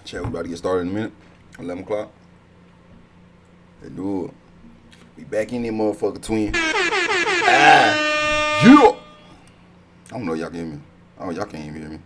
Chat, we about to get started in a minute. 11 o'clock. Let's do it. We back in there, motherfucker, twin. Yeah! I don't know if y'all can hear me. Oh, y'all can't even hear me.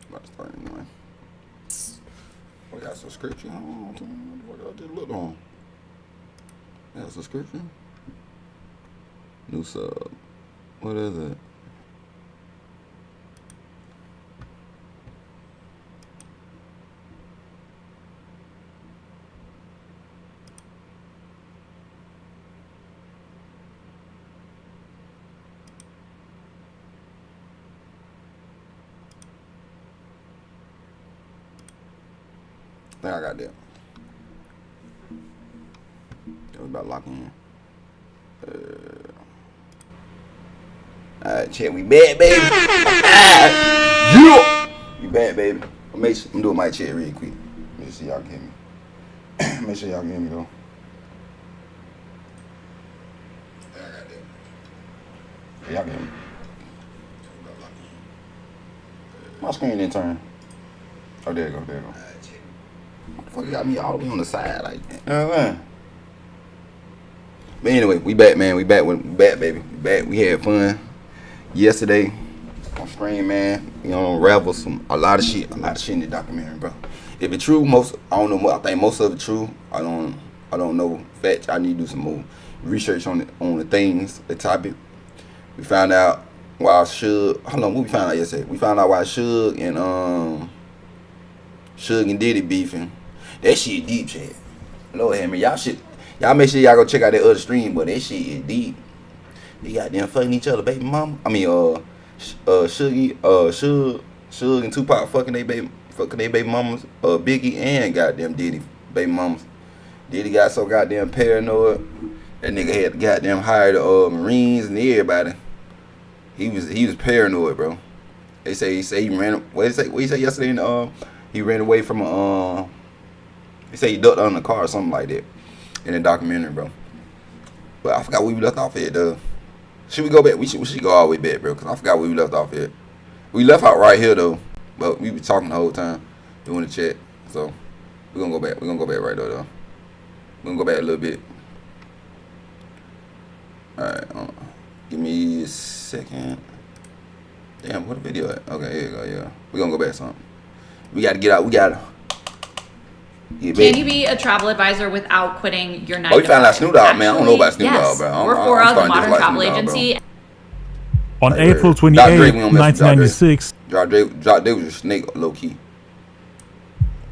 About to start anyway. We got subscription. What I just looked on. Got subscription. New sub. What is it? I think I got that. That was about locking in. Alright, chat, we bad, baby. Yeah! We bad, baby. I'm doing my chat real quick. Make sure y'all can hear me. Make sure y'all can hear me, though. Yeah, I got that. Yeah, y'all can hear me. My screen didn't turn. Oh, there you go, there you go. What the fuck you got me all the way on the side like that? But anyway, we back, man. We back, baby. We back. We had fun yesterday on stream, man. You know, unravel a lot of shit in the documentary, bro. If it's true, I don't know. I think most of it true. I don't know facts. I need to do some more research on the things, the topic. We found out why Suge. Hold on, what we found out yesterday? We found out why Suge and Diddy beefing. That shit deep, chat. Lord have me. Y'all make sure y'all go check out that other stream, but that shit is deep. They got them fucking each other, baby mama. I mean, Suge and Tupac fucking they baby mamas. Biggie and goddamn Diddy baby mamas. Diddy got so goddamn paranoid. That nigga had to goddamn hire the Marines and everybody. He was paranoid, bro. They say he ran. What he say yesterday? He ran away from a. They say he ducked under the car or something like that in the documentary, bro. But I forgot where we left off at, though. Should we go back? We should go all the way back, bro, because I forgot where we left off at. We left out right here, though, but we were talking the whole time doing the chat. So we're going to go back. We're going to go back right there, though. We're going to go back a little bit. All right. Give me a second. Damn, what a video at? Okay, here you go, yeah. We're going to go back some. We got to get out. We got to. Can you be a travel advisor without quitting your 9 to 5? Oh, we found out Snoop Dogg, man. I don't know about Snoop Dogg, bro. We're for the Modern Travel Agency. On April 28, 1996, Dre was a snake, low key.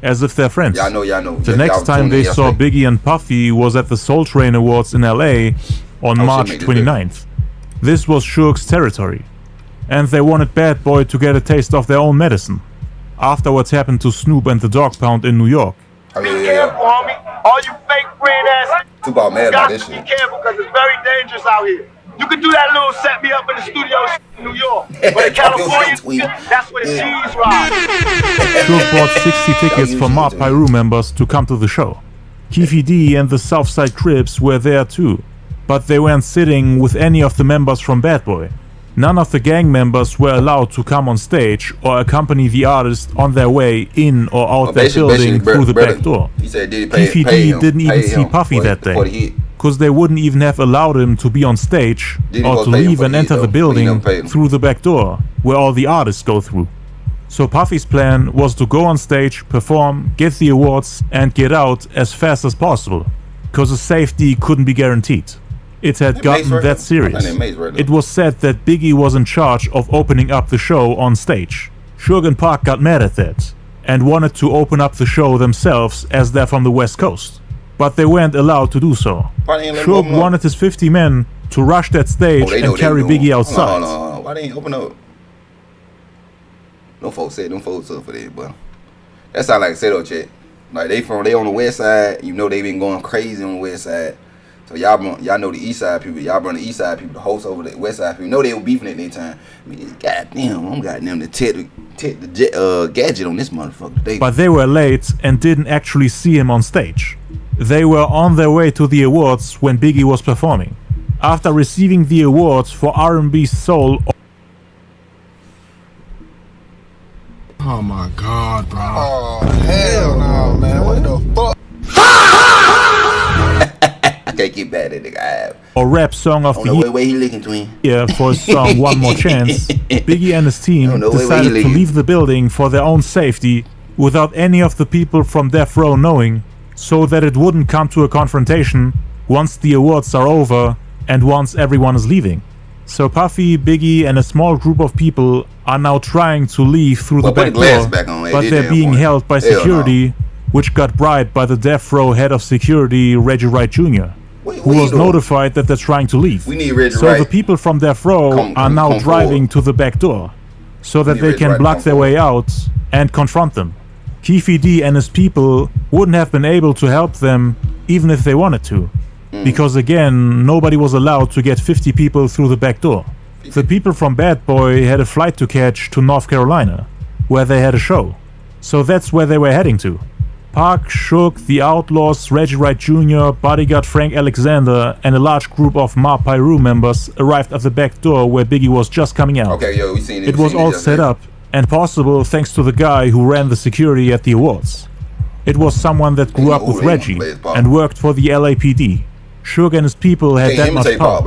As if they're friends. Y'all know. The next time they saw Biggie and Puffy was at the Soul Train Awards in LA on March 29th. This was Suge's territory. And they wanted Bad Boy to get a taste of their own medicine. After what's happened to Snoop and the Dog Pound in New York. Be careful, homie. All you fake friend ass. Tupac mad about this shit. Be careful because it's very dangerous out here. You can do that little set me up in the studio in New York. But in California, that's where the cheese rides. Suge bought 60 tickets for Mob Piru members to come to the show. Keefy D and the Southside Crips were there too, but they weren't sitting with any of the members from Bad Boy. None of the gang members were allowed to come on stage or accompany the artist on their way in or out their building through the back door. Keefy D didn't even see Puffy that day, because they wouldn't even have allowed him to be on stage or to leave and enter the building through the back door, where all the artists go through. So Puffy's plan was to go on stage, perform, get the awards, and get out as fast as possible, because the safety couldn't be guaranteed. It had gotten that serious. It was said that Biggie was in charge of opening up the show on stage. Suge and Pac got mad at that and wanted to open up the show themselves as they're from the West Coast. But they weren't allowed to do so. Suge wanted his 50 men to rush that stage and carry Biggie outside. No. Why they ain't open up? No folks said them folks up for that, but that sound like a setup chat. Like they on the west side, you know they been going crazy on the west side. So y'all know the east side people. Y'all bring the east side people, the host over the west side people. You know they were beefing at that time. I mean, goddamn, I'm goddamn to take the gadget on this motherfucker today. But they were late and didn't actually see him on stage. They were on their way to the awards when Biggie was performing. After receiving the awards for R&B Soul. Oh my God, bro. Oh, hell no, man. What the fuck? I can't get bad at nigga. Or rap song of the year he licking twin. For his song One More Chance, Biggie and his team decided to leave the building for their own safety without any of the people from Death Row knowing, so that it wouldn't come to a confrontation once the awards are over and once everyone is leaving. So Puffy, Biggie, and a small group of people are now trying to leave through the back door, but they're being held by security, which got bribed by the Death Row head of security, Reggie Wright Jr., who was notified that they're trying to leave. So the people from Death Row are now driving to the back door, so that they can block their way out and confront them. Keefe D and his people wouldn't have been able to help them even if they wanted to. Because again, nobody was allowed to get 50 people through the back door. The people from Bad Boy had a flight to catch to North Carolina, where they had a show. So that's where they were heading to. Pac, Shook, the Outlaws, Reggie Wright Jr., bodyguard Frank Alexander, and a large group of Ma Piru members arrived at the back door where Biggie was just coming out. It was all set up and possible thanks to the guy who ran the security at the awards. It was someone that grew up with Reggie and worked for the LAPD. Suge and his people had that much power,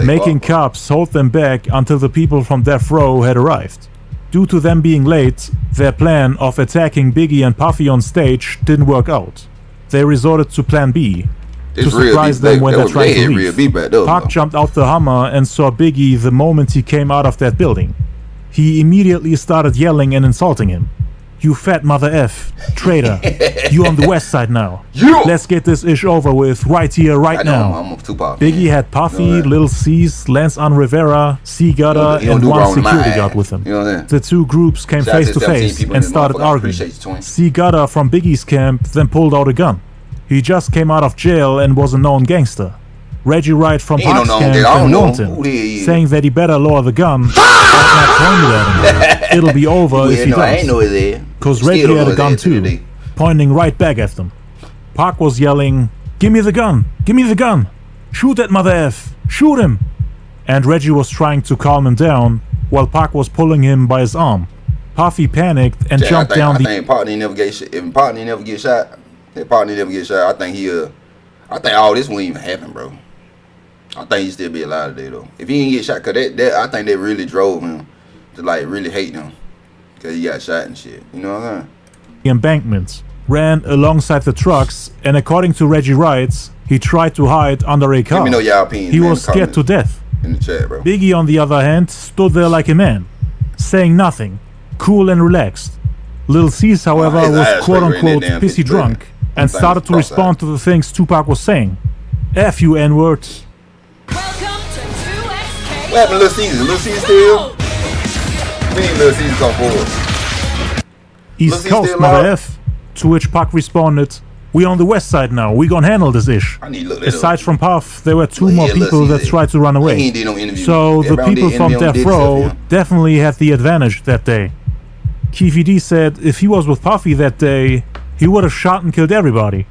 making cops hold them back until the people from Death Row had arrived. Due to them being late, their plan of attacking Biggie and Puffy on stage didn't work out. They resorted to plan B, to surprise them when they're trying to leave. Pac jumped out the Hummer and saw Biggie the moment he came out of that building. He immediately started yelling and insulting him. "You fat mother F, traitor. You on the west side now. Let's get this ish over with right here, right now." I'm Tupac, Biggie had Puffy, Lil C's, Lance on Rivera, C Gutter, and one security guard with him. The two groups came face to face and started arguing. C Gutter from Biggie's camp then pulled out a gun. He just came out of jail and was a known gangster. Reggie Wright from Pac's camp then warned him, saying that he better lower the gun. Not pointed at him. It'll be over if he does. Cause Reggie had a gun too, pointing right back at them. Pac was yelling, "Give me the gun! Give me the gun! Shoot that mother F! Shoot him!" And Reggie was trying to calm him down, while Pac was pulling him by his arm. Puffy panicked and jumped down the... I think Partner never get shot. If Partner never get shot, I think all this won't even happen, bro. I think he'd still be alive today, though. If he didn't get shot, cause I think that really drove him to like really hate him, cause he got shot and shit. You know what I'm saying? The embankments ran alongside the trucks, and according to Reggie Wright, he tried to hide under a car. Let me know your opinion, he was scared to death. In the chat, bro. Biggie, on the other hand, stood there like a man, saying nothing, cool and relaxed. Lil C's, however, was quote-unquote pissy drunk and started to respond to the things Tupac was saying. F you N-word. What happened to Lil Caesar? Lil Caesar still? We need Lil Caesar come forward. East Coast, mother F. To which Pac responded, "We on the west side now. We gon' handle this ish." Aside from Puff, there were two more people that tried to run away. So the people from Death Row definitely had the advantage that day. Keefe D said if he was with Puffy that day, he would have shot and killed everybody,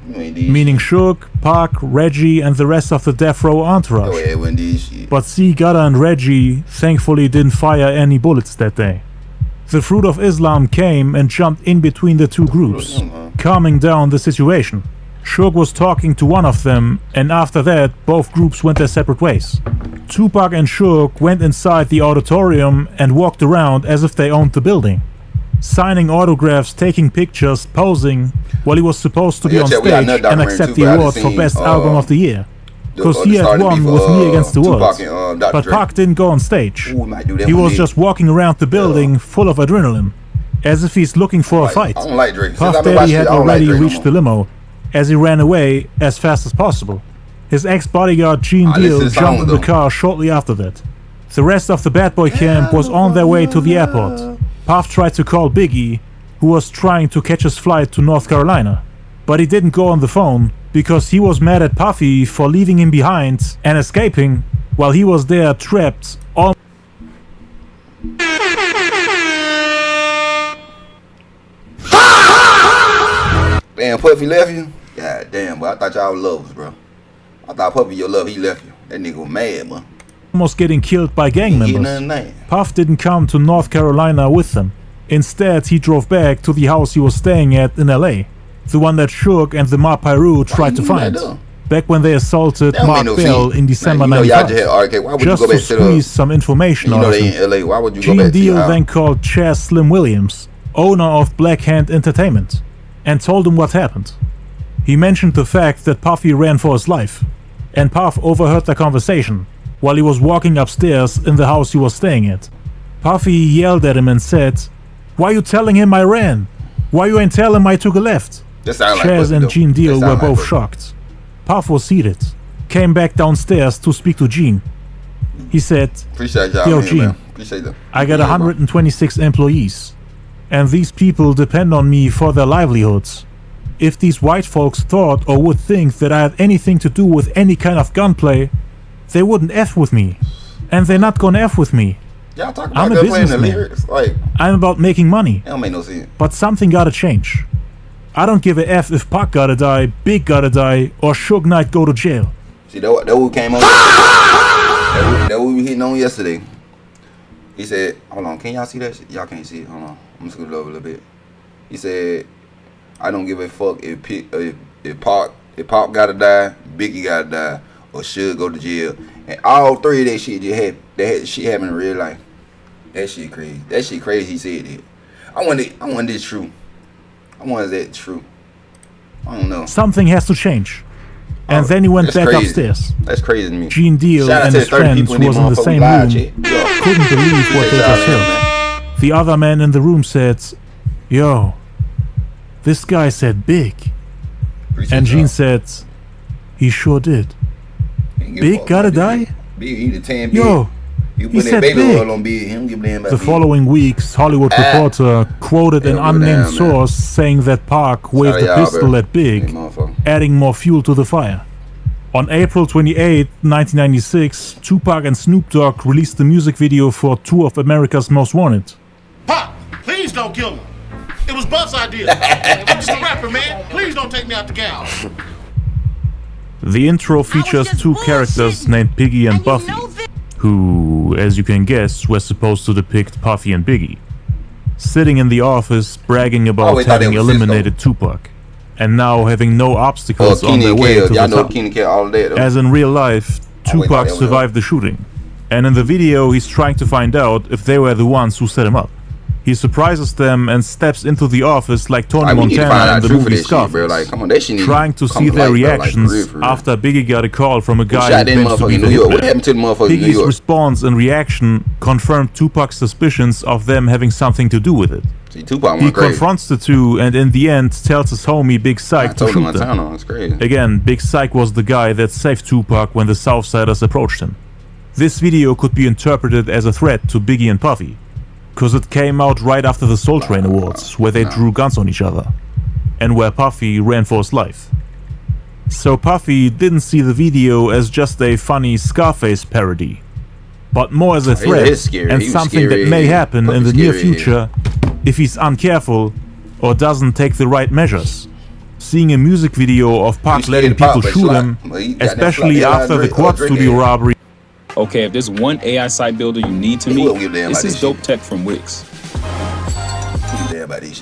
meaning Shook, Pac, Reggie, and the rest of the Death Row entourage. But C, Gutter, and Reggie thankfully didn't fire any bullets that day. The Fruit of Islam came and jumped in between the two groups, calming down the situation. Shook was talking to one of them, and after that, both groups went their separate ways. Tupac and Shook went inside the auditorium and walked around as if they owned the building, signing autographs, taking pictures, posing, while he was supposed to be on stage and accept the award for Best Album of the Year. Because he had won with Me Against the World. But Pac didn't go on stage. He was just walking around the building full of adrenaline, as if he's looking for a fight. Puff Daddy had already reached the limo, as he ran away as fast as possible. His ex-bodyguard Gene Deal jumped in the car shortly after that. The rest of the Bad Boy camp was on their way to the airport. Puff tried to call Biggie, who was trying to catch his flight to North Carolina, but he didn't go on the phone because he was mad at Puffy for leaving him behind and escaping while he was there trapped all. Damn, Puffy left you? God damn, but I thought y'all was lovers, bro. I thought Puffy your love, he left you. That nigga was mad, man. Almost getting killed by gang members. Puff didn't come to North Carolina with them. Instead, he drove back to the house he was staying at in LA. The one that Suge and the Ma Piru tried to find. Back when they assaulted Mark Bell in December 95. Just to squeeze some information out of him. Gene Deal then called Chaz Slim Williams, owner of Black Hand Entertainment, and told him what happened. He mentioned the fact that Puffy ran for his life, and Puff overheard their conversation while he was walking upstairs in the house he was staying at. Puffy yelled at him and said, "Why you telling him I ran? Why you ain't tell him I took a left?" Chaz and Gene Deal were both shocked. Puff was seated, came back downstairs to speak to Gene. He said, "Yo, Gene, I got 126 employees, and these people depend on me for their livelihoods. If these white folks thought or would think that I had anything to do with any kind of gunplay, they wouldn't F with me. And they're not gonna F with me. I'm a businessman. I'm about making money. That don't make no sense. But something gotta change. I don't give a F if Pac gotta die, Big gotta die, or Suge Knight go to jail." See, that what came on yesterday. That what we hitting on yesterday. He said, hold on, can y'all see that shit? Y'all can't see it. Hold on. I'm just gonna scoot it over a little bit. He said, "I don't give a fuck if Pac gotta die, Biggie gotta die, or Suge go to jail." And all three of that shit just had shit happen in real life. That shit crazy. That shit crazy. He said that. I want this true. I want that true. I don't know. Something has to change. And then he went back upstairs. That's crazy to me. Gene Deal and his friends who was in the same room couldn't believe what they just heard. The other man in the room said, "Yo, this guy said Big." And Gene said, "He sure did. Big gotta die? Yo, he said Big." The following weeks, Hollywood Reporter quoted an unnamed source saying that Pac waved a pistol at Big, adding more fuel to the fire. On April 28, 1996, Tupac and Snoop Dogg released the music video for Two of America's Most Wanted. "Pop, please don't kill him. It was Buff's idea. I'm just a rapper, man. Please don't take me out the game." The intro features two characters named Biggie and Buffy, who, as you can guess, were supposed to depict Puffy and Biggie, sitting in the office bragging about having eliminated Tupac, and now having no obstacles on their way to the top. As in real life, Tupac survived the shooting, and in the video he's trying to find out if they were the ones who set him up. He surprises them and steps into the office like Tony Montana in the movie Scarface, trying to see their reactions after Biggie got a call from a guy who claims to be the hitman. Biggie's response and reaction confirmed Tupac's suspicions of them having something to do with it. He confronts the two and in the end tells his homie Big Syke to shoot them. Again, Big Syke was the guy that saved Tupac when the Southsiders approached him. This video could be interpreted as a threat to Biggie and Puffy, because it came out right after the Soul Train Awards, where they drew guns on each other, and where Puffy ran for his life. So Puffy didn't see the video as just a funny Scarface parody, but more as a threat and something that may happen in the near future if he's uncareful or doesn't take the right measures. Seeing a music video of Pac letting people shoot him, especially after the Quad Studio robbery. Okay, if there's one AI site builder you need to meet, this is Dope Tech from Wix.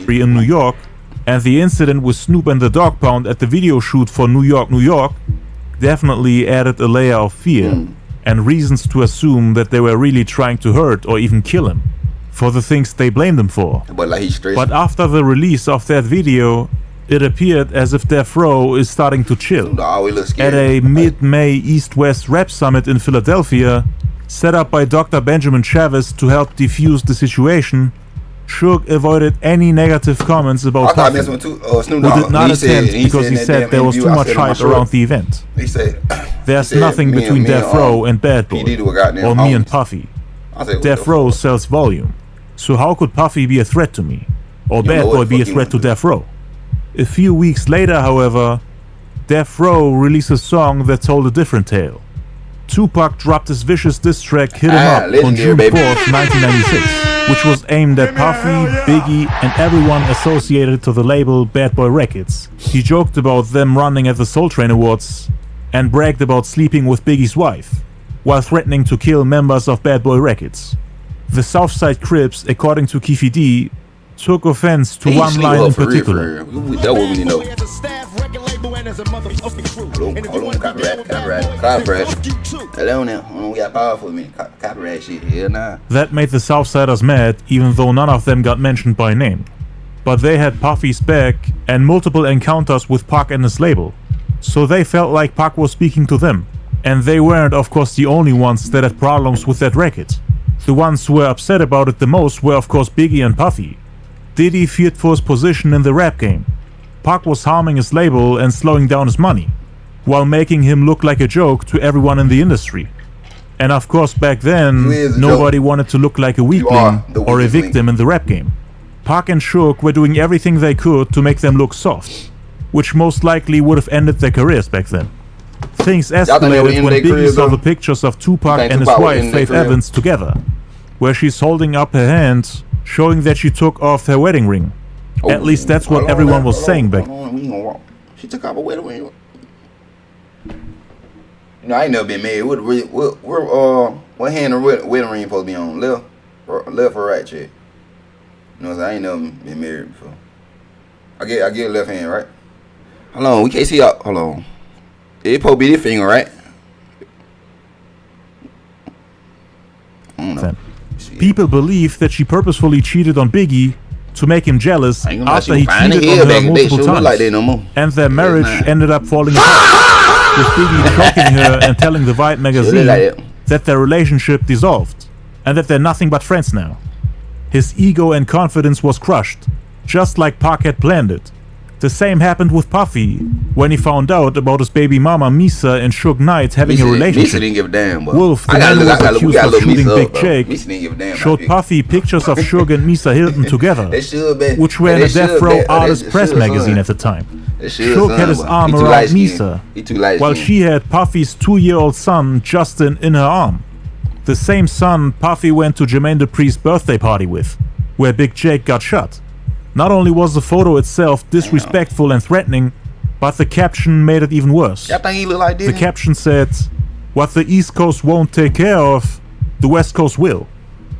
In New York, and the incident with Snoop and the Dog Pound at the video shoot for New York, New York, definitely added a layer of fear and reasons to assume that they were really trying to hurt or even kill him for the things they blamed him for. But after the release of that video, it appeared as if Death Row is starting to chill. At a mid-May East-West rap summit in Philadelphia, set up by Dr. Benjamin Chavez to help defuse the situation, Suge avoided any negative comments about Puffy, who did not attend because he said there was too much hype around the event. There's nothing between Death Row and Bad Boy, or me and Puffy. Death Row sells volume, so how could Puffy be a threat to me, or Bad Boy be a threat to Death Row? A few weeks later, however, Death Row released a song that told a different tale. Tupac dropped his vicious diss track Hit 'Em Up on June 4th, 1996, which was aimed at Puffy, Biggie, and everyone associated to the label Bad Boy Records. He joked about them running at the Soul Train Awards and bragged about sleeping with Biggie's wife, while threatening to kill members of Bad Boy Records. The Southside Crips, according to Keefe D, took offense to one line in particular. That's what we know. Hold on, copyright. Hello now, we got power for me. Copyright shit, hell nah. That made the Southsiders mad, even though none of them got mentioned by name. But they had Puffy's back and multiple encounters with Pac and his label, so they felt like Pac was speaking to them. And they weren't, of course, the only ones that had problems with that record. The ones who were upset about it the most were, of course, Biggie and Puffy. Diddy feared for his position in the rap game. Pac was harming his label and slowing down his money, while making him look like a joke to everyone in the industry. And of course, back then, nobody wanted to look like a weakling or a victim in the rap game. Pac and Suge were doing everything they could to make them look soft, which most likely would have ended their careers back then. Things escalated when Biggie saw the pictures of Tupac and his wife, Faith Evans, together, where she's holding up her hand, showing that she took off her wedding ring. At least that's what everyone was saying back then. She took off her wedding ring. You know, I ain't never been married. What hand the wedding ring supposed to be on? Left or right, chick? You know what I'm saying? I ain't never been married before. I get left hand, right? Hold on, we can't see up. Hold on. It's supposed to be this finger, right? I don't know. People believe that she purposefully cheated on Biggie to make him jealous after he cheated on her multiple times, and their marriage ended up falling apart, with Biggie choking her and telling the Vibe magazine that their relationship dissolved, and that they're nothing but friends now. His ego and confidence was crushed, just like Pac had planned it. The same happened with Puffy when he found out about his baby mama Misa and Suge Knight having a relationship. Misa didn't give a damn, bro. Wolf, the man who was accused of shooting Big Jake, showed Puffy pictures of Suge and Misa Hilton together, which were in a Death Row Artist Press magazine at the time. Suge had his arm around Misa, while she had Puffy's 2-year-old son Justin in her arm. The same son Puffy went to Jermaine Dupri's birthday party with, where Big Jake got shot. Not only was the photo itself disrespectful and threatening, but the caption made it even worse. The caption said, "What the East Coast won't take care of, the West Coast will."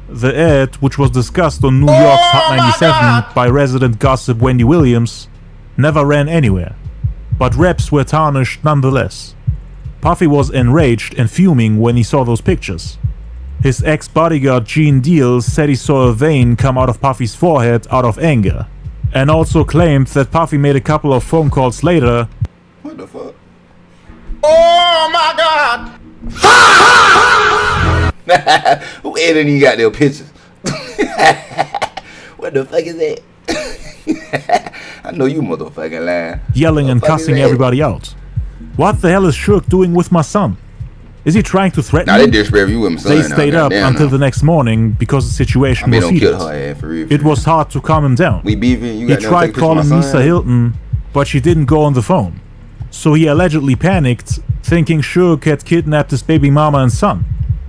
The ad, which was discussed on New York's Hot 97 by resident gossip Wendy Williams, never ran anywhere, but reps were tarnished nonetheless. Puffy was enraged and fuming when he saw those pictures. His ex-bodyguard Gene Deal said he saw a vein come out of Puffy's forehead out of anger, and also claimed that Puffy made a couple of phone calls later. What the fuck? Oh my God! Who edited you got their pictures? What the fuck is that? I know you motherfucking lying. Yelling and cussing everybody out. What the hell is Suge doing with my son? Is he trying to threaten me? They stayed up until the next morning because the situation was heated. It was hard to calm him down. He tried calling Misa Hilton, but she didn't go on the phone. So he allegedly panicked, thinking Suge had kidnapped his baby mama and son.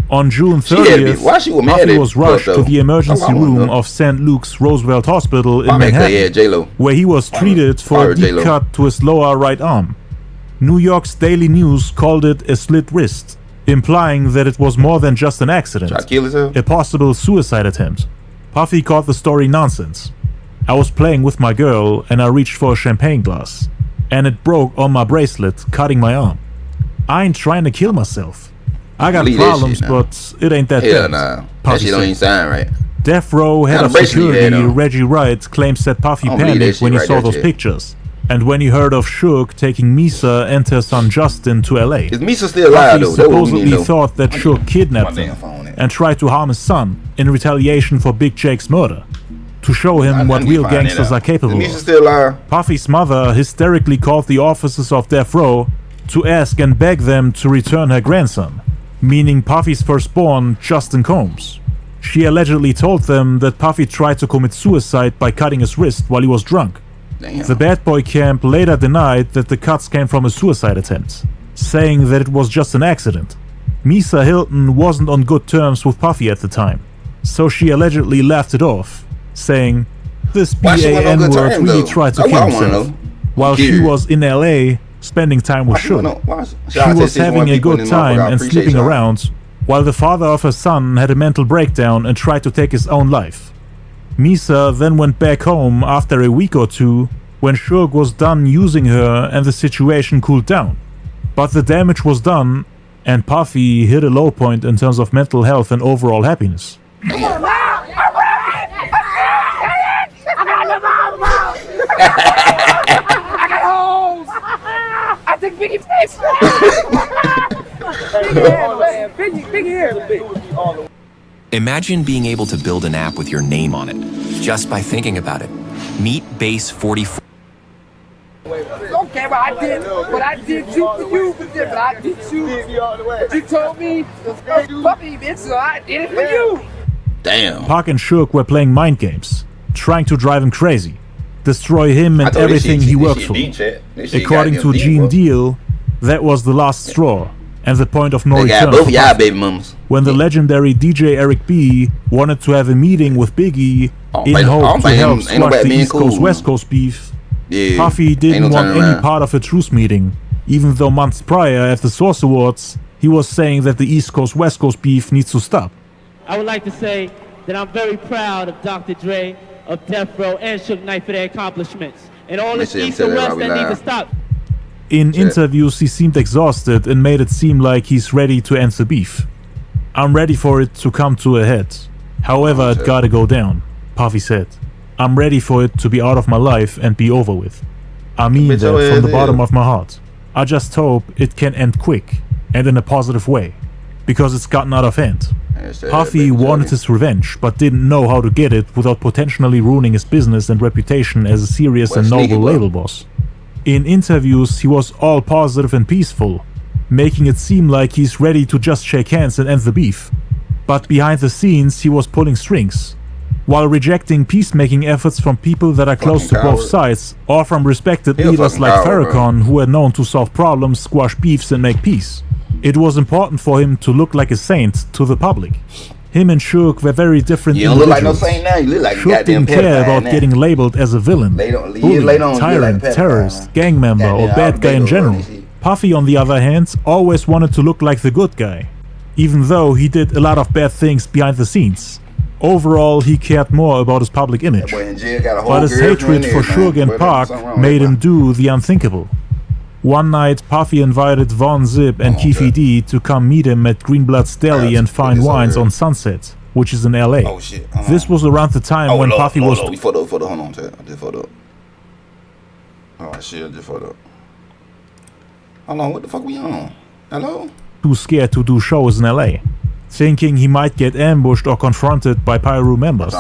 On June 30th, Puffy was rushed to the emergency room of St. Luke's Roosevelt Hospital in Manhattan, where he was treated for a deep cut to his lower right arm. New York's Daily News called it a slit wrist, implying that it was more than just an accident, a possible suicide attempt. Puffy called the story nonsense. "I was playing with my girl and I reached for a champagne glass, and it broke on my bracelet, cutting my arm. I ain't trying to kill myself. I got problems, but it ain't that bad." That shit don't even sound right. Death Row head of security Reggie Wright claims that Puffy panicked when he saw those pictures, and when he heard of Suge taking Misa and her son Justin to LA. Is Misa still alive, though? Supposedly thought that Suge kidnapped him and tried to harm his son in retaliation for Big Jake's murder, to show him what real gangsters are capable of. Puffy's mother hysterically called the officers of Death Row to ask and beg them to return her grandson, meaning Puffy's firstborn, Justin Combs. She allegedly told them that Puffy tried to commit suicide by cutting his wrist while he was drunk, Damn. The Bad Boy camp later denied that the cuts came from a suicide attempt, saying that it was just an accident. Misa Hilton wasn't on good terms with Puffy at the time, so she allegedly laughed it off, saying, "This BAN word really tried to kill himself." While she was in LA spending time with Suge. She was having a good time and sleeping around, while the father of her son had a mental breakdown and tried to take his own life. Misa then went back home after a week or two when Suge was done using her and the situation cooled down. But the damage was done, and Puffy hit a low point in terms of mental health and overall happiness. I think Biggie face. Biggie here. Imagine being able to build an app with your name on it, just by thinking about it. Meet Base 44. Okay, but I did you for you, but I did you. But you told me puppy bitch, so I did it for you. Damn. Pac and Suge were playing mind games, trying to drive him crazy, destroy him and everything he works for. According to Gene Deal, that was the last straw and the point of no return. When the legendary DJ Eric B wanted to have a meeting with Biggie in hope to help squash the East Coast West Coast beef, Puffy didn't want any part of a truce meeting, even though months prior at the Source Awards he was saying that the East Coast West Coast beef needs to stop. I would like to say that I'm very proud of Dr. Dre, of Death Row, and Suge Knight for their accomplishments, and all the East and West that need to stop. In interviews he seemed exhausted and made it seem like he's ready to end the beef. "I'm ready for it to come to a head. However, it gotta go down," Puffy said. "I'm ready for it to be out of my life and be over with. I mean that from the bottom of my heart. I just hope it can end quick and in a positive way, because it's gotten out of hand." Puffy wanted his revenge, but didn't know how to get it without potentially ruining his business and reputation as a serious and noble label boss. In interviews, he was all positive and peaceful, making it seem like he's ready to just shake hands and end the beef. But behind the scenes, he was pulling strings, while rejecting peacemaking efforts from people that are close to both sides, or from respected leaders like Farrakhan, who are known to solve problems, squash beefs, and make peace. It was important for him to look like a saint to the public. Him and Suge were very different individuals. You don't look like no saint now, you look like a Suge goddamn didn't care about now. getting labeled as a villain, bully, tyrant, terrorist, gang member, or bad guy in general. Puffy, on the other hand, always wanted to look like the good guy, even though he did a lot of bad things behind the scenes. Overall, he cared more about his public image, but his hatred for Suge and Pac made him do the unthinkable. One night, Puffy invited Von Zip and Keefy D to come meet him at Greenblatt's Deli and Fine Wines on Sunset, which is in LA. Oh shit. This was around the time when Puffy was... We photo, hold on, Ted. I just photo. Oh shit, I just photo. Hold on, what the fuck we on? Hello? Too scared to do shows in LA, thinking he might get ambushed or confronted by Pyro members.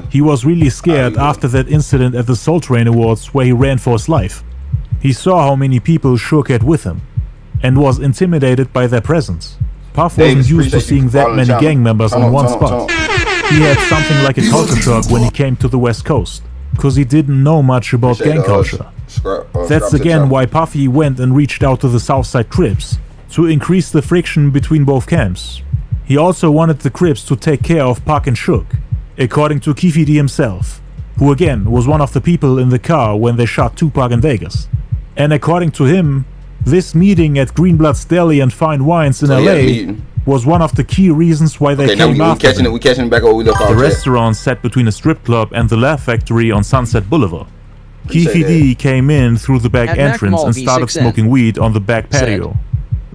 He was really scared after that incident at the Soul Train Awards where he ran for his life. He saw how many people Suge had with him, and was intimidated by their presence. Puff wasn't used to seeing that many gang members in one spot. He had something like a culture shock when he came to the West Coast, cause he didn't know much about gang culture. That's again why Puffy went and reached out to the Southside Crips, to increase the friction between both camps. He also wanted the Crips to take care of Pac and Suge, according to Keefy D himself, who again was one of the people in the car when they shot Tupac in Vegas. And according to him, this meeting at Greenblatt's Deli and Fine Wines in LA was one of the key reasons why they came after him. The restaurant sat between a strip club and the Laugh Factory on Sunset Boulevard. Keefy D came in through the back entrance and started smoking weed on the back patio.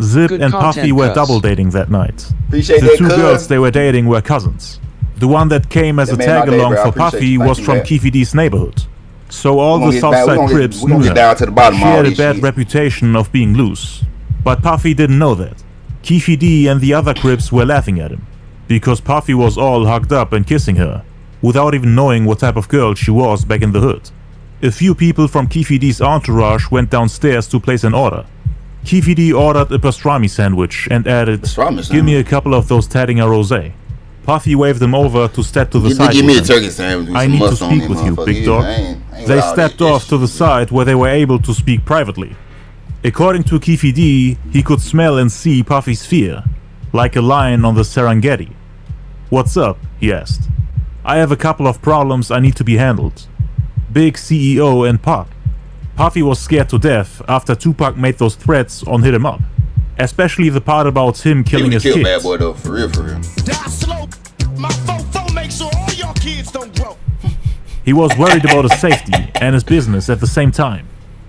Zip and Puffy were double dating that night. The two girls they were dating were cousins. The one that came as a tag-along for Puffy was from Keefy D's neighborhood. So all the Southside Crips knew her. She had a bad reputation of being loose. But Puffy didn't know that. Keefy D and the other Crips were laughing at him, because Puffy was all hugged up and kissing her, without even knowing what type of girl she was back in the hood. A few people from Keefy D's entourage went downstairs to place an order. Keefy D ordered a pastrami sandwich and added, "Give me a couple of those Tattinger Rosé." Puffy waved him over to step to the side. Give me a turkey sandwich. "I need to speak with you, big dog." They stepped off to the side where they were able to speak privately. According to Keefe D, he could smell and see Puffy's fear, like a lion on the Serengeti. "What's up?" he asked. "I have a couple of problems I need to be handled. Big CEO and Pac." Puffy was scared to death after Tupac made those threats on Hit 'Em Up, especially the part about him killing his kids. Bad Boy though, for real. Die slow. My fofo make sure all your kids don't grow. He was worried about his safety and his business at the same time,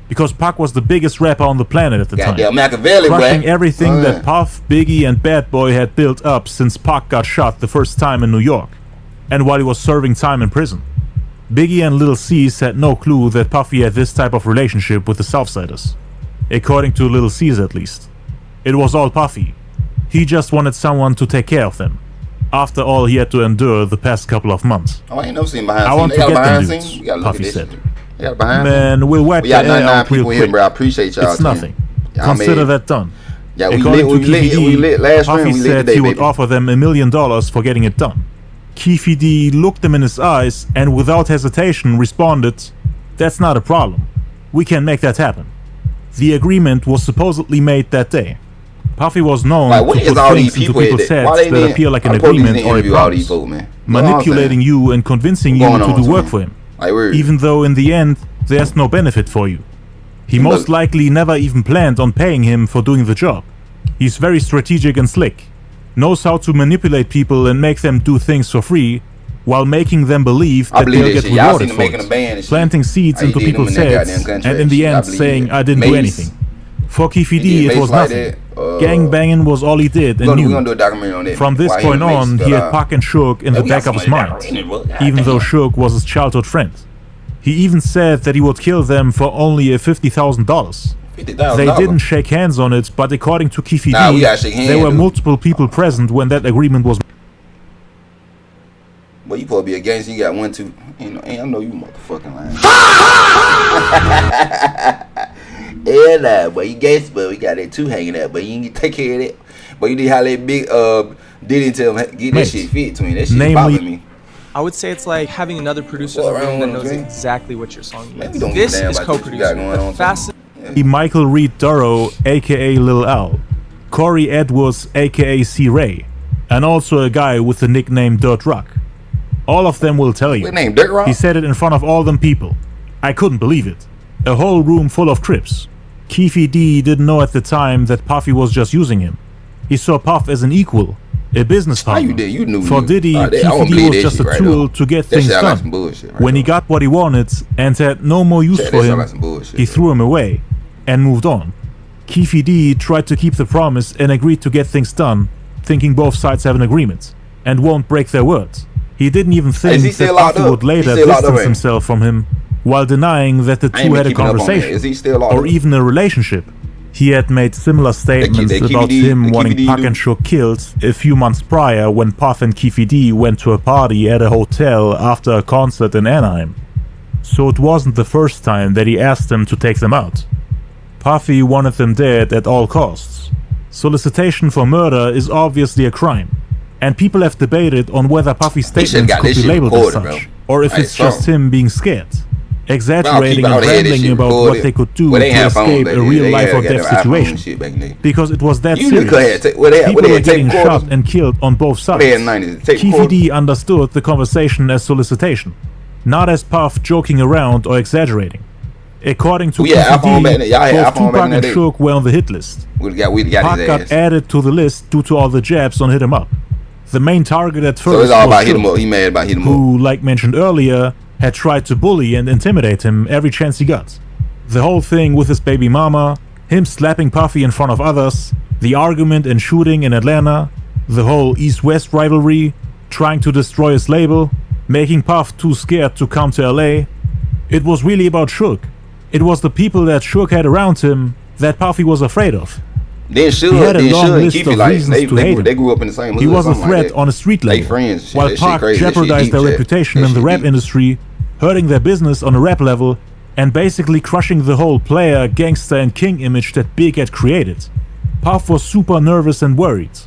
because Pac was the biggest rapper on the planet at the time, Machiavelli, crushing everything that Puff, Biggie and Bad Boy had built up since Pac got shot the first time in New York, and while he was serving time in prison. Biggie and Lil Cease had no clue that Puffy had this type of relationship with the Southsiders. According to Lil Cease at least. It was all Puffy. He just wanted someone to take care of them, after all he had to endure the past couple of months. Oh, I ain't no seen behind I scenes. want to get them dudes, Puffy said. Man, we'll wipe the air out real quick. Bro. I appreciate y'all. It's nothing. Consider that done. Yeah, According to Keefe D, last Puffy round, said he would offer them $1 million for getting it done. Keefe D looked him in his eyes and without hesitation responded, "That's not a problem. We can make that happen." The agreement was supposedly made that day. Puffy was known to put things into people's heads that appear like an agreement or a promise, manipulating you and convincing you to do work for him, even though in the end there's no benefit for you. He most likely never even planned on paying him for doing the job. He's very strategic and slick, knows how to manipulate people and make them do things for free, while making them believe that they'll get rewarded for it, planting seeds into people's heads, and in the end saying, "I didn't do anything." For Keefe D, it was nothing. Gang banging was all he did and knew. From this point on, he had Pac and Suge in the back of his mind, even though Suge was his childhood friend. He even said that he would kill them for only $50,000. They didn't shake hands on it, but according to Keefe D, there were multiple people present when that agreement was made. Well, you supposed to be a gangster, you got 1, 2. I know you motherfucking lying. Yeah, nah, but you gangster, but we got that 2 hanging out, but you need to take care of that. But you need how that big Diddy tell him get that shit fit between. That shit bothering me. I would say it's like having another producer in the room that knows exactly what your song is. This is co-producing. Michael Reed Duro, aka Lil Al, Corey Edwards, aka C. Ray, and also a guy with the nickname Dirt Rock. All of them will tell you. Name Dirt Rock? He said it in front of all them people. I couldn't believe it. A whole room full of Crips. Keefe D didn't know at the time that Puffy was just using him. He saw Puff as an equal, a business partner. You knew For Diddy, Keefe D was just a tool to get things done. When he got what he wanted and had no more use for him, he threw him away and moved on. Keefe D tried to keep the promise and agreed to get things done, thinking both sides have an agreement and won't break their words. He didn't even think that Puffy would later distance himself from him, while denying that the two had a conversation or even a relationship. He had made similar statements about him wanting Pac and Suge killed a few months prior when Puff and Keefe D went to a party at a hotel after a concert in Anaheim. So it wasn't the first time that he asked them to take them out. Puffy wanted them dead at all costs. Solicitation for murder is obviously a crime, and people have debated on whether Puffy's statements could be labeled as such, or if it's just him being scared, exaggerating and rambling about what they could do to escape a real life or death situation, because it was that serious. People were getting shot and killed on both sides. Keefe D understood the conversation as solicitation, not as Puff joking around or exaggerating. According to Keefe D, both Tupac and Suge were on the hit list. Pac got added to the list due to all the jabs on Hit 'Em Up. The main target at first was Suge, who, like mentioned earlier, had tried to bully and intimidate him every chance he got. The whole thing with his baby mama, him slapping Puffy in front of others, the argument and shooting in Atlanta, the whole East-West rivalry, trying to destroy his label, making Puff too scared to come to LA. It was really about Suge. It was the people that Suge had around him that Puffy was afraid of. He had a long list of reasons to hate him. They grew up in the same hood. He was a threat on a street level, while Pac jeopardized their reputation in the rap industry, hurting their business on a rap level, and basically crushing the whole player, gangster and king image that Big had created. Puff was super nervous and worried.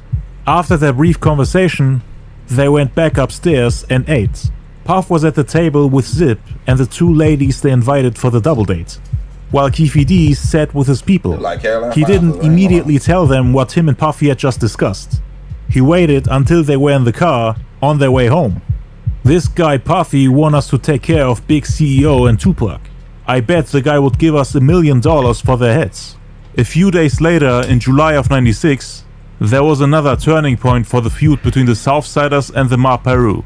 After their brief conversation, they went back upstairs and ate. Puff was at the table with Zip and the two ladies they invited for the double date, while Keefe D sat with his people. He didn't immediately tell them what him and Puffy had just discussed. He waited until they were in the car on their way home. This guy Puffy wanted us to take care of Big CEO and Tupac. I bet the guy would give us $1 million for their heads. A few days later, in July of '96, there was another turning point for the feud between the Southsiders and the Ma Peru.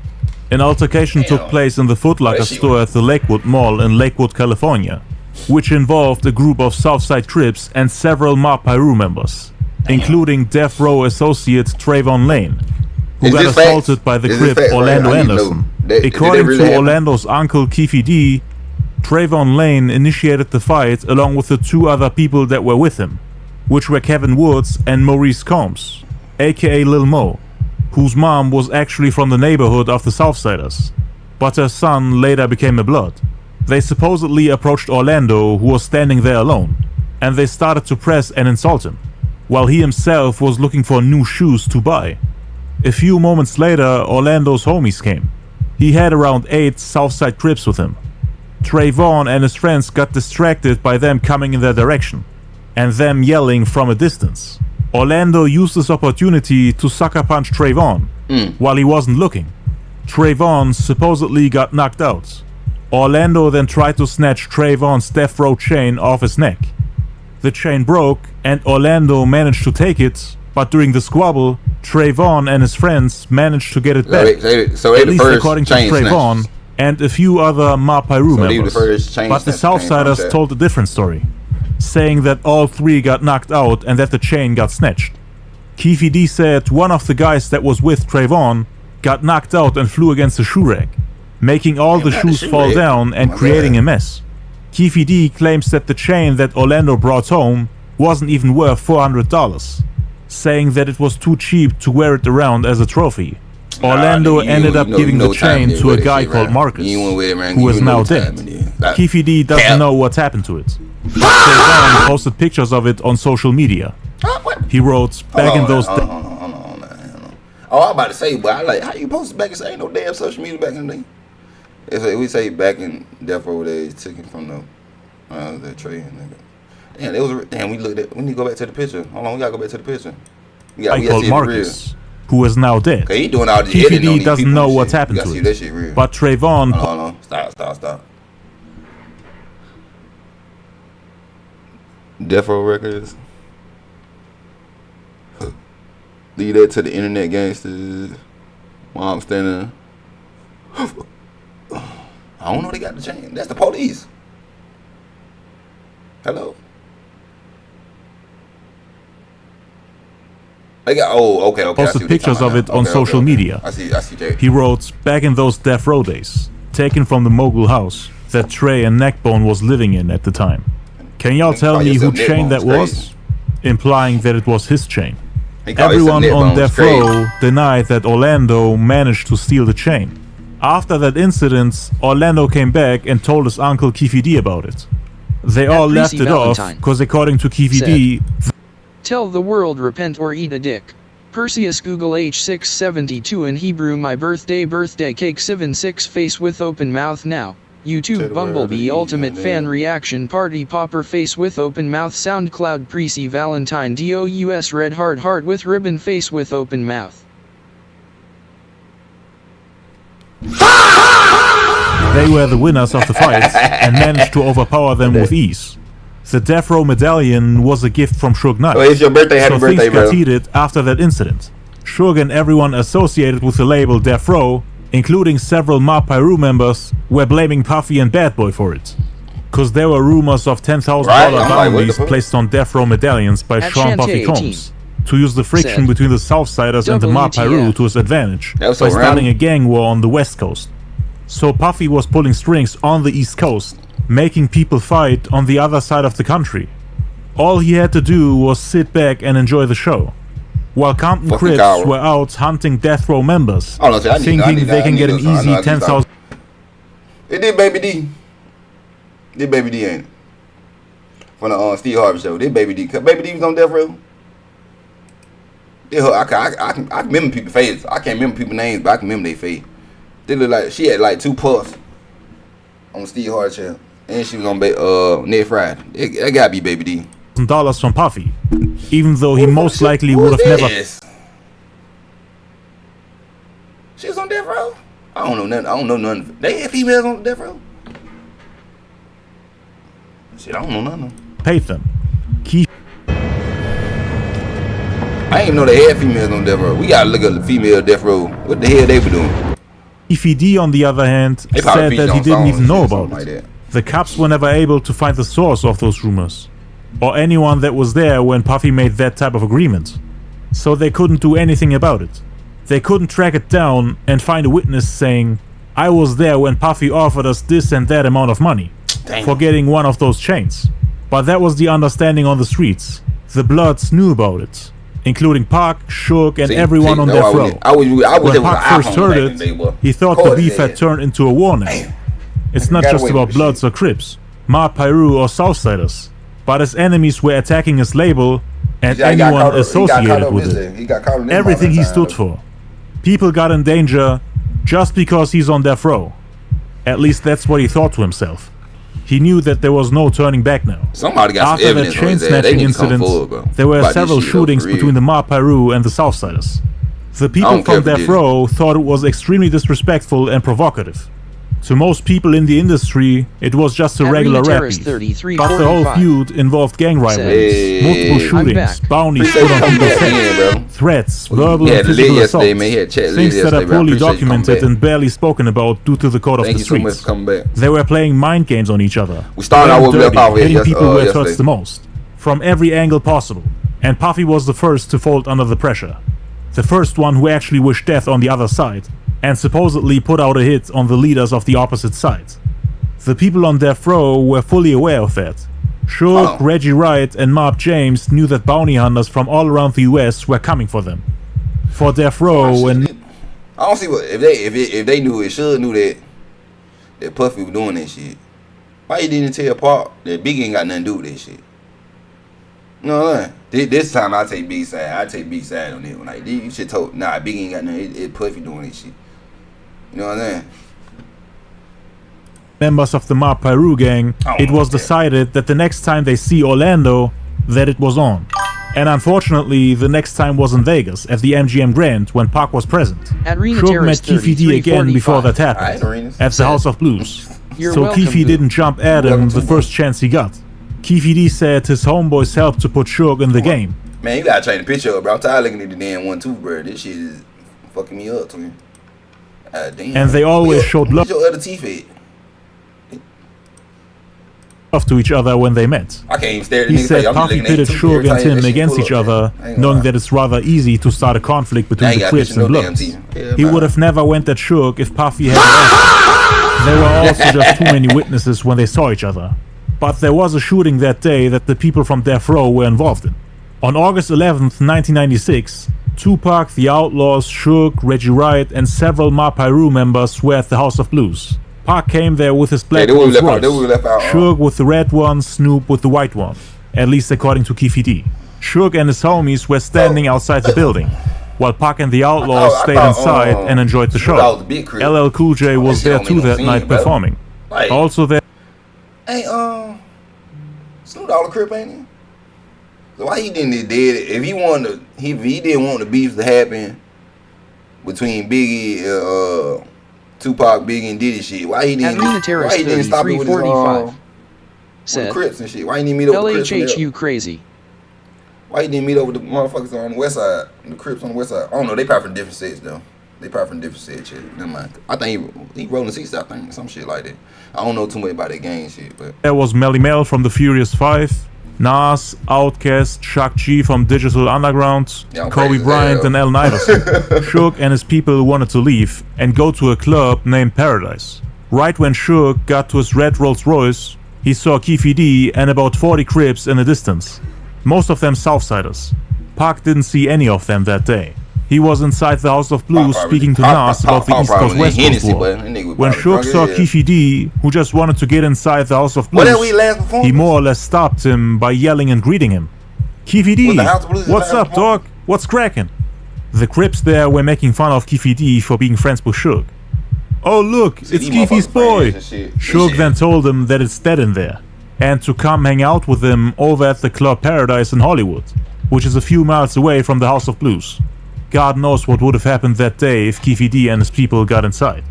An altercation took place in the Foot Locker store at the Lakewood Mall in Lakewood, California, which involved a group of Southside Crips and several Ma Peru members, including Death Row associate Trayvon Lane, who got assaulted by the Crip Orlando Anderson. According to Orlando's uncle Keefe D, Trayvon Lane initiated the fight along with the two other people that were with him, which were Kevin Woods and Maurice Combs, aka Lil Mo, whose mom was actually from the neighborhood of the Southsiders, but her son later became a Blood. They supposedly approached Orlando, who was standing there alone, and they started to press and insult him, while he himself was looking for new shoes to buy. A few moments later, Orlando's homies came. He had around 8 Southside Crips with him. Trayvon and his friends got distracted by them coming in their direction, and them yelling from a distance. Orlando used this opportunity to sucker punch Trayvon while he wasn't looking. Trayvon supposedly got knocked out. Orlando then tried to snatch Trayvon's death row chain off his neck. The chain broke and Orlando managed to take it, but during the squabble, Trayvon and his friends managed to get it back, at least according to Trayvon and a few other Ma Peru members. But the Southsiders told a different story, saying that all 3 got knocked out and that the chain got snatched. Keefe D said one of the guys that was with Trayvon got knocked out and flew against the shoe rack, making all the shoes fall down and creating a mess. Keefe D claims that the chain that Orlando brought home wasn't even worth $400, saying that it was too cheap to wear it around as a trophy. Orlando ended up giving the chain to a guy called Marcus, who is now dead. Keefe D doesn't know what's happened to it. Trayvon posted pictures of it on social media. He wrote, back in those days. Oh, I'm about to say, but I like how you posted back and say ain't no damn social media back in the day. If we say back in Death Row days, taken from the trade, nigga. Damn, it was damn. We need to go back to the picture. Hold on, we gotta go back to the picture. We gotta called Marcus, who is now dead. Okay, he doing all the editing on these doesn't know what's happened to it. That shit real. But Trayvon. Hold on, stop. Death Row Records. Leave that to the internet gangsters. While I'm standing. I don't know they got the chain. That's the police. Hello. They got okay. Posted pictures of it on social media. I see that. He wrote, back in those Death Row days, taken from the mogul house that Trey and Neckbone was living in at the time. Can y'all tell me who chain that was? Implying that it was his chain. Everyone on Death Row denied that Orlando managed to steal the chain. After that incident, Orlando came back and told his uncle Keefe D about it. They all left it off because according to Keefe D, tell the world repent or eat a dick. Perseus Google H672 in Hebrew my birthday cake 76 face with open mouth now. YouTube Bumblebee Ultimate Fan Reaction Party Popper Face with Open Mouth SoundCloud Preci Valentine DOUS Red Heart with Ribbon Face with Open Mouth. They were the winners of the fight and managed to overpower them with ease. The Death Row medallion was a gift from Suge Knight. Oh, it's your birthday, happy birthday, things got heated after that incident. Suge and everyone associated with the label Death Row, including several Ma Peru members, were blaming Puffy and Bad Boy for it. Cause there were rumors of $10,000 bounties placed on Death Row medallions by Sean Puffy Combs to use the friction between the Southsiders and the Ma Peru to his advantage by starting a gang war on the West Coast. So Puffy was pulling strings on the East Coast, making people fight on the other side of the country. All he had to do was sit back and enjoy the show. While Compton Crips were out hunting Death Row members, thinking they can get an easy 10,000. It did Baby D. Did Baby D ain't it? From the Steve Harvey show. Did Baby D. Baby D was on Death Row. I can remember people's faces. I can't remember people's names, but I can remember their face. They look like she had like 2 puffs on Steve Harvey channel, and she was on Ned Friday. That gotta be Baby D. $1,000 from Puffy, even though he most likely would have never. She was on Death Row. I don't know nothing. They had females on Death Row. Shit, I don't know nothing. Paid them. I didn't even know they had females on Death Row. We gotta look at the female Death Row. What the hell they were doing? Keefe D, on the other hand, said that he didn't even know about it. Like the cops were never able to find the source of those rumors, or anyone that was there when Puffy made that type of agreement. So they couldn't do anything about it. They couldn't track it down and find a witness saying, I was there when Puffy offered us this and that amount of money for getting one of those chains. But that was the understanding on the streets. The Bloods knew about it, including Pac, Suge, and everyone on Death Row. When Pac first heard it, he thought the beef had turned into a war now. It's not just about Bloods or Crips, Mob Piru or Southsiders, but his enemies were attacking his label and anyone associated with it. Everything he stood for. People got in danger just because he's on Death Row. At least that's what he thought to himself. He knew that there was no turning back now. Somebody got After that chain snatching incident, there were several shootings between the Mob Piru and the Southsiders. The people from Death Row thought it was extremely disrespectful and provocative. To most people in the industry, it was just a regular rap beef. But the whole feud involved gang rivalries, multiple shootings, bounties put on people's heads, threats, verbal and physical assaults, things that are poorly documented and barely spoken about due to the code of the streets. They were playing mind games on each other, hitting people where it hurts the most, from every angle possible. And Puffy was the first to fold under the pressure. The first one who actually wished death on the other side, and supposedly put out a hit on the leaders of the opposite side. The people on Death Row were fully aware of that. Suge, Reggie Wright, and Mob James knew that bounty hunters from all around the US were coming for them. For Death Row and... I don't see what... If they knew it, Suge knew that Puffy was doing that shit. Why he didn't tell Pac that Biggie ain't got nothing to do with that shit? You know what I'm saying? This time I take Big side. I take Big side on it. Like, you should told, nah, Biggie ain't got nothing. It Puffy doing this shit. You know what I'm saying? Members of the Mob Piru gang, it was decided that the next time they see Orlando, that it was on. And unfortunately, the next time was in Vegas at the MGM Grand when Pac was present. Suge met Keefe D again before that happened, at the House of Blues. So Keefe didn't jump at him the first chance he got. Keefe D said his homeboys helped to put Suge in the game. Man, you gotta change the picture up, bro. I'm tired of looking at the damn 1-2, bro. This shit is fucking me up, man. Damn. And they always showed love your other teeth to each other when they met. I can't even stare at He said Puffy pitted Suge and Tim against each other, knowing that it's rather easy to start a conflict between the Crips and Bloods. He would have never went at Suge if Puffy had There were also just too many witnesses when they saw each other. But there was a shooting that day that the people from Death Row were involved in. On August 11th, 1996, Tupac, the Outlaws, Suge, Reggie Wright, and several Mob Piru members were at the House of Blues. Pac came there with his black Rolls Royce, Suge with the red one, Snoop with the white one, at least according to Keefe D. Suge and his homies were standing outside the building, while Pac and the Outlaws stayed inside and enjoyed the show. LL Cool J was there too that night performing. Also there... Hey, Snoop Dogg the Crip, ain't he? So why he didn't did it? If he wanted to, if he didn't want the beef to happen between Biggie, Tupac, Biggie, and Diddy shit, why he didn't stop it with his with the Crips and shit? Why he didn't meet up with the Crips? LHH, you crazy. Why he didn't meet up with the motherfuckers on the west side, the Crips on the west side? I don't know. They probably from different sets though. They probably from different sets. Shit. Never mind. I think he rolling seats. I think some shit like that. I don't know too much about that gang shit, but there was Melly Mel from the Furious Five, Nas, Outkast, Chuck G from Digital Underground, Kobe Bryant, and Allen Iverson. Suge and his people wanted to leave and go to a club named Paradise. Right when Suge got to his red Rolls Royce, he saw Keefe D and about 40 Crips in the distance, most of them Southsiders. Pac didn't see any of them that day. He was inside the House of Blues speaking to Nas about the East Coast West Coast war. When Suge saw Keefe D, who just wanted to get inside the House of Blues, he more or less stopped him by yelling and greeting him. Keefe D, what's up, dog? What's cracking? The Crips there were making fun of Keefe D for being friends with Suge. "Oh look, it's Keefe's boy." Suge then told him that it's dead in there, and to come hang out with him over at the Club Paradise in Hollywood, which is a few miles away from the House of Blues. God knows what would have happened that day if Keefe D and his people got inside.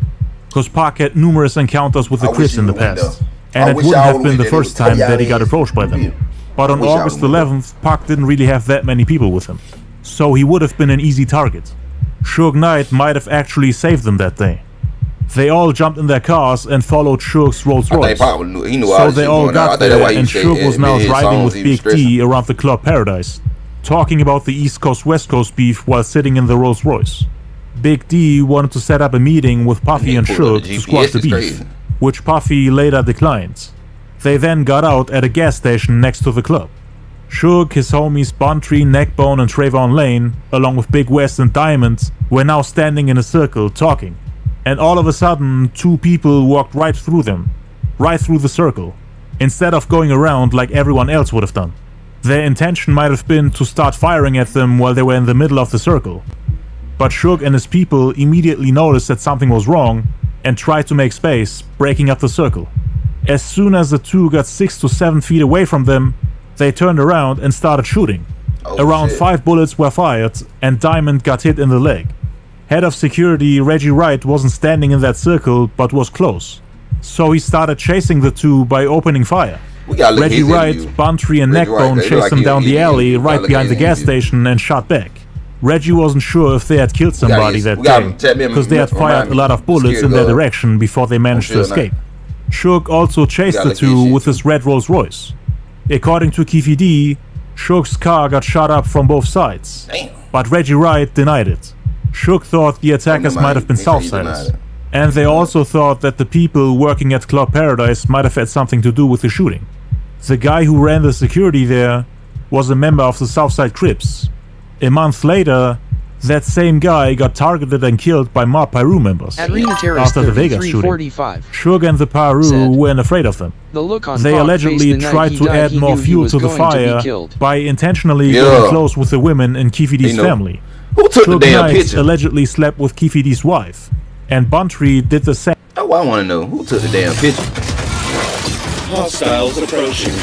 Cause Pac had numerous encounters with the Crips in the past, and it wouldn't have been the first time that he got approached by them. But on August 11th, Pac didn't really have that many people with him, so he would have been an easy target. Suge Knight might have actually saved them that day. They all jumped in their cars and followed Suge's Rolls Royce. So they all got there, and Suge was now driving with Big D around the Club Paradise, talking about the East Coast-West Coast beef while sitting in the Rolls Royce. Big D wanted to set up a meeting with Puffy and Suge to squash the beef, which Puffy later declined. They then got out at a gas station next to the club. Suge, his homies Buntree, Neckbone and Trayvon Lane, along with Big West and Diamond, were now standing in a circle talking. And all of a sudden, two people walked right through them, right through the circle, instead of going around like everyone else would have done. Their intention might have been to start firing at them while they were in the middle of the circle. But Suge and his people immediately noticed that something was wrong and tried to make space, breaking up the circle. As soon as the two got 6 to 7 feet away from them, they turned around and started shooting. Around 5 bullets were fired, and Diamond got hit in the leg. Head of security Reggie Wright wasn't standing in that circle, but was close. So he started chasing the two by opening fire. Reggie Wright, Buntree and Neckbone chased him down the alley right behind the gas station and shot back. Reggie wasn't sure if they had killed somebody that day, because they had fired a lot of bullets in their direction before they managed to escape. Suge also chased the two with his red Rolls Royce. According to Keefe D, Suge's car got shot up from both sides, but Reggie Wright denied it. Suge thought the attackers might have been Southsiders, and they also thought that the people working at Club Paradise might have had something to do with the shooting. The guy who ran the security there was a member of the Southside Crips. A month later, that same guy got targeted and killed by Mob Piru members after the Vegas shooting. Suge and the Piru weren't afraid of them. They allegedly tried to add more fuel to the fire by intentionally getting close with the women in Keefe D's family. Suge Knight allegedly slept with Keefe D's wife, and Buntree did the same. Oh, I want to know who took the damn picture. Hostiles approaching.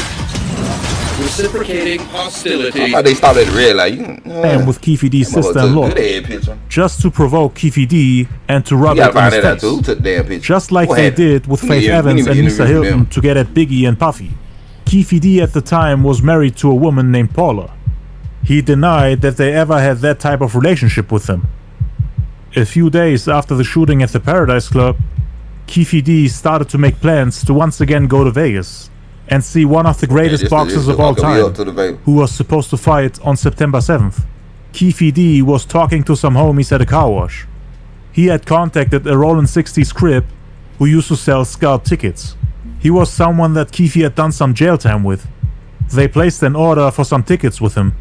Reciprocating hostility. How they stopped at the red light? And with Keefe D's sister-in-law, just to provoke Keefe D and to rub it in his face, just like they did with Faith Evans and Lisa Hilton to get at Biggie and Puffy. Keefe D at the time was married to a woman named Paula. He denied that they ever had that type of relationship with them. A few days after the shooting at the Paradise Club, Keefe D started to make plans to once again go to Vegas and see one of the greatest boxers of all time, who was supposed to fight on September 7th. Keefe D was talking to some homies at a car wash. He had contacted a Rollin' 60s Crip who used to sell scalp tickets. He was someone that Keefe had done some jail time with. They placed an order for some tickets with him.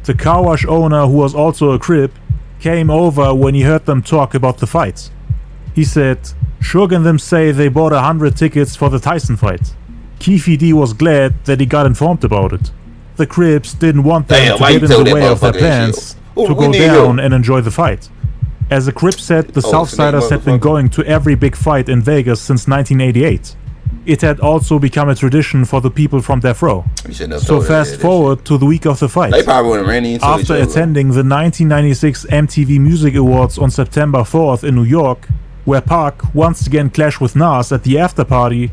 The car wash owner, who was also a Crip, came over when he heard them talk about the fight. He said, Suge and them say they bought 100 tickets for the Tyson fight. Keefe D was glad that he got informed about it. The Crips didn't want them to get in the way of their plans to go down and enjoy the fight. As the Crips said, the Southsiders had been going to every big fight in Vegas since 1988. It had also become a tradition for the people from Death Row. So fast forward to the week of the fight. After attending the 1996 MTV Music Awards on September 4th in New York, where Pac once again clashed with Nas at the after party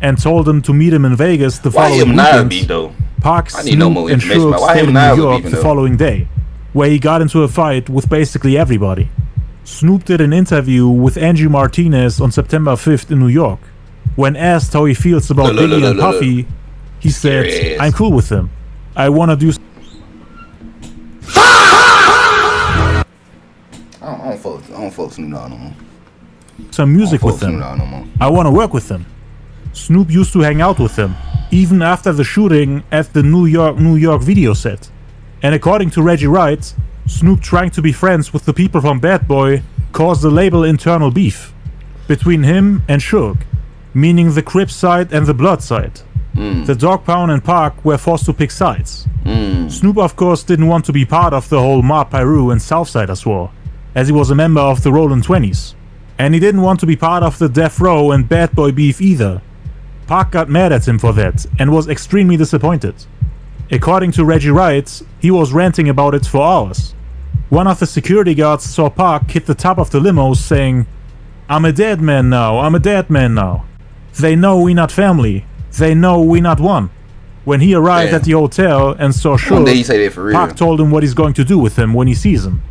and told him to meet him in Vegas the following weekend, Pac, Snoop, and Suge stayed in New York the following day, where he got into a fight with basically everybody. Snoop did an interview with Angie Martinez on September 5th in New York. When asked how he feels about Biggie and Puffy, he said, I'm cool with them. I want to do I don't fuck Snoop no more. Some music with them. I want to work with them. Snoop used to hang out with them, even after the shooting at the New York video set. And according to Reggie Wright, Snoop trying to be friends with the people from Bad Boy caused a label internal beef between him and Suge, meaning the Crip side and the Blood side. The Dog Pound and Pac were forced to pick sides. Snoop of course didn't want to be part of the whole Mob Piru and Southsiders war, as he was a member of the Rollin' 20s. And he didn't want to be part of the Death Row and Bad Boy beef either. Pac got mad at him for that and was extremely disappointed. According to Reggie Wright, he was ranting about it for hours. One of the security guards saw Pac hit the top of the limo saying, "I'm a dead man now, I'm a dead man now. They know we not family. They know we not one." When he arrived at the hotel and saw Suge, Pac told him what he's going to do with him when he sees him.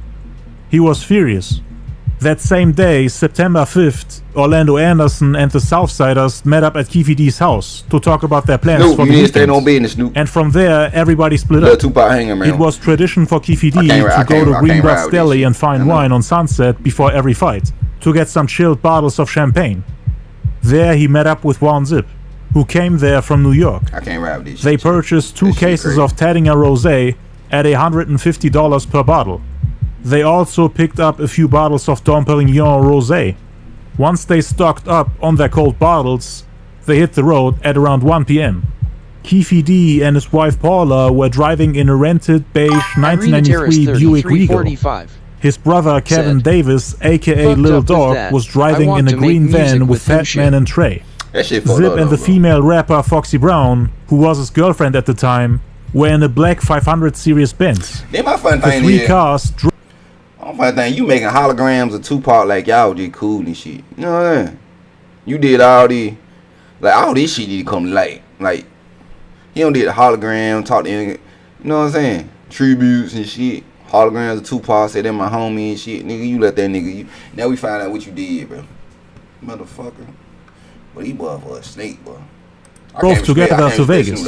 He was furious. That same day, September 5th, Orlando Anderson and the Southsiders met up at Keefe D's house to talk about their plans for the weekend. And from there, everybody split up. It was tradition for Keefe D to go to Greenblatt's Deli and find wine on Sunset before every fight, to get some chilled bottles of champagne. There he met up with Juan Zip, who came there from New York. They purchased 2 cases of Taddinger Rosé at $150 per bottle. They also picked up a few bottles of Dom Perignon Rosé. Once they stocked up on their cold bottles, they hit the road at around 1 p.m. Keefe D and his wife Paula were driving in a rented beige 1993 Buick Regal. His brother Kevin Davis, aka Lil Dog, was driving in a green van with Fat Man and Trey. Zip and the female rapper Foxy Brown, who was his girlfriend at the time, were in a black 500 series Benz. The 3 cars. You making holograms of Tupac like y'all just cool and shit. You know what I mean? You did all this shit need to come late. Like, he don't did a hologram, talk to him, you know what I'm saying? Tributes and shit. Holograms of Tupac, say they're my homie and shit. Nigga, you let that nigga, now we find out what you did, bro. Motherfucker. But he boy for a snake, bro. Drove together to Vegas.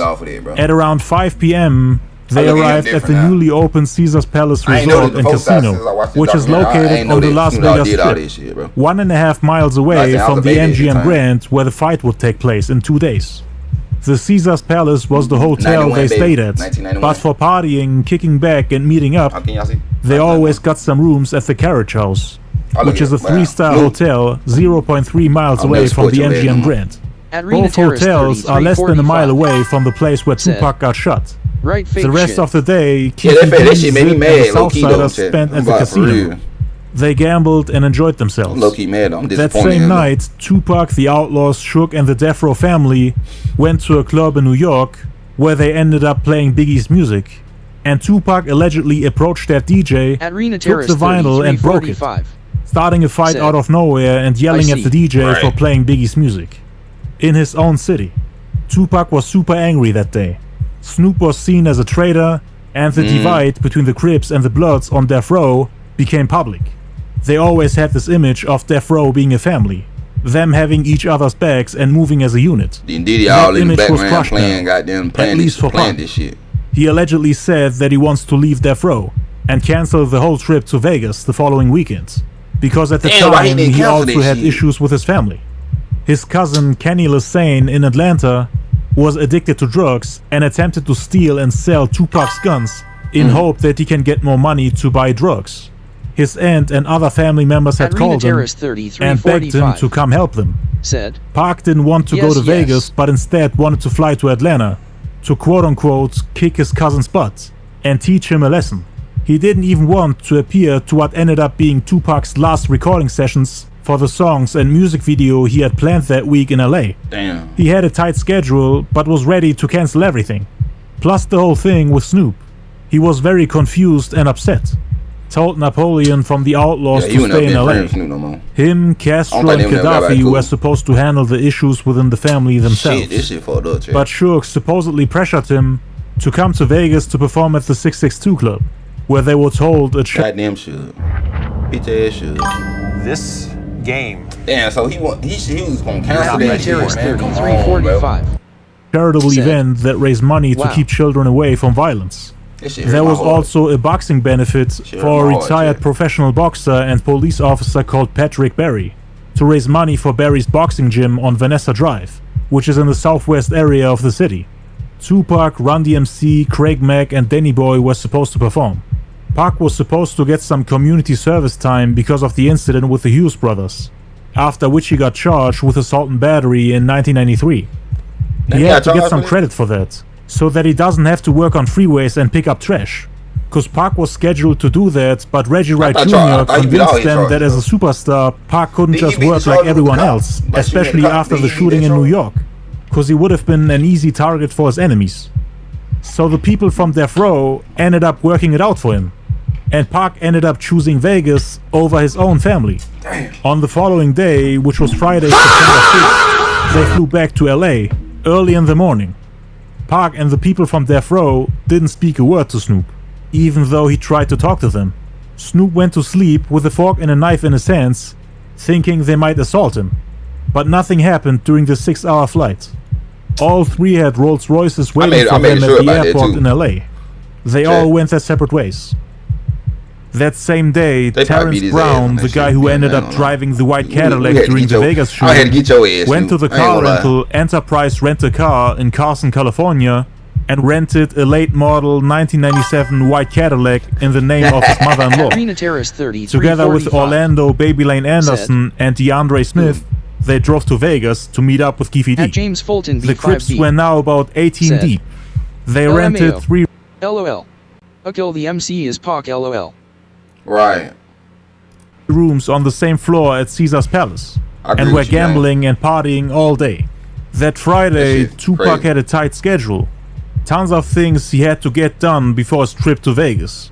At around 5 p.m., they arrived at the newly opened Caesars Palace Resort and Casino, which is located on the Las Vegas Strip, 1.5 miles away from the MGM Grand where the fight would take place in 2 days. The Caesars Palace was the hotel they stayed at, but for partying, kicking back and meeting up, they always got some rooms at the Carriage House, which is a 3-star hotel 0.3 miles away from the MGM Grand. Both hotels are less than a mile away from the place where Tupac got shot. The rest of the day, Keefe and the Southsiders spent at the casino. They gambled and enjoyed themselves. That same night, Tupac, the Outlaws, Suge, and the Death Row family went to a club in New York where they ended up playing Biggie's music. And Tupac allegedly approached that DJ, took the vinyl and broke it, starting a fight out of nowhere and yelling at the DJ for playing Biggie's music. In his own city. Tupac was super angry that day. Snoop was seen as a traitor, and the divide between the Crips and the Bloods on Death Row became public. They always had this image of Death Row being a family, them having each other's backs and moving as a unit. That image was crushed now, at least for Pac. He allegedly said that he wants to leave Death Row and cancel the whole trip to Vegas the following weekend, because at the time he also had issues with his family. His cousin Kenny Lassane in Atlanta was addicted to drugs and attempted to steal and sell Tupac's guns in hope that he can get more money to buy drugs. His aunt and other family members had called him and begged him to come help them. Pac didn't want to go to Vegas, but instead wanted to fly to Atlanta to quote-unquote kick his cousin's butt and teach him a lesson. He didn't even want to appear to what ended up being Tupac's last recording sessions for the songs and music video he had planned that week in LA. Damn. He had a tight schedule, but was ready to cancel everything. Plus the whole thing with Snoop. He was very confused and upset. Told Napoleon from the Outlaws to stay in LA. Him, Castro, and Gaddafi were supposed to handle the issues within the family themselves. But Suge supposedly pressured him to come to Vegas to perform at the 662 Club, where they would hold a goddamn Suge. Bitch ass Suge. This game. Damn, so he was gonna cancel that shit, man. 3345. Charitable event that raised money to keep children away from violence. There was also a boxing benefit for a retired professional boxer and police officer called Patrick Berry to raise money for Berry's boxing gym on Vanessa Drive, which is in the southwest area of the city. Tupac, Run DMC, Craig Mack, and Danny Boy were supposed to perform. Pac was supposed to get some community service time because of the incident with the Hughes brothers, after which he got charged with assault and battery in 1993. He had to get some credit for that, so that he doesn't have to work on freeways and pick up trash. Cause Pac was scheduled to do that, but Reggie Wright Jr. convinced them that as a superstar, Pac couldn't just work like everyone else, especially after the shooting in New York, cause he would have been an easy target for his enemies. So the people from Death Row ended up working it out for him, and Pac ended up choosing Vegas over his own family. Damn. On the following day, which was Friday, September 6th, they flew back to LA early in the morning. Pac and the people from Death Row didn't speak a word to Snoop, even though he tried to talk to them. Snoop went to sleep with a fork and a knife in his hands, thinking they might assault him. But nothing happened during the 6-hour flight. All three had Rolls Royces waiting for them at the airport in LA. They all went their separate ways. That same day, Terrence Brown, the guy who ended up driving the white Cadillac during the Vegas show, went to the car rental Enterprise Rent-A-Car in Carson, California, and rented a late model 1997 white Cadillac in the name of his mother-in-law. Together with Orlando Baby Lane Anderson and DeAndre Smith, they drove to Vegas to meet up with Keefe D. The Crips were now about 18 deep. They rented 3 LOL. Kill the MC is Pac LOL. Right. rooms on the same floor at Caesar's Palace, and were gambling and partying all day. That Friday, Tupac had a tight schedule. Tons of things he had to get done before his trip to Vegas.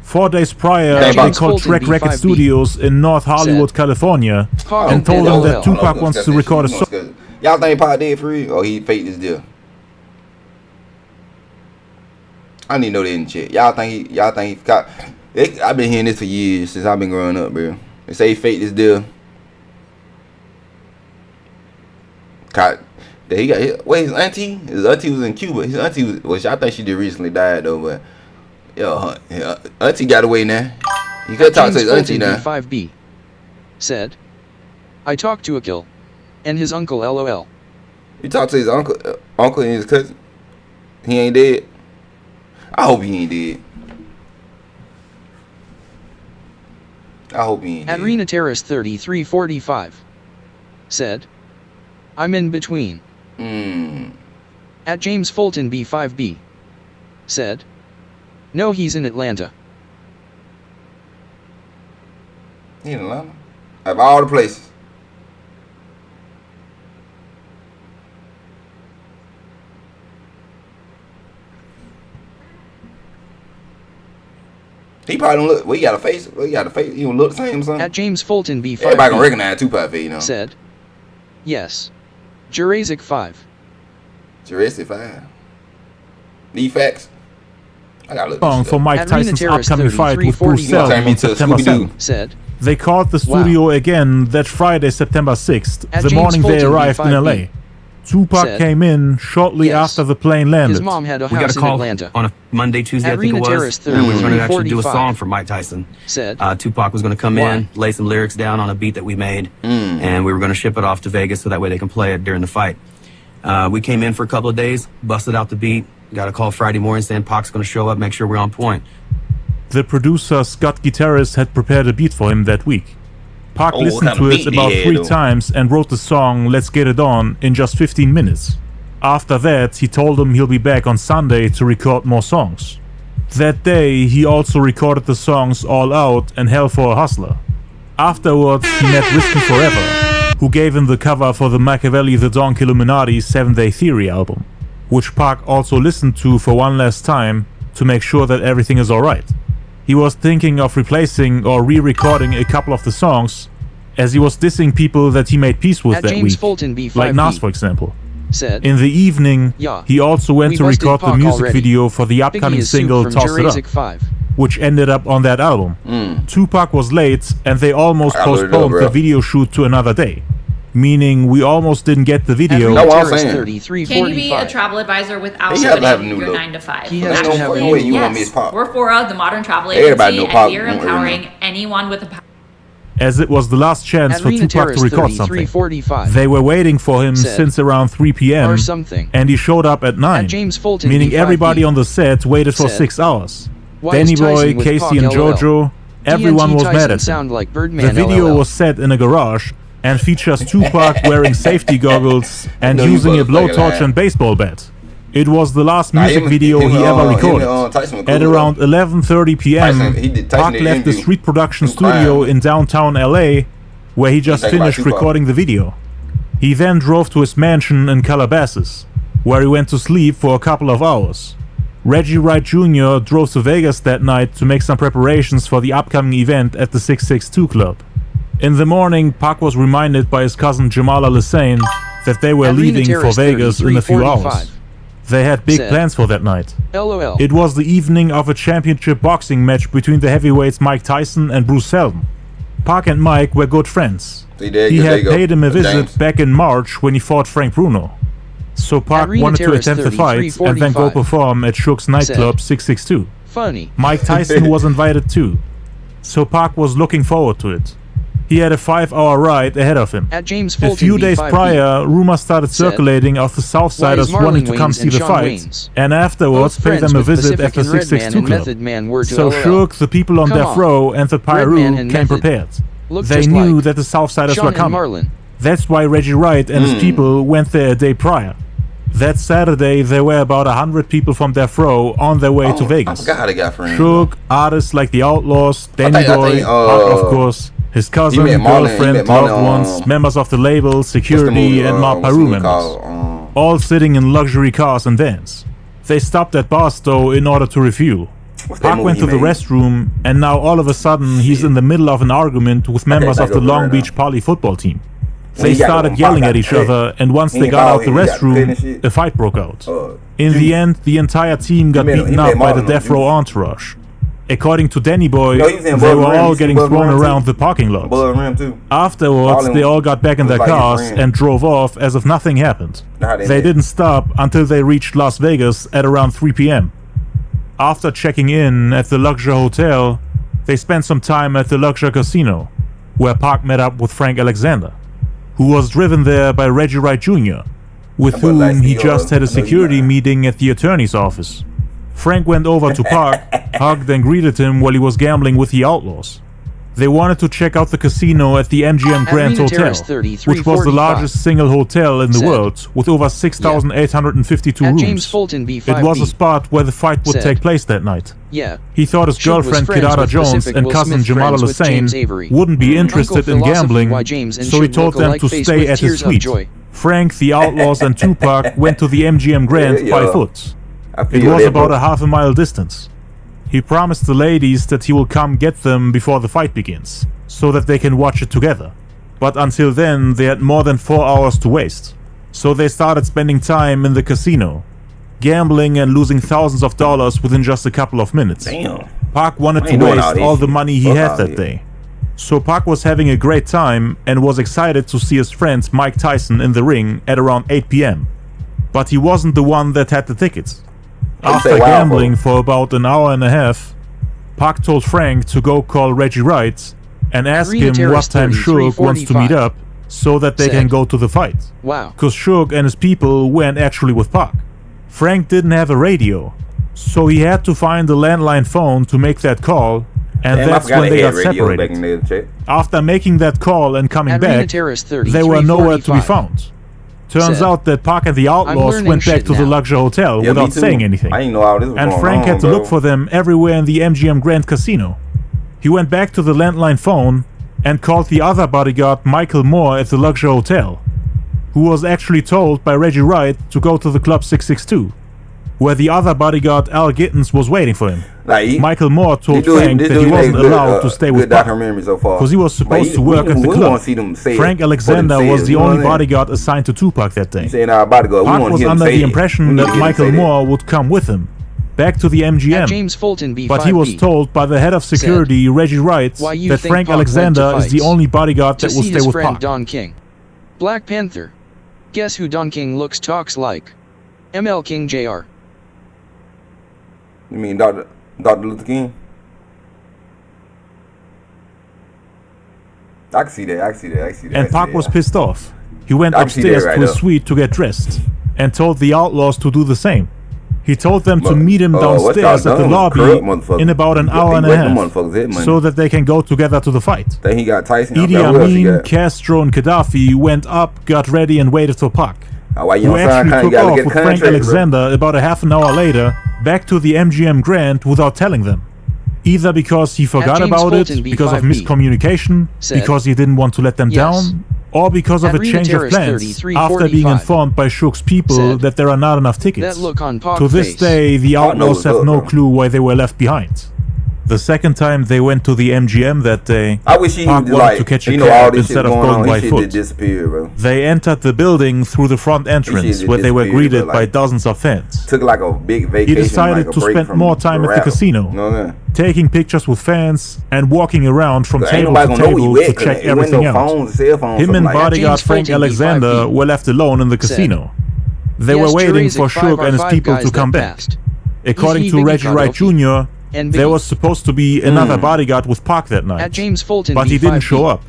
4 days prior, he called Track Record Studios in North Hollywood, California, and told them that Tupac wants to record a song. Y'all think Pac did for real, or he faked this deal? I need to know that in chat. Y'all think he got? I've been hearing this for years, since I've been growing up, bro. They say he faked this deal. He got hit. Wait, his auntie was in Cuba. His auntie was, which I think she did recently died though, but yo, auntie got away now. You gotta talk to his auntie now. 5B said, I talked to Akil and his uncle LOL. You talked to his uncle and his cousin? He ain't dead? I hope he ain't dead. I hope he ain't dead. Adrena Terrace 3345 said, I'm in between. At James Fulton B5B said, no, he's in Atlanta. He in Atlanta? Of all the places. He probably don't look. Well, he got a face. Well, he got a face. He don't look the same or something. At James Fulton B5B everybody can recognize Tupac, you know. Said, yes. Jurassic 5. Jurassic 5. Need facts. I gotta look song for Mike Tyson's upcoming fight with Bruce Seldon on September 7th. Said, they called the studio again that Friday, September 6th, the morning they arrived in LA. Tupac came in shortly after the plane landed. His mom had a house we got a call in Atlanta. On a Monday, Tuesday, I think it was. And we were going to actually do a song for Mike Tyson. Said, Tupac was going to come in, lay some lyrics down on a beat that we made, and we were going to ship it off to Vegas so that way they can play it during the fight. We came in for a couple of days, busted out the beat, got a call Friday morning saying Pac's going to show up, make sure we're on point. The producer, Scott Gutierrez, had prepared a beat for him that week. Pac listened to it about 3 times and wrote the song Let's Get It On in just 15 minutes. After that, he told him he'll be back on Sunday to record more songs. That day, he also recorded the songs All Out and Hell for a Hustler. Afterwards, he met Whiskey Forever, who gave him the cover for the Machiavelli the Donk Illuminati 7 Day Theory album, which Pac also listened to for one last time to make sure that everything is alright. He was thinking of replacing or re-recording a couple of the songs, as he was dissing people that he made peace with that week, like Nas for example. Said, in the evening, he also went to record the music video for the upcoming single Toss It Up, which ended up on that album. Tupac was late and they almost postponed the video shoot to another day, meaning we almost didn't get the video. Can you be a travel advisor without quitting your 9 to 5? Actually, yes. We're Fora, the modern travel agency, and we are empowering anyone with a as it was the last chance for Tupac to record something. They were waiting for him since around 3 p.m. and he showed up at 9, meaning everybody on the set waited for 6 hours. Danny Boy, Casey and JoJo, everyone was mad at him. The video was set in a garage and features Tupac wearing safety goggles and using a blowtorch and baseball bat. It was the last music video he ever recorded. At around 11:30 p.m., Pac left the street production studio in downtown LA, where he just finished recording the video. He then drove to his mansion in Calabasas, where he went to sleep for a couple of hours. Reggie Wright Jr. drove to Vegas that night to make some preparations for the upcoming event at the 662 Club. In the morning, Pac was reminded by his cousin Jamal Al-Hussein that they were leaving for Vegas in a few hours. They had big plans for that night. LOL. It was the evening of a championship boxing match between the heavyweights Mike Tyson and Bruce Seldon. Pac and Mike were good friends. He had paid him a visit back in March when he fought Frank Bruno. So Pac wanted to attempt the fight and then go perform at Suge's nightclub 662. Funny. Mike Tyson was invited too. So Pac was looking forward to it. He had a 5-hour ride ahead of him. At James Fulton a few days prior, rumors started circulating of the Southsiders wanting to come see the fight, and afterwards pay them a visit at the 662 Club. So Suge, the people on Death Row, and the Pyru came prepared. They knew that the Southsiders were coming. That's why Reggie Wright and his people went there a day prior. That Saturday, there were about 100 people from Death Row on their way to Vegas. Suge, artists like the Outlaws, Danny Boy, Pac, of course, his cousin, girlfriend, loved ones, members of the label, security, and Mob Pyru members. All sitting in luxury cars and vans. They stopped at Barstow in order to refuel. Pac went to the restroom, and now all of a sudden he's in the middle of an argument with members of the Long Beach Poly football team. They started yelling at each other, and once they got out the restroom, a fight broke out. In the end, the entire team got beaten up by the Death Row entourage. According to Danny Boy, they were all getting thrown around the parking lot. Afterwards, they all got back in their cars and drove off as if nothing happened. They didn't stop until they reached Las Vegas at around 3 p.m. After checking in at the Luxor Hotel, they spent some time at the Luxor Casino, where Pac met up with Frank Alexander, who was driven there by Reggie Wright Jr., with whom he just had a security meeting at the attorney's office. Frank went over to Pac, hugged and greeted him while he was gambling with the Outlaws. They wanted to check out the casino at the MGM Grand Hotel, which was the largest single hotel in the world, with over 6,852 rooms. It was a spot where the fight would take place that night. He thought his girlfriend Kidada Jones and cousin Jamal Al-Hussein wouldn't be interested in gambling, so he told them to stay at his suite. Frank, the Outlaws, and Tupac went to the MGM Grand by foot. It was about a half-a-mile distance. He promised the ladies that he will come get them before the fight begins, so that they can watch it together. But until then, they had more than 4 hours to waste. So they started spending time in the casino, gambling and losing thousands of dollars within just a couple of minutes. Pac wanted to waste all the money he had that day. So Pac was having a great time and was excited to see his friend Mike Tyson in the ring at around 8 p.m. But he wasn't the one that had the tickets. After gambling for about an hour and a half, Pac told Frank to go call Reggie Wright and ask him what time Suge wants to meet up so that they can go to the fight. Cause Suge and his people weren't actually with Pac. Frank didn't have a radio, so he had to find a landline phone to make that call, and that's when they got separated. After making that call and coming back, they were nowhere to be found. Turns out that Pac and the Outlaws went back to the Luxor Hotel without saying anything. And Frank had to look for them everywhere in the MGM Grand Casino. He went back to the landline phone and called the other bodyguard Michael Moore at the Luxor Hotel, who was actually told by Reggie Wright to go to the Club 662, where the other bodyguard Al Gittins was waiting for him. Michael Moore told Frank that he wasn't allowed to stay with Pac, because he was supposed to work at the club. Frank Alexander was the only bodyguard assigned to Tupac that day. Pac was under the impression that Michael Moore would come with him, back to the MGM, but he was told by the head of security, Reggie Wright, that Frank Alexander is the only bodyguard that will stay with Pac. Don King. Black Panther. Guess who Don King looks talks like? ML King Jr. You mean Dr. Luther King? I can see that. And Pac was pissed off. He went upstairs to his suite to get dressed and told the Outlaws to do the same. He told them to meet him downstairs at the lobby in about an hour and a half, so that they can go together to the fight. Then he got Tyson. Idi Amin, Castro, and Gaddafi went up, got ready, and waited for Pac. who actually took off with Frank Alexander about a half an hour later back to the MGM Grand without telling them. Either because he forgot about it, because of miscommunication, because he didn't want to let them down, or because of a change of plans after being informed by Suge's people that there are not enough tickets. To this day, the Outlaws have no clue why they were left behind. The second time they went to the MGM that day, Pac wanted to catch a cab instead of going by foot. They entered the building through the front entrance where they were greeted by dozens of fans. Took like a big vacation. He decided to spend more time at the casino, taking pictures with fans and walking around from table to table to check everything out. Him and bodyguard Frank Alexander were left alone in the casino. They were waiting for Suge and his people to come back. According to Reggie Wright Jr., there was supposed to be another bodyguard with Pac that night, but he didn't show up.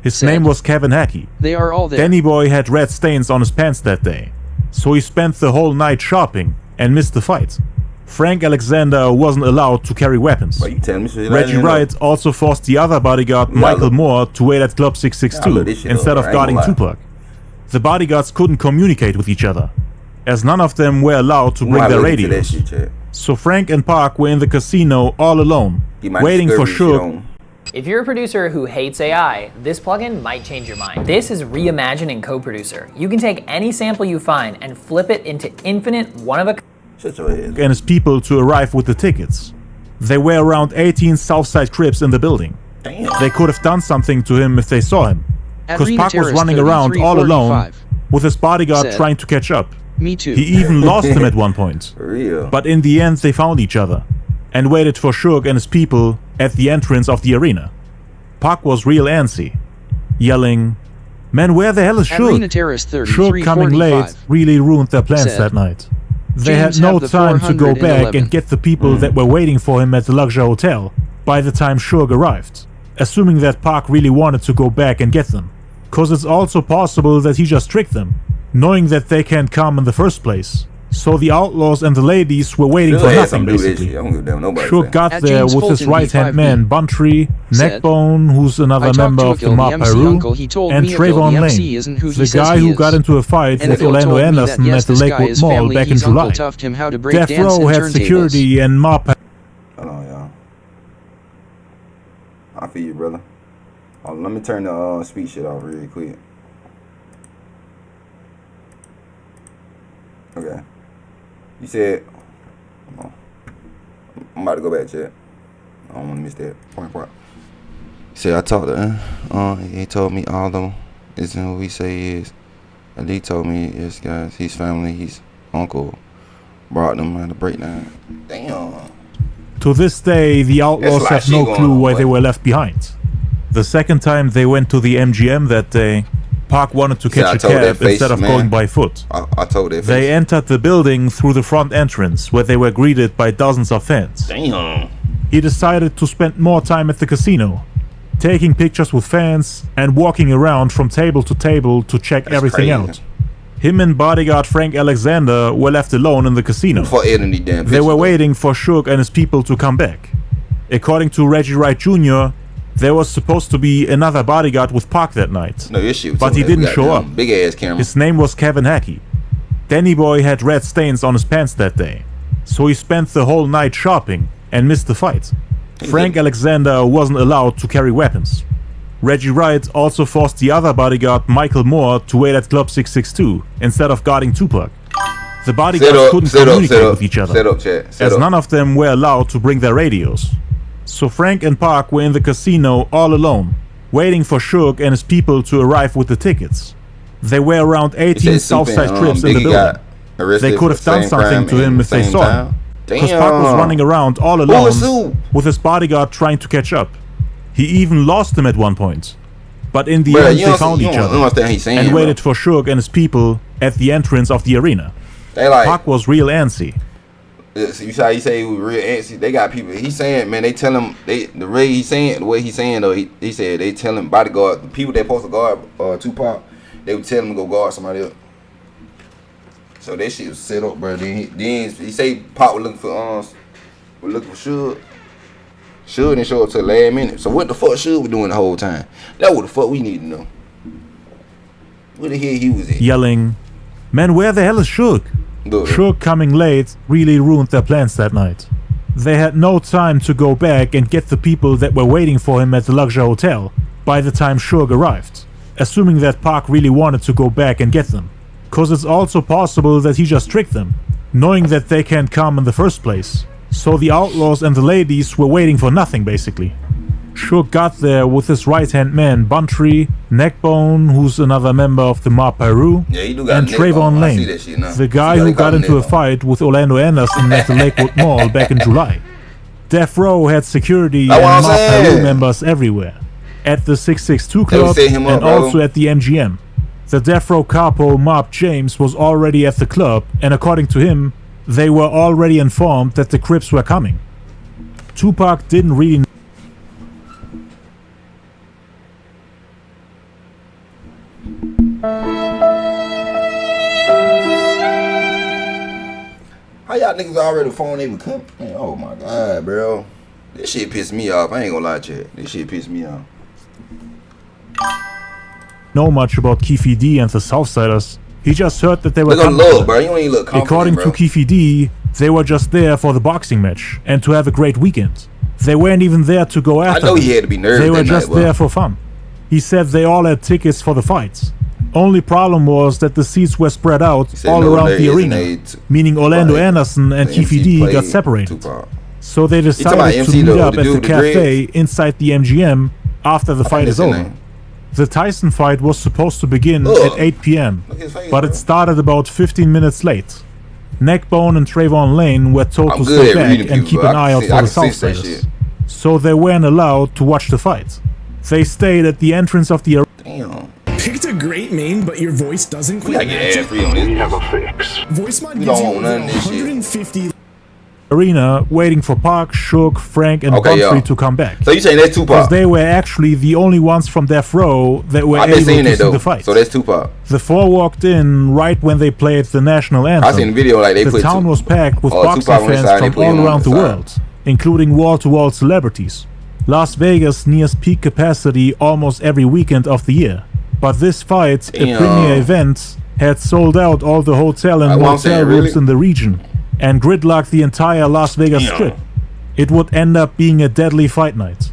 His name was Kevin Hackey. They are all there. Danny Boy had red stains on his pants that day, so he spent the whole night shopping and missed the fight. Frank Alexander wasn't allowed to carry weapons. Reggie Wright also forced the other bodyguard, Michael Moore, to wait at Club 662 instead of guarding Tupac. The bodyguards couldn't communicate with each other, as none of them were allowed to bring their radios. So Frank and Pac were in the casino all alone, waiting for Suge. If you're a producer who hates AI, this plugin might change your mind. This is reimagining Co-Producer. You can take any sample you find and flip it into infinite one-of-a-kind and his people to arrive with the tickets. There were around 18 Southside Crips in the building. They could have done something to him if they saw him, because Pac was running around all alone with his bodyguard trying to catch up. Me too. He even lost him at one point. But in the end they found each other and waited for Suge and his people at the entrance of the arena. Pac was real antsy, yelling, "Man, where the hell is Suge?" Suge coming late really ruined their plans that night. They had no time to go back and get the people that were waiting for him at the luxury hotel by the time Suge arrived, assuming that Pac really wanted to go back and get them. Cause it's also possible that he just tricked them, knowing that they can't come in the first place. So the Outlaws and the ladies were waiting for nothing, basically. Suge got there with his right-hand man, Buntree, Neckbone, who's another member of the Mob Peru, and Trayvon Lane, the guy who got into a fight with Orlando Anderson at the Lakewood Mall back in July. Death Row had security and Mob Peru. Hold on, y'all. I feel you, brother. Let me turn the speed shit off real quick. Okay. You said, I'm about to go back, Chad. I don't want to miss that point. See, I talked to him. He told me all of them isn't who he say he is. And he told me this guys, his family, his uncle brought them at a breakdown. Damn. To this day, the Outlaws have no clue why they were left behind. The second time they went to the MGM that day, Pac wanted to catch a cab instead of going by foot. I told that. They entered the building through the front entrance where they were greeted by dozens of fans. Damn. He decided to spend more time at the casino, taking pictures with fans and walking around from table to table to check everything out. Him and bodyguard Frank Alexander were left alone in the casino. They were waiting for Suge and his people to come back. According to Reggie Wright Jr., there was supposed to be another bodyguard with Pac that night, but he didn't show up. Big ass camera. His name was Kevin Hackey. Danny Boy had red stains on his pants that day, so he spent the whole night shopping and missed the fight. Frank Alexander wasn't allowed to carry weapons. Reggie Wright also forced the other bodyguard, Michael Moore, to wait at Club 662 instead of guarding Tupac. The bodyguards couldn't communicate with each other, as none of them were allowed to bring their radios. So Frank and Pac were in the casino all alone, waiting for Suge and his people to arrive with the tickets. There were around 18 Southside Crips in the building. They could have done something to him if they saw him, because Pac was running around all alone with his bodyguard trying to catch up. He even lost him at one point. But in the end they found each other and waited for Suge and his people at the entrance of the arena. Pac was real antsy. You saw he say he was real antsy. They got people. He's saying, man, they tell him the way he's saying though. He said they tell him bodyguard, the people that supposed to guard Tupac, they would tell him to go guard somebody else. So that shit was set up, bro. Then he say Pac was looking for Suge. Suge didn't show up till the last minute. So what the fuck Suge was doing the whole time? That's what the fuck we need to know. Where the hell he was at? Yelling, Man, where the hell is Suge? Suge coming late really ruined their plans that night. They had no time to go back and get the people that were waiting for him at the luxury hotel by the time Suge arrived, assuming that Pac really wanted to go back and get them. Cause it's also possible that he just tricked them, knowing that they can't come in the first place. So the outlaws and the ladies were waiting for nothing basically. Suge got there with his right-hand man Buntry, Neckbone, who's another member of the Mob Piru, and Trayvon Lane, the guy who got into a fight with Orlando Anderson at the Lakewood Mall back in July. Death Row had security and Mob Piru members everywhere, at the 662 Club and also at the MGM. The Death Row capo Mob James was already at the club, and according to him, they were already informed that the Crips were coming. Tupac didn't really How y'all niggas already phone even come? Man, oh my god, bro. This shit pissed me off. I ain't gonna lie to you. This shit pissed me off. know much about Keefe D and the Southsiders. He just heard that they were look, bro. You ain't look confident, according to Keefe D, they were just there for the boxing match and to have a great weekend. They weren't even there to go after. I know he had to be nervous. They were just there for fun. He said they all had tickets for the fights. Only problem was that the seats were spread out all around the arena, meaning Orlando Anderson and Keefe D got separated. So they decided to meet up at the cafe inside the MGM after the fight is over. The Tyson fight was supposed to begin at 8 p.m., but it started about 15 minutes late. Neckbone and Trayvon Lane were told to stay back and keep an eye out for the Southsiders, so they weren't allowed to watch the fight. They stayed at the entrance of the arena. Damn. Picked a great name, but your voice doesn't quite match it. We have a fix. Voice mod gives you over 150 arena waiting for Pac, Suge, Frank, and Buntry to come back. So you saying that's Tupac? Because they were actually the only ones from Death Row that were able to see the fight. So that's Tupac. The four walked in right when they played the national anthem. I seen the video like they the town was packed with boxing fans from all around the world, including wall-to-wall celebrities. Las Vegas nears peak capacity almost every weekend of the year. But this fight, a premier event, had sold out all the hotel and motel rooms in the region and gridlocked the entire Las Vegas Strip. It would end up being a deadly fight night.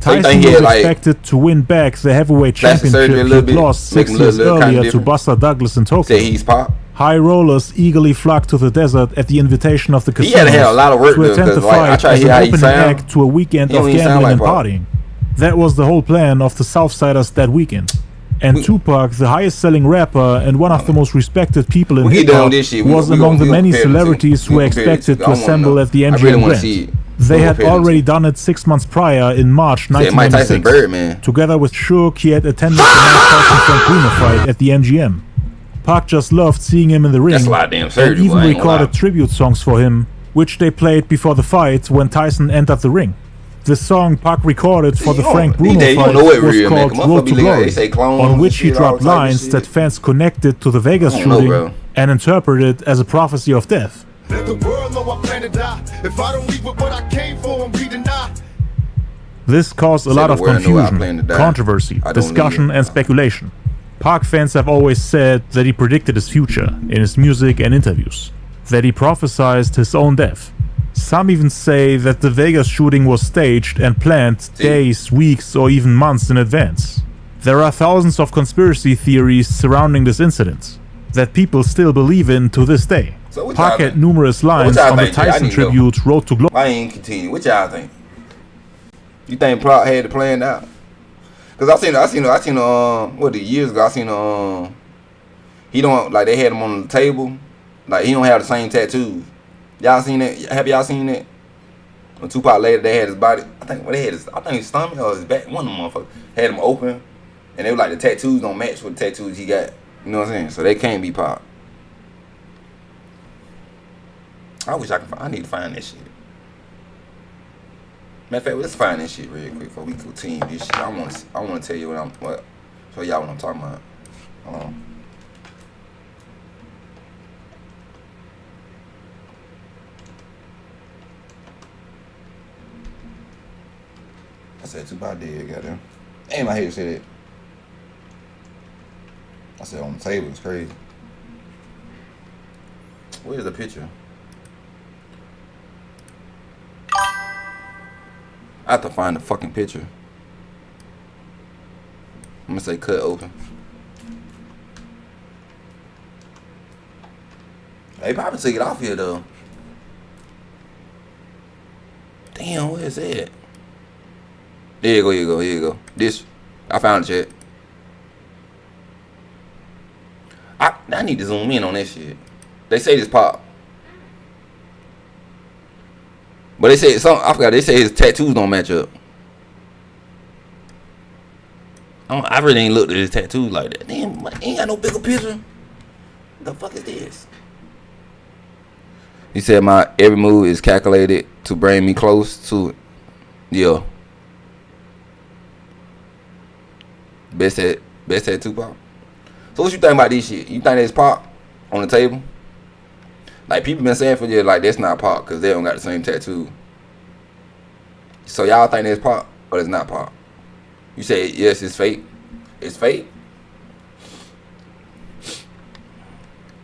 Tyson was expected to win back the heavyweight championship he lost 6 years earlier to Buster Douglas in Tokyo. High rollers eagerly flocked to the desert at the invitation of the casinos to attend the fight as an opening act to a weekend of gambling and partying. That was the whole plan of the Southsiders that weekend. And Tupac, the highest selling rapper and one of the most respected people in hip-hop, was among the many celebrities who were expected to assemble at the MGM Grand. They had already done it 6 months prior in March 1996. Together with Suge, he had attended the Mike Frank Bruno fight at the MGM. Pac just loved seeing him in the ring and even recorded tribute songs for him, which they played before the fight when Tyson entered the ring. The song Pac recorded for the Frank Bruno fight was called Road to Glory, on which he dropped lines that fans connected to the Vegas shooting and interpreted as a prophecy of death. Let the world know I plan to die. If I don't leave with what I came for and be denied. This caused a lot of confusion, controversy, discussion, and speculation. Pac fans have always said that he predicted his future in his music and interviews, that he prophesied his own death. Some even say that the Vegas shooting was staged and planned days, weeks, or even months in advance. There are thousands of conspiracy theories surrounding this incident that people still believe in to this day. So Pac had numerous lines on the Tyson tribute Road to Glory. I ain't continue. What y'all think? You think Pac had it planned out? Cause I seen what the years ago I seen he don't like they had him on the table, like he don't have the same tattoos. Y'all seen that? Have y'all seen that? When Tupac later they had his body, I think his stomach or his back, one of them motherfuckers had him open, and they were like the tattoos don't match with the tattoos he got. You know what I'm saying? So they can't be Pac. I wish I could. I need to find that shit. Matter of fact, let's find that shit real quick before we continue this shit. I want to tell you show y'all what I'm talking about. I said Tupac dead, goddamn. Ain't my head said it. I said on the table, it's crazy. Where's the picture? I have to find the fucking picture. I'm gonna say cut open. They probably took it off here though. Damn, where is it? There you go, here you go, here you go. This, I found it, chat. I need to zoom in on that shit. They say this pop. But they say some, I forgot, they say his tattoos don't match up. I really ain't looked at his tattoos like that. Damn, ain't got no bigger picture. The fuck is this? He said my every move is calculated to bring me close to it. Yeah. Best at Tupac. So what you think about this shit? You think that's Pac on the table? Like people been saying for years, like that's not Pac because they don't got the same tattoo. So y'all think that's Pac or it's not Pac? You say yes, it's fake. It's fake.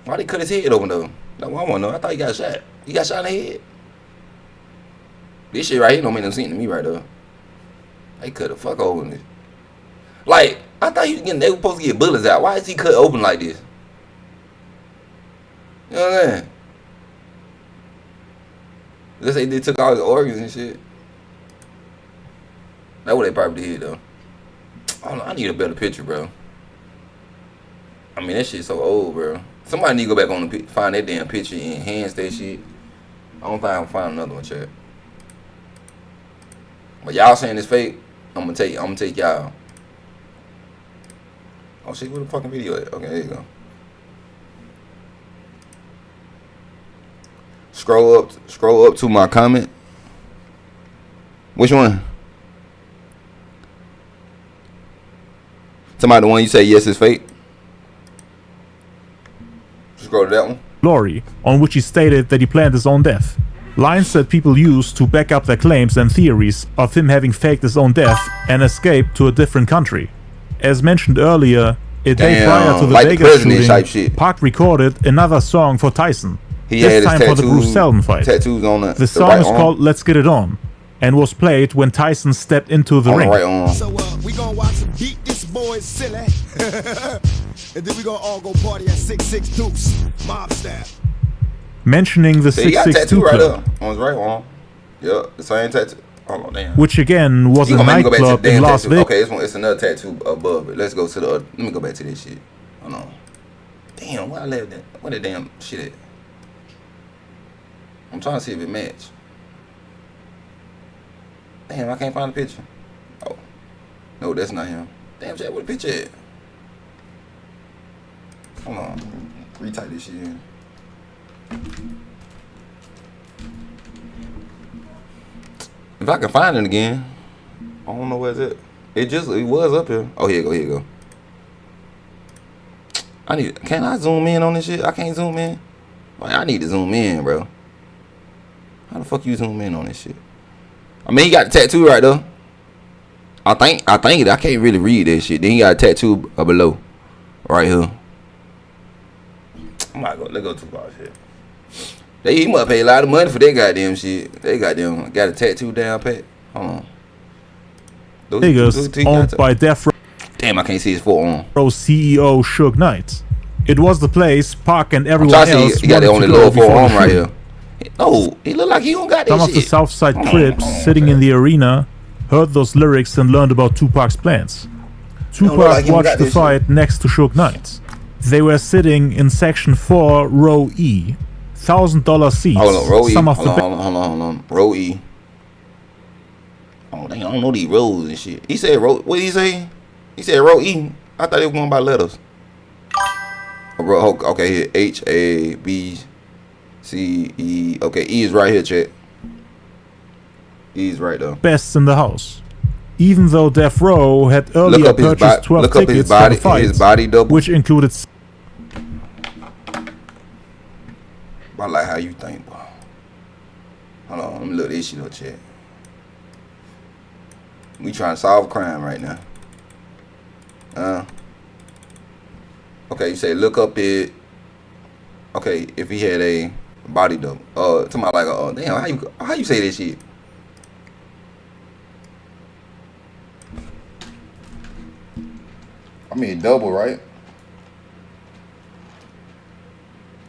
Why they cut his head open though? That's what I want to know. I thought he got shot. He got shot in the head. This shit right here don't make no sense to me right there. They cut the fuck open this. Like, I thought they were supposed to get bullets out. Why is he cut open like this? You know what I'm saying? Let's say they took all his organs and shit. That's what they probably did though. I don't know, I need a better picture, bro. I mean, that shit's so old, bro. Somebody need to go back on the find that damn picture and enhance that shit. I don't think I can find another one, chat. But y'all saying it's fake, I'm gonna take y'all. Oh shit, where the fucking video at? Okay, there you go. Scroll up to my comment. Which one? Somebody the one you say yes is fake. Scroll to that one. Glory, on which he stated that he planned his own death. Lines that people use to back up their claims and theories of him having faked his own death and escaped to a different country. As mentioned earlier, a day prior to the Vegas shooting, Pac recorded another song for Tyson. This time for the Bruce Seldon fight. The song is called Let's Get It On and was played when Tyson stepped into the ring. So we gonna watch him beat this boy silly. And then we gonna all go party at 6-6 Deuce, mob style. Mentioning the 662 right club, on his right arm. Yeah, the same tattoo. Hold on, damn. Which again was a nightclub in Las Vegas. Okay, it's another tattoo above it. Let's go to the other. Let me go back to this shit. Hold on. Damn, where I left that? Where the damn shit at? I'm trying to see if it match. Damn, I can't find the picture. Oh, no, that's not him. Damn, Chad, where the picture at? Hold on, retype this shit in. If I can find it again, I don't know where's it. It was up here. Oh, here you go. Can I zoom in on this shit? I can't zoom in. Like, I need to zoom in, bro. How the fuck you zoom in on this shit? I mean, he got the tattoo right though. I think I can't really read that shit. Then he got a tattoo below, right here. I'm not gonna let go Tupac shit. He must pay a lot of money for that goddamn shit. They got a tattoo down pat. Hold on. Vegas owned by Death Row. Damn, I can't see his forearm. CEO Suge Knight. It was the place Pac and everyone else he got the only lower forearm right here. No, he look like he don't got that shit. Some of the Southside Crips sitting in the arena heard those lyrics and learned about Tupac's plans. Tupac watched the fight next to Suge Knight. They were sitting in section 4, row E. $1,000 seats. Hold on, row E. Hold on. Row E. Oh, dang, I don't know these rows and shit. He said row. What did he say? He said row E. I thought they were going by letters. Okay, here H A B C E. Okay, E is right here, chat. E is right though. Best in the house. Even though Death Row had earlier purchased 12 tickets for the fight, his body double, which included. I like how you think, bro. Hold on, let me look at this shit up, chat. We trying to solve a crime right now. Okay, you say look up it. Okay, if he had a body double. Talking about like a damn, how you say this shit? I mean double, right?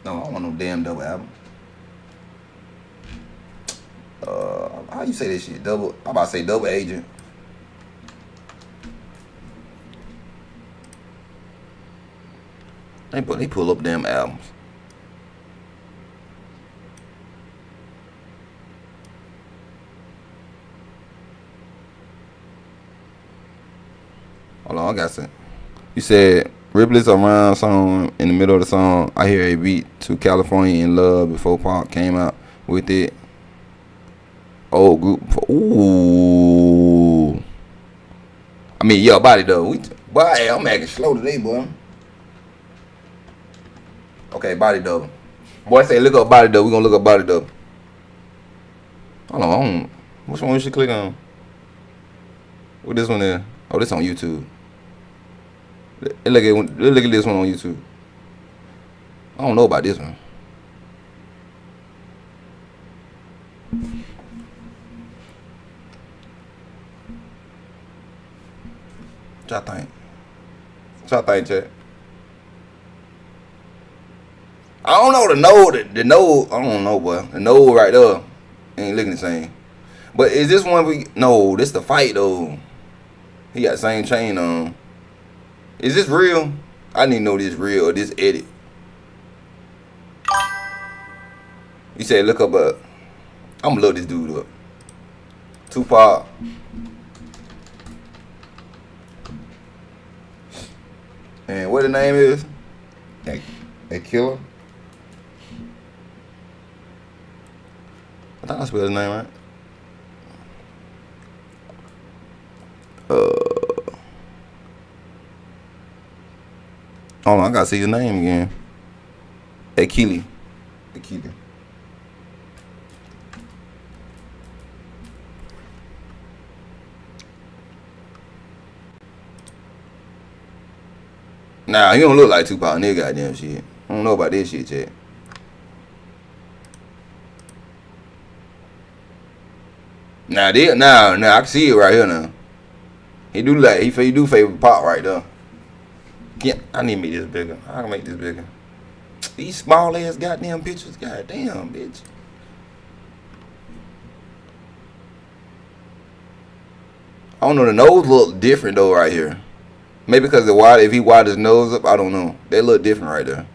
No, I don't want no damn double album. How you say this shit? Double. I'm about to say double agent. They pull up damn albums. Hold on, I got some. You said Ripley's around song in the middle of the song. I hear a beat to California in Love before Pac came out with it. Old group. Ooh. I mean, yo, body though. Boy, I'm acting slow today, boy. Okay, body double. Boy, say look up body double. We gonna look up body double. Hold on. Which one we should click on? What this one is? Oh, this on YouTube. Look at this one on YouTube. I don't know about this one. What y'all think? What y'all think, chat? I don't know the node. I don't know, boy. The node right there ain't looking the same. But is this one no, this the fight though. He got the same chain on. Is this real? I need to know this real or this edit. You said look up I'm gonna look this dude up. Tupac. And what the name is? A killer. I thought I spelled his name right. Hold on, I gotta see his name again. Akili. Nah, he don't look like Tupac, nigga. Goddamn shit. I don't know about this shit yet. Nah, I can see it right here now. He do favor Pop right there. Yeah, I need to make this bigger. I can make this bigger. These small ass goddamn pictures, goddamn bitch. I don't know. The nose look different though right here. Maybe because if he wide his nose up, I don't know. They look different right there.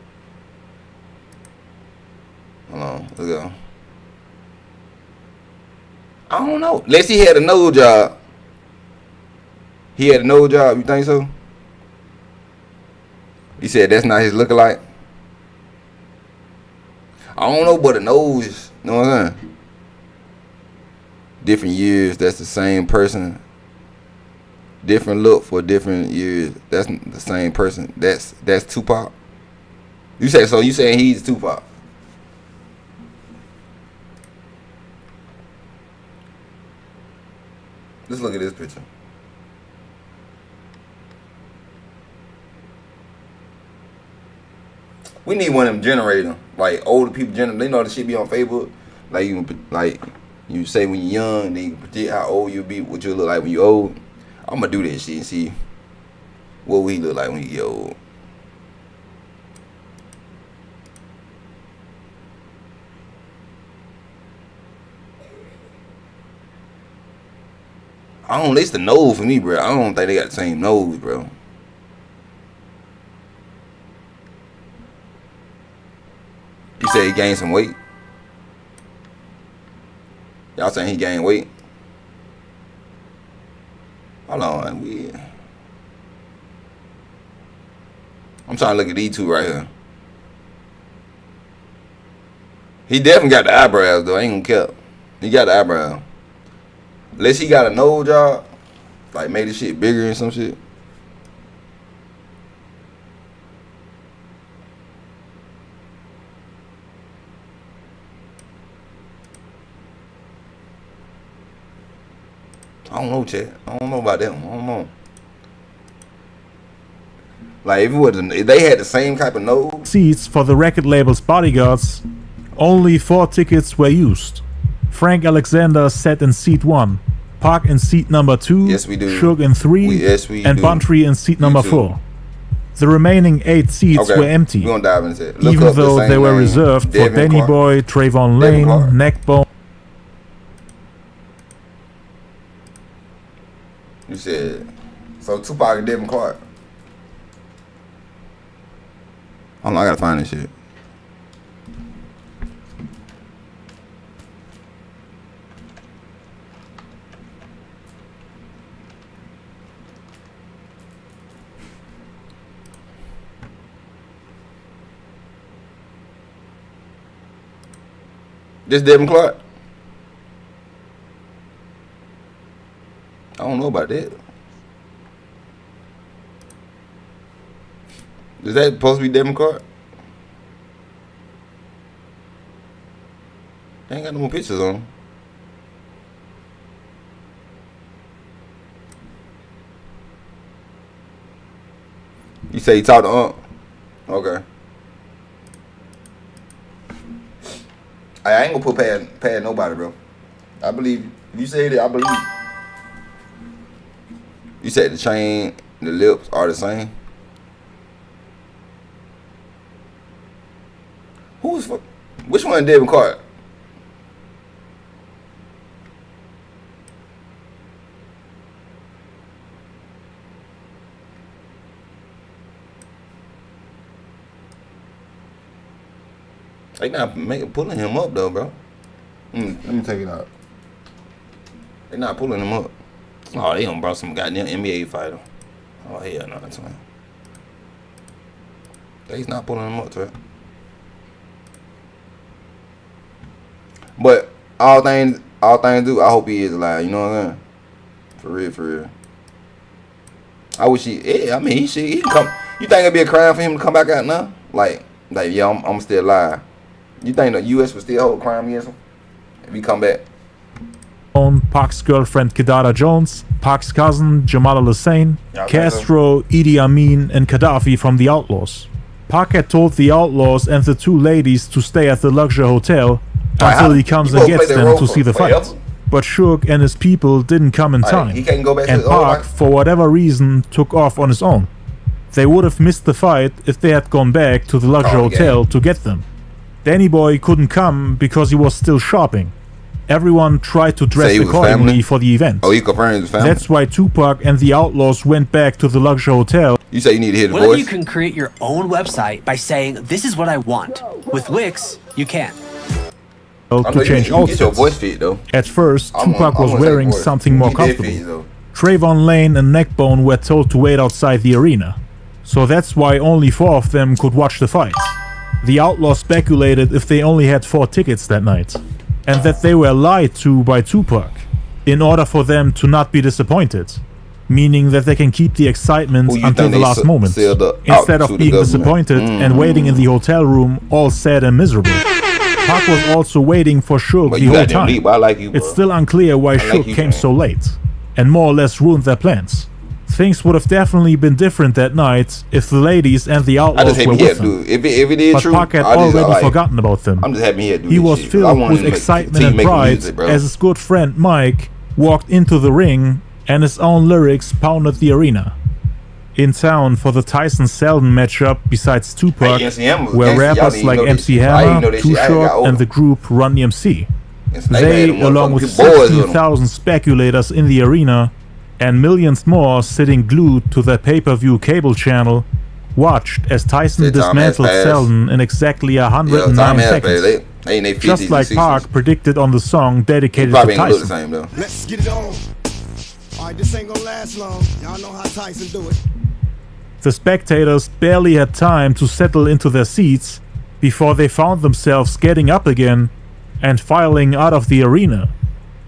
Hold on, let's go. I don't know. Unless he had a nose job. He had a nose job. You think so? He said that's not his lookalike. I don't know, but the nose. You know what I'm saying? Different years. That's the same person. Different look for different years. That's the same person. That's Tupac. You say so? You saying he's Tupac? Let's look at this picture. We need one of them generators, like older people they know the shit be on Facebook. Like you say when you're young, then you predict how old you'll be, what you look like when you're old. I'm gonna do that shit and see what we look like when you get old. It's the nose for me, bro. I don't think they got the same nose, bro. You said he gained some weight? Y'all saying he gained weight? Hold on, I'm trying to look at these two right here. He definitely got the eyebrows though. I ain't gonna cap. He got the eyebrow. Unless he got a nose job, like made this shit bigger and some shit. I don't know, Chad. I don't know about that one. I don't know. Like if they had the same type of nose. Seats for the record label's bodyguards. Only 4 tickets were used. Frank Alexander sat in seat 1. Pac in seat number 2. Yes, we do. Suge in 3. And Buntry in seat number 4. The remaining 8 seats were empty. We're gonna dive into it. Even though they were reserved for Danny Boy, Trayvon Lane, Neckbone. You said so Tupac and Devin Clark. Hold on, I gotta find this shit. This Devin Clark? I don't know about that. Is that supposed to be Devin Clark? They ain't got no more pictures on him. You say he talked to Unc? Okay. I ain't gonna put past nobody, bro. I believe you. If you say that, I believe you. You said the chain, the lips are the same. Which one, Devin Clark? They not pulling him up though, bro. Let me take it out. They not pulling him up. Oh, they done brought some goddamn NBA fighter. Oh hell no, that's fine. They's not pulling him up, Trey. But all things do. I hope he is alive. You know what I'm saying? For real. I wish he. Yeah, I mean he can come. You think it'd be a crime for him to come back out now? Like yeah, I'm still alive. You think the U.S. would still hold crime against him if he come back? Pac's girlfriend Kidara Jones, Pac's cousin Jamal Hussein, Castro, Idi Amin, and Gaddafi from the Outlaws. Pac had told the Outlaws and the 2 ladies to stay at the luxury hotel until he comes and gets them to see the fight. But Suge and his people didn't come in time, he can't go back and Pac, for whatever reason, took off on his own. They would have missed the fight if they had gone back to the luxury hotel to get them. Danny Boy couldn't come because he was still shopping. Everyone tried to dress accordingly for the event. Oh, he confirmed his family? That's why Tupac and the Outlaws went back to the luxury hotel. You say you need to hear the voice? voice? You can create your own website by saying, this is what I want. With Wix, you can. To change outfits. Your voice feed, though. At first, Tupac was wearing something more comfortable. Trayvon Lane and Neckbone were told to wait outside the arena. So that's why only 4 of them could watch the fight. The Outlaws speculated if they only had 4 tickets that night, and that they were lied to by Tupac, in order for them to not be disappointed, meaning that they can keep the excitement until the last moment, instead of being disappointed and waiting in the hotel room all sad and miserable. Pac was also waiting for Suge the whole time. It's still unclear why Suge came so late, and more or less ruined their plans. Things would have definitely been different that night if the ladies and the Outlaws were with them. If it is true, Pac had already forgotten about them. I'm just happy he do He was filled with excitement and pride as his good friend Mike walked into the ring and his own lyrics pounded the arena. In town for the Tyson-Seldon matchup, besides Tupac, were rappers like MC Hammer, Too Short, and the group Run DMC. They, along with 16,000 speculators in the arena, and millions more sitting glued to their pay-per-view cable channel, watched as Tyson dismantled Seldon in exactly 109 seconds. Just like Pac predicted on the song dedicated to Tyson. Let's get it on. Alright, this ain't gonna last long. Y'all know how Tyson do it. The spectators barely had time to settle into their seats before they found themselves getting up again and filing out of the arena.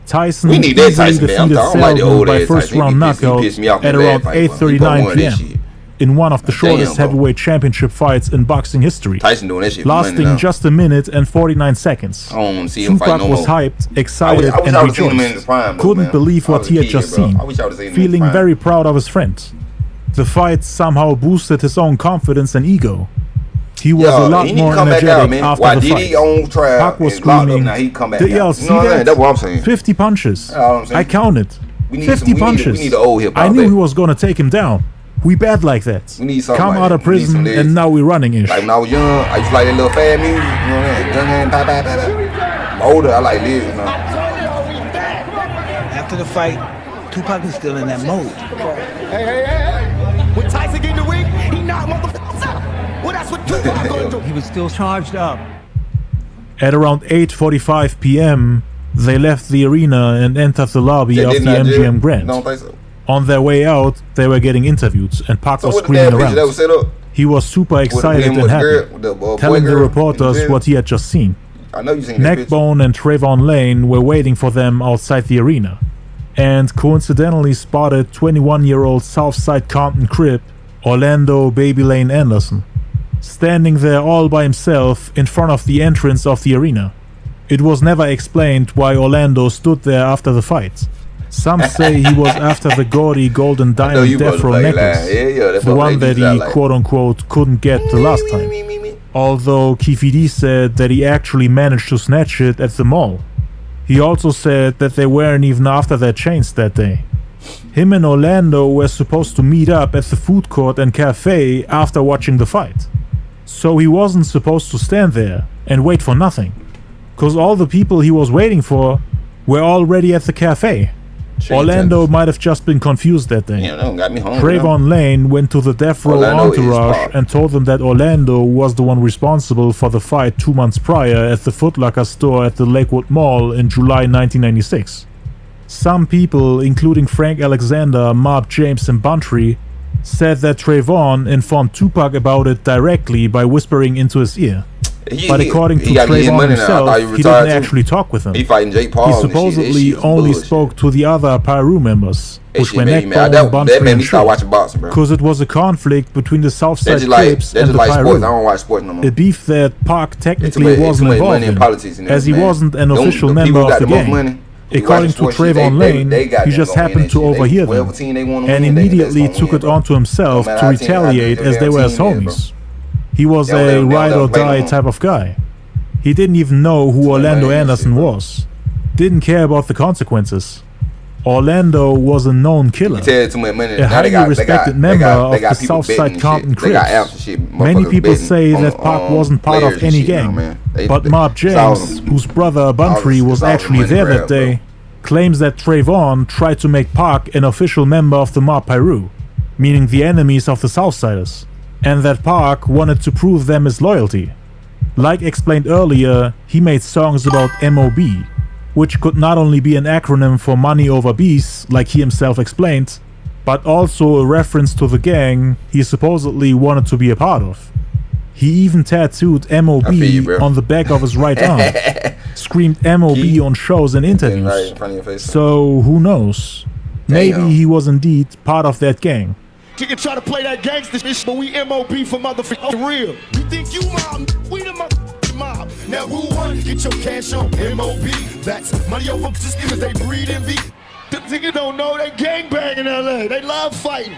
Tyson easily defeated Seldon by first-round knockout at around 8:39 p.m. in one of the shortest heavyweight championship fights in boxing history, lasting just a minute and 49 seconds. Tupac was hyped, excited, and rejoiced. Couldn't believe what he had just seen, feeling very proud of his friend. The fight somehow boosted his own confidence and ego. He was a lot more energetic after the fight. Pac was screaming, did y'all see that? That's what I'm saying. 50 punches. I counted. 50 punches. We need the old hip-hop. I knew he was gonna take him down. We bad like that. We need something Come like out of prison and now we're running ish. Like when I was young, I used to like that little fad music. You know what I mean? I'm older, I like lyrics, you know. After the fight, Tupac was still in that mode. Hey. When Tyson get in the ring, he knocked motherfuckers out. Well, that's what Tupac gonna do. He was still charged up. At around 8:45 p.m., they left the arena and entered the lobby of the MGM Grand. Don't think so. On their way out, they were getting interviewed, and Pac was screaming around. He was super excited and happy, telling the reporters what he had just seen. Neckbone and Trayvon Lane were waiting for them outside the arena, and coincidentally spotted 21-year-old Southside Compton Crip, Orlando Baby Lane Anderson, standing there all by himself in front of the entrance of the arena. It was never explained why Orlando stood there after the fight. Some say he was after the gaudy golden diamond Death Row necklace, the one that he quote-unquote couldn't get the last time. Although Keefe D said that he actually managed to snatch it at the mall. He also said that they weren't even after their chains that day. Him and Orlando were supposed to meet up at the food court and cafe after watching the fight. So he wasn't supposed to stand there and wait for nothing, cause all the people he was waiting for were already at the cafe. Orlando might have just been confused that day. Trayvon Lane went to the Death Row entourage and told them that Orlando was the one responsible for the fight 2 months prior at the Foot Locker store at the Lakewood Mall in July 1996. Some people, including Frank Alexander, Mark James and Buntry, said that Trayvon informed Tupac about it directly by whispering into his ear. But according to Trayvon himself, he didn't actually talk with him. He supposedly only spoke to the other Pyru members, which were Neckbone, Buntry, and Shaw, because it was a conflict between the Southside Crips and the Pyru. A beef that Pac technically wasn't involved in, as he wasn't an official member of the gang. According to Trayvon Lane, he just happened to overhear them, and immediately took it onto himself to retaliate as they were his homies. He was a ride-or-die type of guy. He didn't even know who Orlando Anderson was. Didn't care about the consequences. Orlando was a known killer, a highly respected member of the Southside Compton Crips. Many people say that Pac wasn't part of any gang, but Mark James, whose brother Buntry was actually there that day, claims that Trayvon tried to make Pac an official member of the Mob Pyru, meaning the enemies of the Southsiders, and that Pac wanted to prove them his loyalty. Like explained earlier, he made songs about MOB, which could not only be an acronym for Money Over Bees, like he himself explained, but also a reference to the gang he supposedly wanted to be a part of. He even tattooed MOB on the back of his right arm, screamed MOB on shows and interviews. So who knows? Maybe he was indeed part of that gang. You can try to play that gangster shit, but we MOB for motherfucking real. You think you mob, we the motherfucking mob. Now who won? Get your cash on MOB. That's money over just because they breed envy. The niggas don't know they gangbang in LA. They love fighting.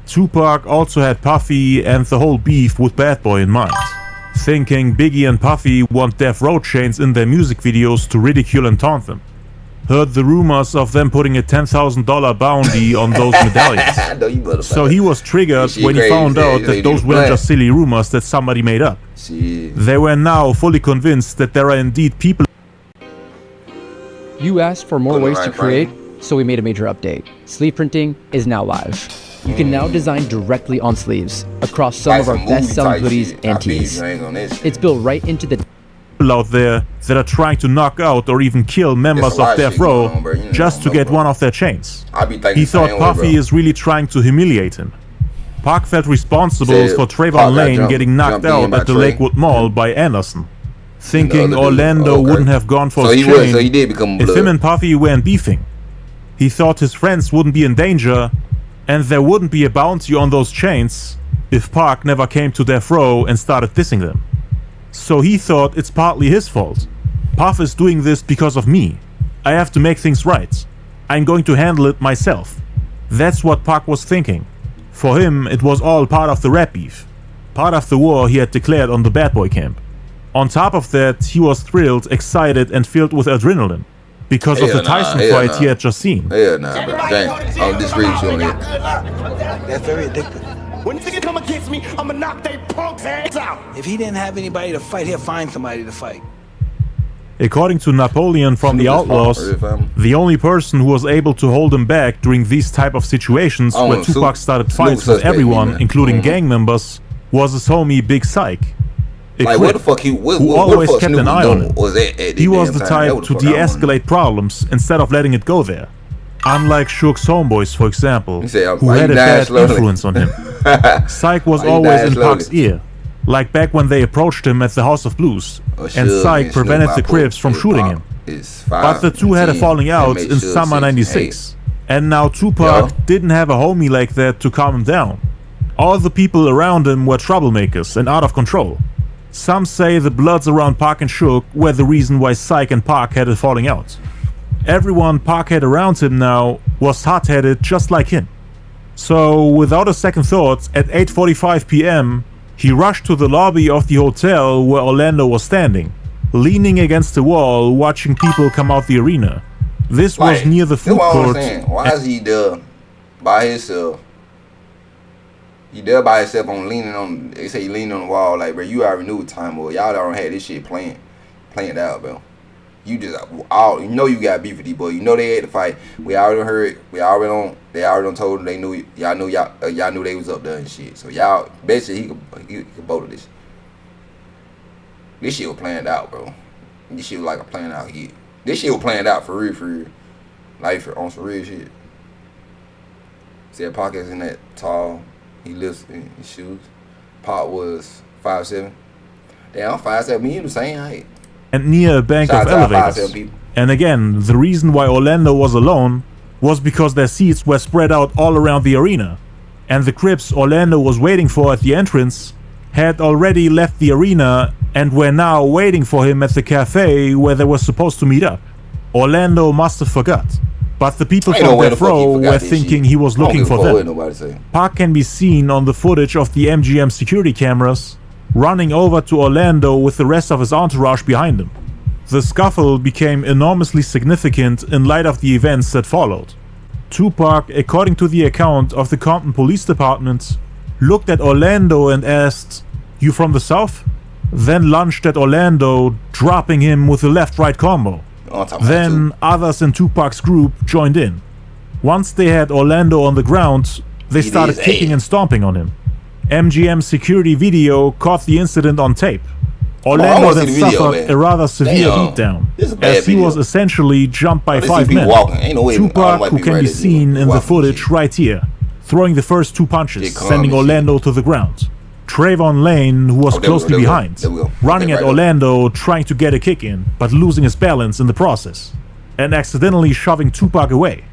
Tupac also had Puffy and the whole beef with Bad Boy in mind, thinking Biggie and Puffy want Death Row chains in their music videos to ridicule and taunt them. Heard the rumors of them putting a $10,000 bounty on those medallions. So he was triggered when he found out that those weren't just silly rumors that somebody made up. They were now fully convinced that there are indeed people. You asked for more ways to create, so we made a major update. Sleeve printing is now live. You can now design directly on sleeves across some of our best-selling hoodies and tees. It's built right into the out there that are trying to knock out or even kill members of Death Row just to get one of their chains. He thought Puffy is really trying to humiliate him. Pac felt responsible for Trayvon Lane getting knocked out at the Lakewood Mall by Anderson, thinking Orlando wouldn't have gone for his chain if him and Puffy weren't beefing. He thought his friends wouldn't be in danger and there wouldn't be a bounty on those chains if Pac never came to Death Row and started dissing them. So he thought it's partly his fault. Puff is doing this because of me. I have to make things right. I'm going to handle it myself. That's what Pac was thinking. For him, it was all part of the rap beef, part of the war he had declared on the Bad Boy camp. On top of that, he was thrilled, excited, and filled with adrenaline because of the Tyson fight he had just seen. Hell nah, bro. Dang, I don't disagree with you on it. That's very addictive. When niggas come against me, I'ma knock they punks ass out. If he didn't have anybody to fight, he'll find somebody to fight. According to Napoleon from the Outlaws, the only person who was able to hold him back during these type of situations where Tupac started fights with everyone, including gang members, was his homie Big Syke. Like, what the fuck who always kept an eye on him. He was the type to de-escalate problems instead of letting it go there. Unlike Shook's homeboys, for example, who had a bad influence on him. Syke was always in Pac's ear, like back when they approached him at the House of Blues, and Syke prevented the Crips from shooting him. But the two had a falling out in summer '96, and now Tupac didn't have a homie like that to calm him down. All the people around him were troublemakers and out of control. Some say the Bloods around Pac and Shook were the reason why Syke and Pac had a falling out. Everyone Pac had around him now was hot-headed just like him. So, without a second thought, at 8:45 p.m., he rushed to the lobby of the hotel where Orlando was standing, leaning against the wall, watching people come out the arena. This was near the food court. Why is he there by himself? He there by himself on leaning on. They say he leaning on the wall. Like, bro, you already knew what time was. Y'all already had this shit planned out, bro. You just you know you got beef with these boys. You know they had to fight. We already heard. They already told them they knew. Y'all knew they was up there and shit. So y'all basically he could both of this. This shit was planned out, bro. This shit was like a planned out hit. This shit was planned out for real. Like on some real shit. See that Pac is in that tall. He lifts in his shoes. Pac was 5'7". Damn, I'm 5'7". Me and the same height. And near a bank of elevators. And again, the reason why Orlando was alone was because their seats were spread out all around the arena. And the Crips Orlando was waiting for at the entrance had already left the arena and were now waiting for him at the cafe where they were supposed to meet up. Orlando must have forgot. But the people from death row were thinking he was looking for them. Pac can be seen on the footage of the MGM security cameras running over to Orlando with the rest of his entourage behind him. The scuffle became enormously significant in light of the events that followed. Tupac, according to the account of the Compton Police Department, looked at Orlando and asked, "You from the South?" Then lunged at Orlando, dropping him with a left-right combo. Then others in Tupac's group joined in. Once they had Orlando on the ground, they started kicking and stomping on him. MGM security video caught the incident on tape. Orlando then suffered a rather severe beatdown, as he was essentially jumped by 5 men. Tupac, who can be seen in the footage right here, throwing the first 2 punches, sending Orlando to the ground. Trayvon Lane, who was closely behind, running at Orlando, trying to get a kick in, but losing his balance in the process, and accidentally shoving Tupac away.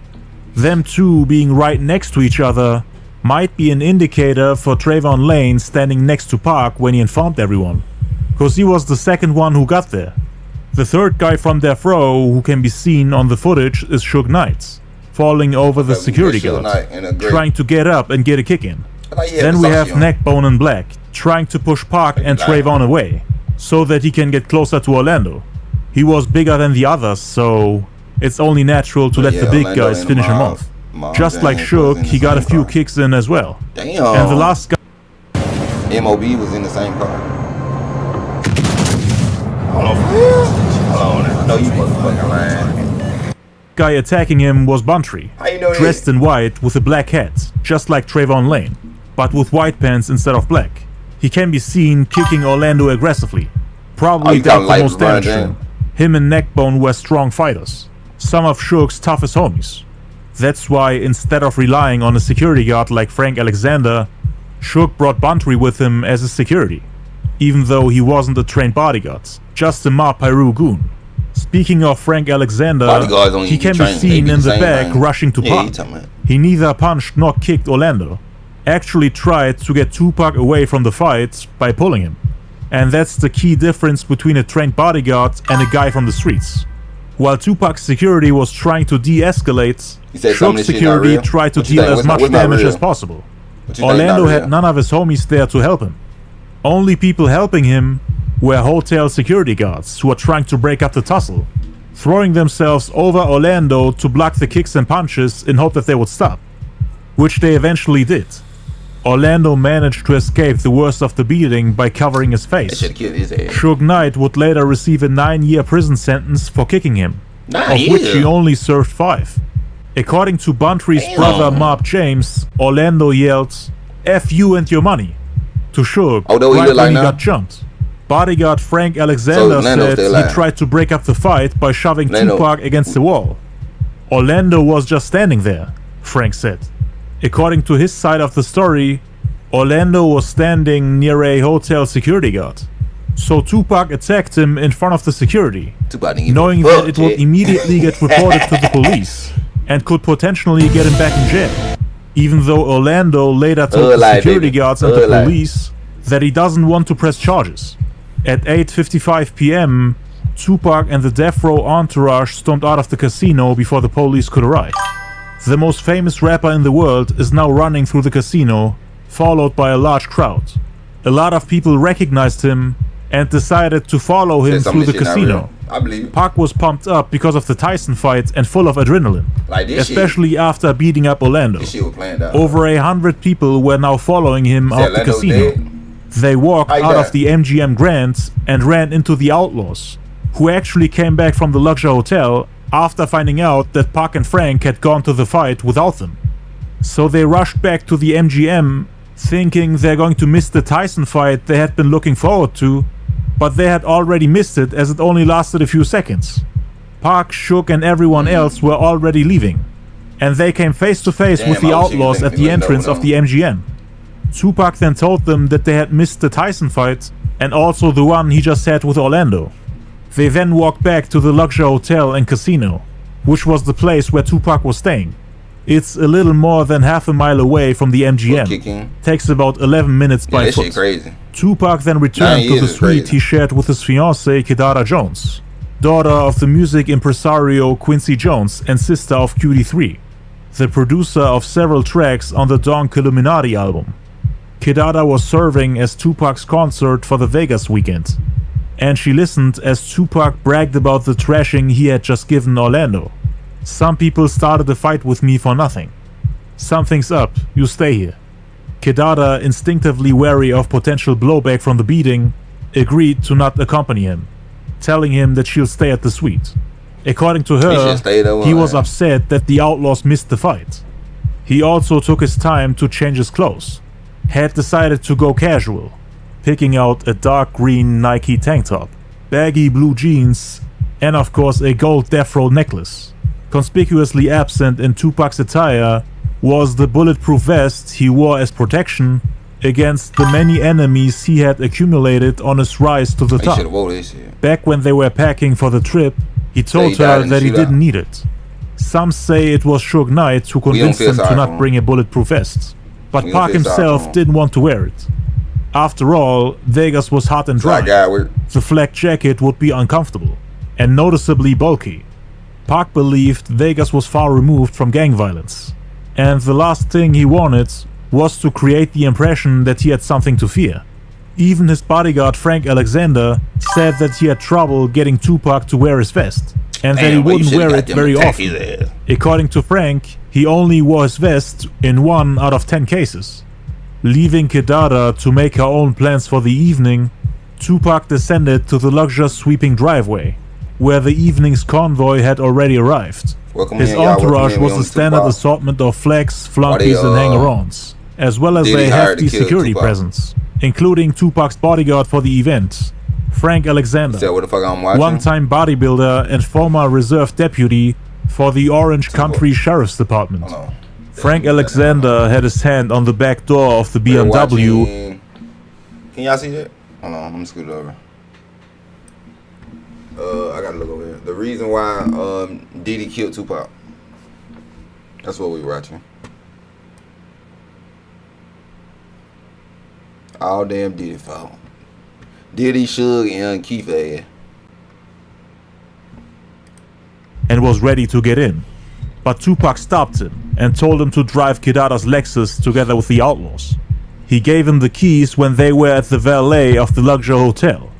Them two being right next to each other might be an indicator for Trayvon Lane standing next to Pac when he informed everyone, cause he was the second one who got there. The third guy from death row who can be seen on the footage is Suge Knight, falling over the security guard, trying to get up and get a kick in. Then we have Neckbone and Black, trying to push Pac and Trayvon away, so that he can get closer to Orlando. He was bigger than the others, so it's only natural to let the big guys finish him off. Just like Shook, he got a few kicks in as well. Damn. And the last guy... MOB was in the same car. I know you motherfucking lying. Guy attacking him was Buntry, dressed in white with a black hat, just like Trayvon Lane, but with white pants instead of black. He can be seen kicking Orlando aggressively. Probably dealt the most damage to him. Him and Neckbone were strong fighters, some of Shook's toughest homies. That's why instead of relying on a security guard like Frank Alexander, Shook brought Buntry with him as his security, even though he wasn't a trained bodyguard, just a Ma Piru goon. Speaking of Frank Alexander, he can be seen in the back rushing to Pac. He neither punched nor kicked Orlando, actually tried to get Tupac away from the fight by pulling him. And that's the key difference between a trained bodyguard and a guy from the streets. While Tupac's security was trying to de-escalate, Shook's security tried to deal as much damage as possible. Orlando had none of his homies there to help him. Only people helping him were hotel security guards who were trying to break up the tussle, throwing themselves over Orlando to block the kicks and punches in hope that they would stop, which they eventually did. Orlando managed to escape the worst of the beating by covering his face. Suge Knight would later receive a 9-year prison sentence for kicking him, of which he only served 5. According to Buntry's brother Mark James, Orlando yelled, "F you and your money," to Suge right when he got jumped. Bodyguard Frank Alexander said he tried to break up the fight by shoving Tupac against the wall. Orlando was just standing there, Frank said. According to his side of the story, Orlando was standing near a hotel security guard. So Tupac attacked him in front of the security, knowing that it would immediately get reported to the police and could potentially get him back in jail. Even though Orlando later told the security guards and the police that he doesn't want to press charges. At 8:55 p.m., Tupac and the Death Row entourage stormed out of the casino before the police could arrive. The most famous rapper in the world is now running through the casino, followed by a large crowd. A lot of people recognized him and decided to follow him through the casino. Pac was pumped up because of the Tyson fight and full of adrenaline, especially after beating up Orlando. Over 100 people were now following him out the casino. They walked out of the MGM Grand and ran into the Outlaws, who actually came back from the Luxor Hotel after finding out that Pac and Frank had gone to the fight without them. So they rushed back to the MGM, thinking they're going to miss the Tyson fight they had been looking forward to, but they had already missed it as it only lasted a few seconds. Pac, Suge and everyone else were already leaving, and they came face to face with the Outlaws at the entrance of the MGM. Tupac then told them that they had missed the Tyson fight and also the one he just had with Orlando. They then walked back to the Luxor Hotel and Casino, which was the place where Tupac was staying. It's a little more than half a mile away from the MGM. Takes about 11 minutes by foot. Crazy. Tupac then returned to the suite he shared with his fiancée Kidada Jones, daughter of the music impresario Quincy Jones and sister of QD3, the producer of several tracks on the Donk Illuminati album. Kidada was serving as Tupac's concert for the Vegas weekend, and she listened as Tupac bragged about the trashing he had just given Orlando. "Some people started a fight with me for nothing. Something's up, you stay here." Kidada, instinctively wary of potential blowback from the beating, agreed to not accompany him, telling him that she'll stay at the suite. According to her, he was upset that the Outlaws missed the fight. He also took his time to change his clothes, had decided to go casual, picking out a dark green Nike tank top, baggy blue jeans, and of course a gold Death Row necklace. Conspicuously absent in Tupac's attire was the bulletproof vest he wore as protection against the many enemies he had accumulated on his rise to the top. Back when they were packing for the trip, he told her that he didn't need it. Some say it was Suge Knight who convinced him to not bring a bulletproof vest, but Pac himself didn't want to wear it. After all, Vegas was hot and dry. The flak jacket would be uncomfortable and noticeably bulky. Pac believed Vegas was far removed from gang violence, and the last thing he wanted was to create the impression that he had something to fear. Even his bodyguard Frank Alexander said that he had trouble getting Tupac to wear his vest, and that he wouldn't wear it very often. According to Frank, he only wore his vest in 1 out of 10 cases. Leaving Kidada to make her own plans for the evening, Tupac descended to the Luxor sweeping driveway, where the evening's convoy had already arrived. His entourage was a standard assortment of flags, flunkies and hanger-ons, as well as a hefty security presence, including Tupac's bodyguard for the event, Frank Alexander, one-time bodybuilder and former reserve deputy for the Orange Country Sheriff's Department. Frank Alexander had his hand on the back door of the BMW. Can y'all see that? Hold on, I'm gonna scoot it over. I gotta look over here. The reason why Diddy killed Tupac. That's what we were watching. All damn Diddy fault. Diddy, Suge, and Keith and was ready to get in. but Tupac stopped him and told him to drive Kidada's Lexus together with the Outlaws. He gave him the keys when they were at the valet of the luxury hotel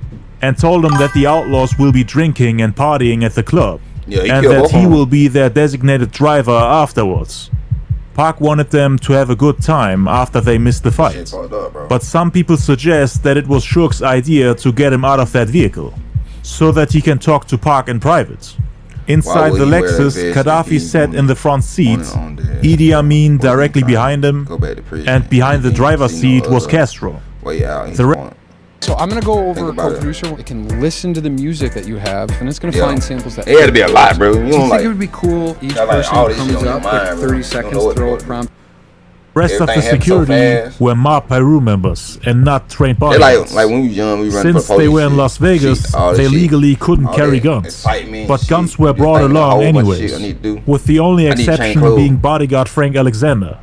and told him that the Outlaws will be drinking and partying at the club and that he will be their designated driver afterwards. Pac wanted them to have a good time after they missed the fight, but some people suggest that it was Suge's idea to get him out of that vehicle so that he can talk to Pac in private. Inside the Lexus, Gaddafi sat in the front seat, Idi Amin directly behind him, and behind the driver's seat was Castro. So I'm gonna go over co-producer. It can listen to the music that you have, and it's gonna find samples that. It had to be a lot, bro. Do you think it would be cool? Each person comes up, like 30 seconds, throw a prompt. Rest of the security were mob Pyru members and not trained bodyguards. Like when we was young, we run Since they were in Las Vegas, they legally couldn't carry guns. But guns were brought along anyways, with the only exception being bodyguard Frank Alexander,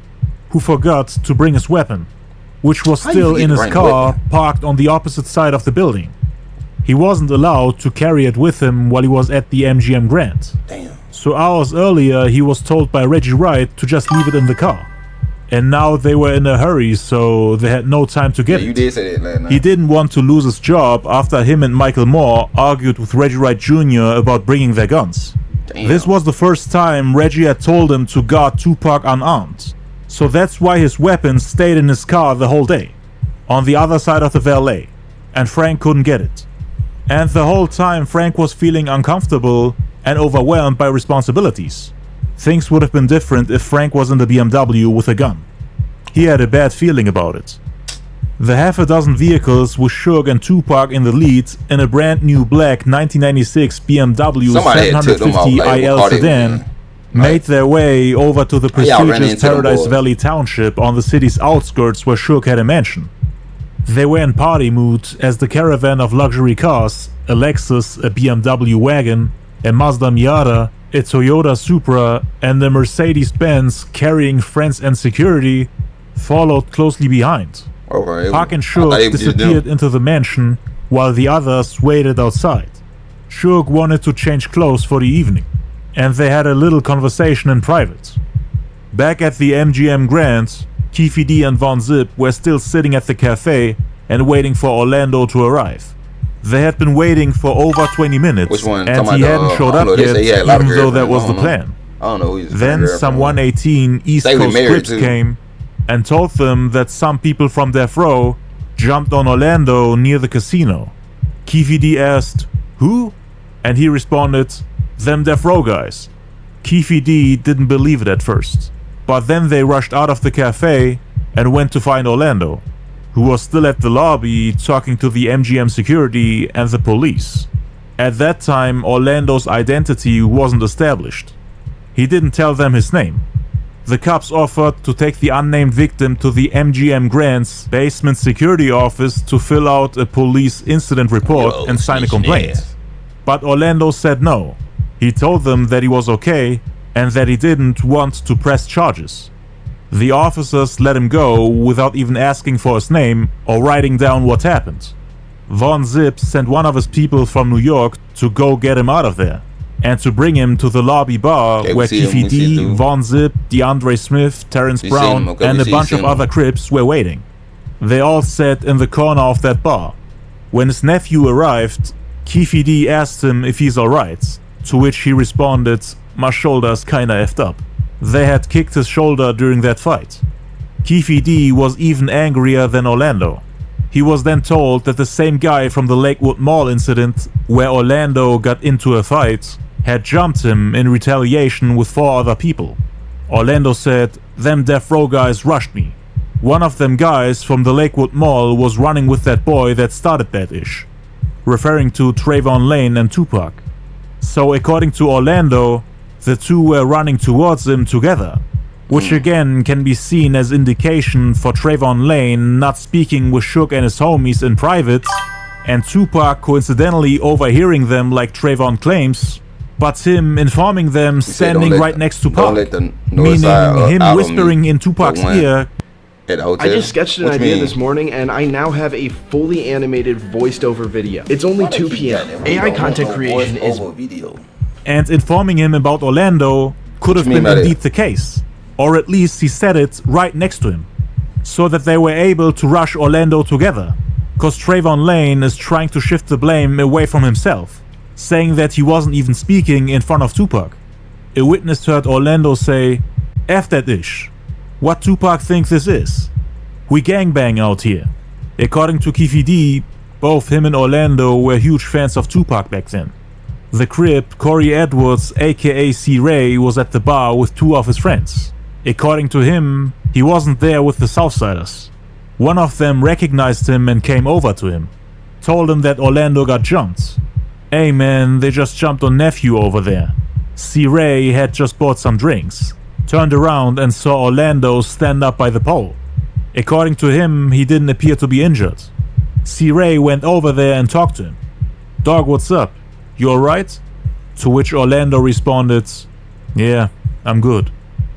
who forgot to bring his weapon, which was still in his car parked on the opposite side of the building. He wasn't allowed to carry it with him while he was at the MGM Grand. So hours earlier he was told by Reggie Wright to just leave it in the car. And now they were in a hurry, so they had no time to get it. You did say that last night. He didn't want to lose his job after him and Michael Moore argued with Reggie Wright Jr. about bringing their guns. This was the first time Reggie had told him to guard Tupac unarmed. So that's why his weapons stayed in his car the whole day, on the other side of the valet, and Frank couldn't get it. And the whole time Frank was feeling uncomfortable and overwhelmed by responsibilities. Things would have been different if Frank was in the BMW with a gun. He had a bad feeling about it. The half a dozen vehicles with Suge and Tupac in the lead in a brand new black 1996 BMW 750 IL sedan made their way over to the prestigious Paradise Valley Township on the city's outskirts where Suge had a mansion. They were in party mood as the caravan of luxury cars, a Lexus, a BMW wagon, a Mazda Miata, a Toyota Supra, and a Mercedes-Benz carrying friends and security followed closely behind. Pac and Suge disappeared into the mansion while the others waited outside. Suge wanted to change clothes for the evening, and they had a little conversation in private. Back at the MGM Grand, Keefe D and Von Zip were still sitting at the cafe and waiting for Orlando to arrive. They had been waiting for over 20 minutes, and he hadn't showed up yet, even though that was the plan. Then some 118 East Coast Crips came and told them that some people from Death Row jumped on Orlando near the casino. Keefe D asked, "Who?" And he responded, "Them Death Row guys." Keefe D didn't believe it at first, but then they rushed out of the cafe and went to find Orlando, who was still at the lobby talking to the MGM security and the police. At that time, Orlando's identity wasn't established. He didn't tell them his name. The cops offered to take the unnamed victim to the MGM Grand's basement security office to fill out a police incident report and sign a complaint. But Orlando said no. He told them that he was okay and that he didn't want to press charges. The officers let him go without even asking for his name or writing down what happened. Von Zip sent one of his people from New York to go get him out of there and to bring him to the lobby bar where Keefe D, Von Zip, DeAndre Smith, Terrence Brown, and a bunch of other Crips were waiting. They all sat in the corner of that bar. When his nephew arrived, Keefe D asked him if he's alright, to which he responded, "My shoulder's kinda effed up." They had kicked his shoulder during that fight. Keefe D was even angrier than Orlando. He was then told that the same guy from the Lakewood Mall incident, where Orlando got into a fight, had jumped him in retaliation with 4 other people. Orlando said, "Them Death Row guys rushed me. One of them guys from the Lakewood Mall was running with that boy that started that ish," referring to Trayvon Lane and Tupac. So according to Orlando, the two were running towards him together, which again can be seen as indication for Trayvon Lane not speaking with Suge and his homies in private, and Tupac coincidentally overhearing them like Trayvon claims, but him informing them standing right next to Pac, meaning him whispering in Tupac's ear. I just sketched an idea this morning and I now have a fully animated voiced over video. It's only 2 p.m. AI content creation is... And informing him about Orlando could have been indeed the case, or at least he said it right next to him, so that they were able to rush Orlando together, cause Trayvon Lane is trying to shift the blame away from himself, saying that he wasn't even speaking in front of Tupac. A witness heard Orlando say, "F that ish. What Tupac think this is? We gangbang out here." According to Keefe D, both him and Orlando were huge fans of Tupac back then. The Crip, Corey Edwards aka C-Ray, was at the bar with two of his friends. According to him, he wasn't there with the Southsiders. One of them recognized him and came over to him. Told him that Orlando got jumped. "Hey man, they just jumped on nephew over there." C-Ray had just bought some drinks, turned around and saw Orlando stand up by the pole. According to him, he didn't appear to be injured. C-Ray went over there and talked to him. "Dog, what's up? You alright?" To which Orlando responded, "Yeah, I'm good."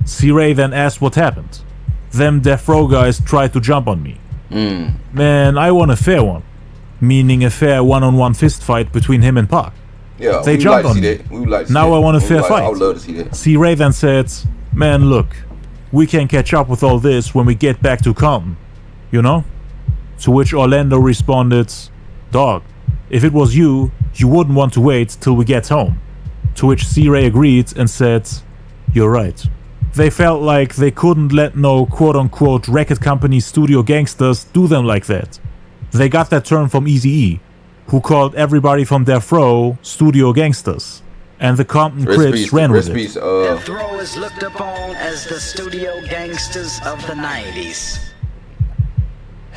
C-Ray then asked what happened. "Them Death Row guys tried to jump on me. Man, I want a fair one." Meaning a fair one-on-one fist fight between him and Pac. Yeah, they jumped on me. Now I want a fair fight. I would love to see that. C-Ray then said, "Man, look, we can catch up with all this when we get back to Compton, you know?" To which Orlando responded, "Dog, if it was you, you wouldn't want to wait till we get home." To which C-Ray agreed and said, "You're right." They felt like they couldn't let no quote-unquote record company studio gangsters do them like that. They got that term from Eazy-E, who called everybody from Death Row studio gangsters, and the Compton Crips ran with it. Death Row is looked upon as the studio gangsters of the 90s.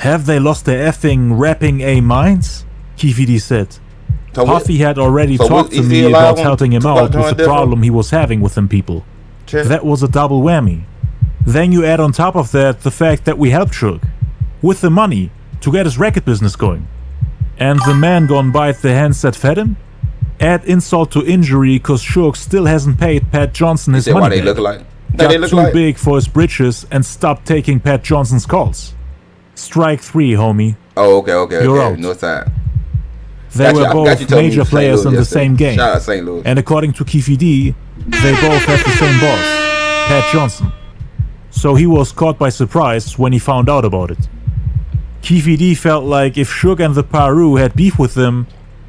Have they lost their effing rapping minds? Keefe D said. Puffy had already talked to me about helping him out with the problem he was having with them people. That was a double whammy. Then you add on top of that the fact that we helped Suge with the money to get his record business going. And the man gone bite the hands that fed him? Add insult to injury cause Suge still hasn't paid Pat Johnson his money back. Got too big for his britches and stopped taking Pat Johnson's calls. Strike 3, homie. Oh, okay. You're out. North side. They were both major players in the same game. Shout out St. Louis. And according to Keefe D, they both had the same boss, Pat Johnson. So he was caught by surprise when he found out about it. Keefe D felt like if Suge and the Paru had beef with them,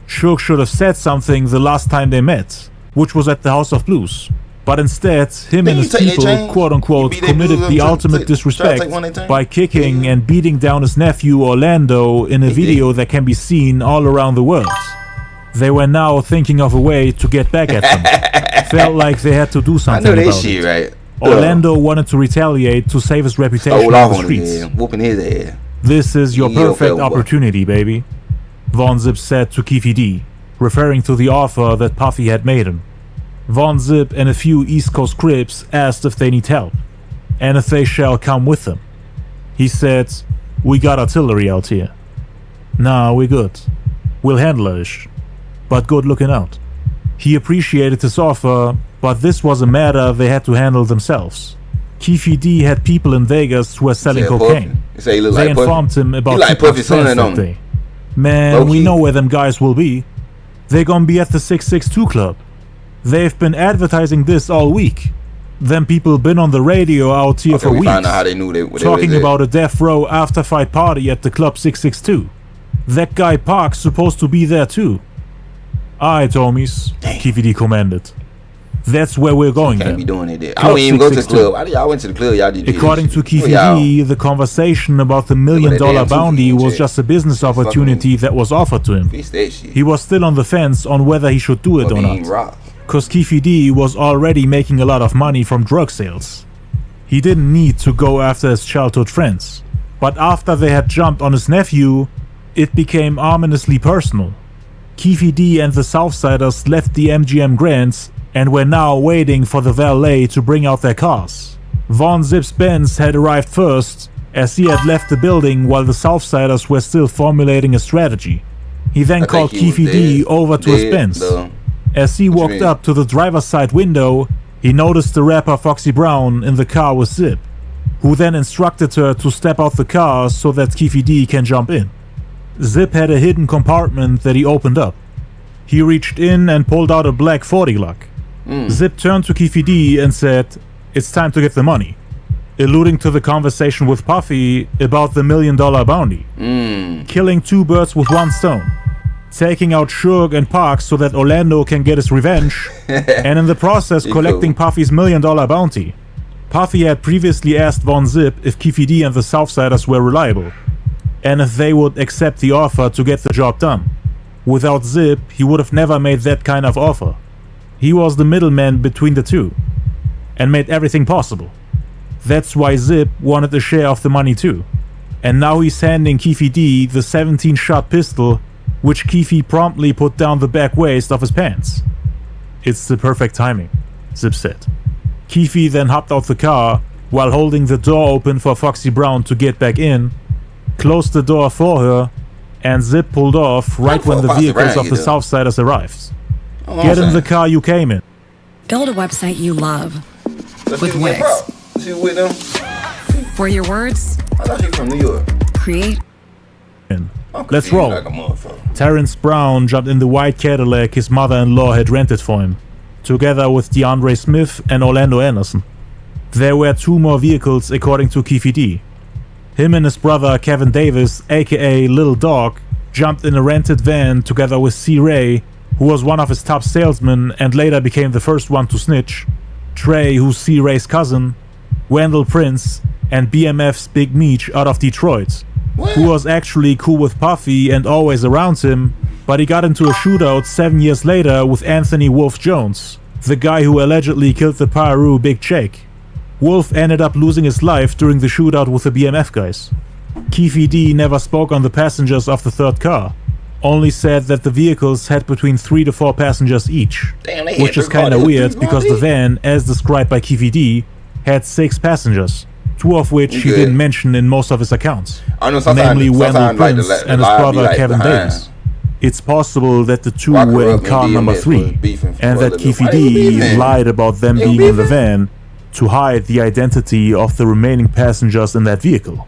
Suge should have said something the last time they met, which was at the House of Blues. But instead, him and his people, quote-unquote, committed the ultimate disrespect by kicking and beating down his nephew Orlando in a video that can be seen all around the world. They were now thinking of a way to get back at them. Felt like they had to do something about it. Right? Orlando wanted to retaliate to save his reputation on the streets. Whooping his ass. This is your perfect opportunity, baby, Von Zip said to Keefe D, referring to the offer that Puffy had made him. Von Zip and a few East Coast Crips asked if they need help, and if they shall come with them. He said, "We got artillery out here." "Nah, we good. We'll handle it, but good looking out." He appreciated his offer, but this was a matter they had to handle themselves. Keefe D had people in Vegas who were selling cocaine. They informed him about Tupac's plans that day. "Man, we know where them guys will be. They're gonna be at the 662 Club. They've been advertising this all week. Them people been on the radio out here for weeks, talking about a Death Row after-fight party at the Club 662. That guy Park's supposed to be there too." "Aight, homies," Keefe D commanded. "That's where we're going then." I wouldn't even go to the club. I went to the club. Y'all did. According to Keefe D, the conversation about the $1 million bounty was just a business opportunity that was offered to him. He was still on the fence on whether he should do it or not. Cause Keefe D was already making a lot of money from drug sales. He didn't need to go after his childhood friends. But after they had jumped on his nephew, it became ominously personal. Keefe D and the Southsiders left the MGM Grands and were now waiting for the valet to bring out their cars. Von Zip's Benz had arrived first, as he had left the building while the Southsiders were still formulating a strategy. He then called Keefe D over to his Benz. As he walked up to the driver's side window, he noticed the rapper Foxy Brown in the car with Zip, who then instructed her to step out the car so that Keefe D can jump in. Zip had a hidden compartment that he opened up. He reached in and pulled out a black 40 Glock. Zip turned to Keefe D and said, "It's time to get the money," alluding to the conversation with Puffy about the $1 million bounty. Killing two birds with one stone. Taking out Suge and Pac so that Orlando can get his revenge, and in the process collecting Puffy's $1 million bounty. Puffy had previously asked Von Zip if Keefe D and the Southsiders were reliable, and if they would accept the offer to get the job done. Without Zip, he would have never made that kind of offer. He was the middleman between the two, and made everything possible. That's why Zip wanted a share of the money too. And now he's handing Keefe D the 17-shot pistol, which Keefe promptly put down the back waist of his pants. "It's the perfect timing," Zip said. Keefe then hopped out the car while holding the door open for Foxy Brown to get back in, closed the door for her, and Zip pulled off right when the vehicles of the Southsiders arrived. "Get in the car you came in." Build a website you love with Wix. She with them? For your words, I thought she from New York. Create. Let's roll. Terrence Brown jumped in the white Cadillac his mother-in-law had rented for him, together with DeAndre Smith and Orlando Anderson. There were two more vehicles according to Keefe D. Him and his brother Kevin Davis, aka Little Dog, jumped in a rented van together with C. Ray, who was one of his top salesmen and later became the first one to snitch, Trey, who's C. Ray's cousin, Wendell Prince, and BMF's Big Meech out of Detroit, who was actually cool with Puffy and always around him, but he got into a shootout 7 years later with Anthony Wolf Jones, the guy who allegedly killed the Piru Big Jake. Wolf ended up losing his life during the shootout with the BMF guys. Keefe D never spoke on the passengers of the third car, only said that the vehicles had between 3 to 4 passengers each, which is kinda weird because the van, as described by Keefe D, had 6 passengers, 2 of which he didn't mention in most of his accounts, namely Wendell Prince and his brother Kevin Davis. It's possible that the two were in car number 3, and that Keefe D lied about them being in the van to hide the identity of the remaining passengers in that vehicle,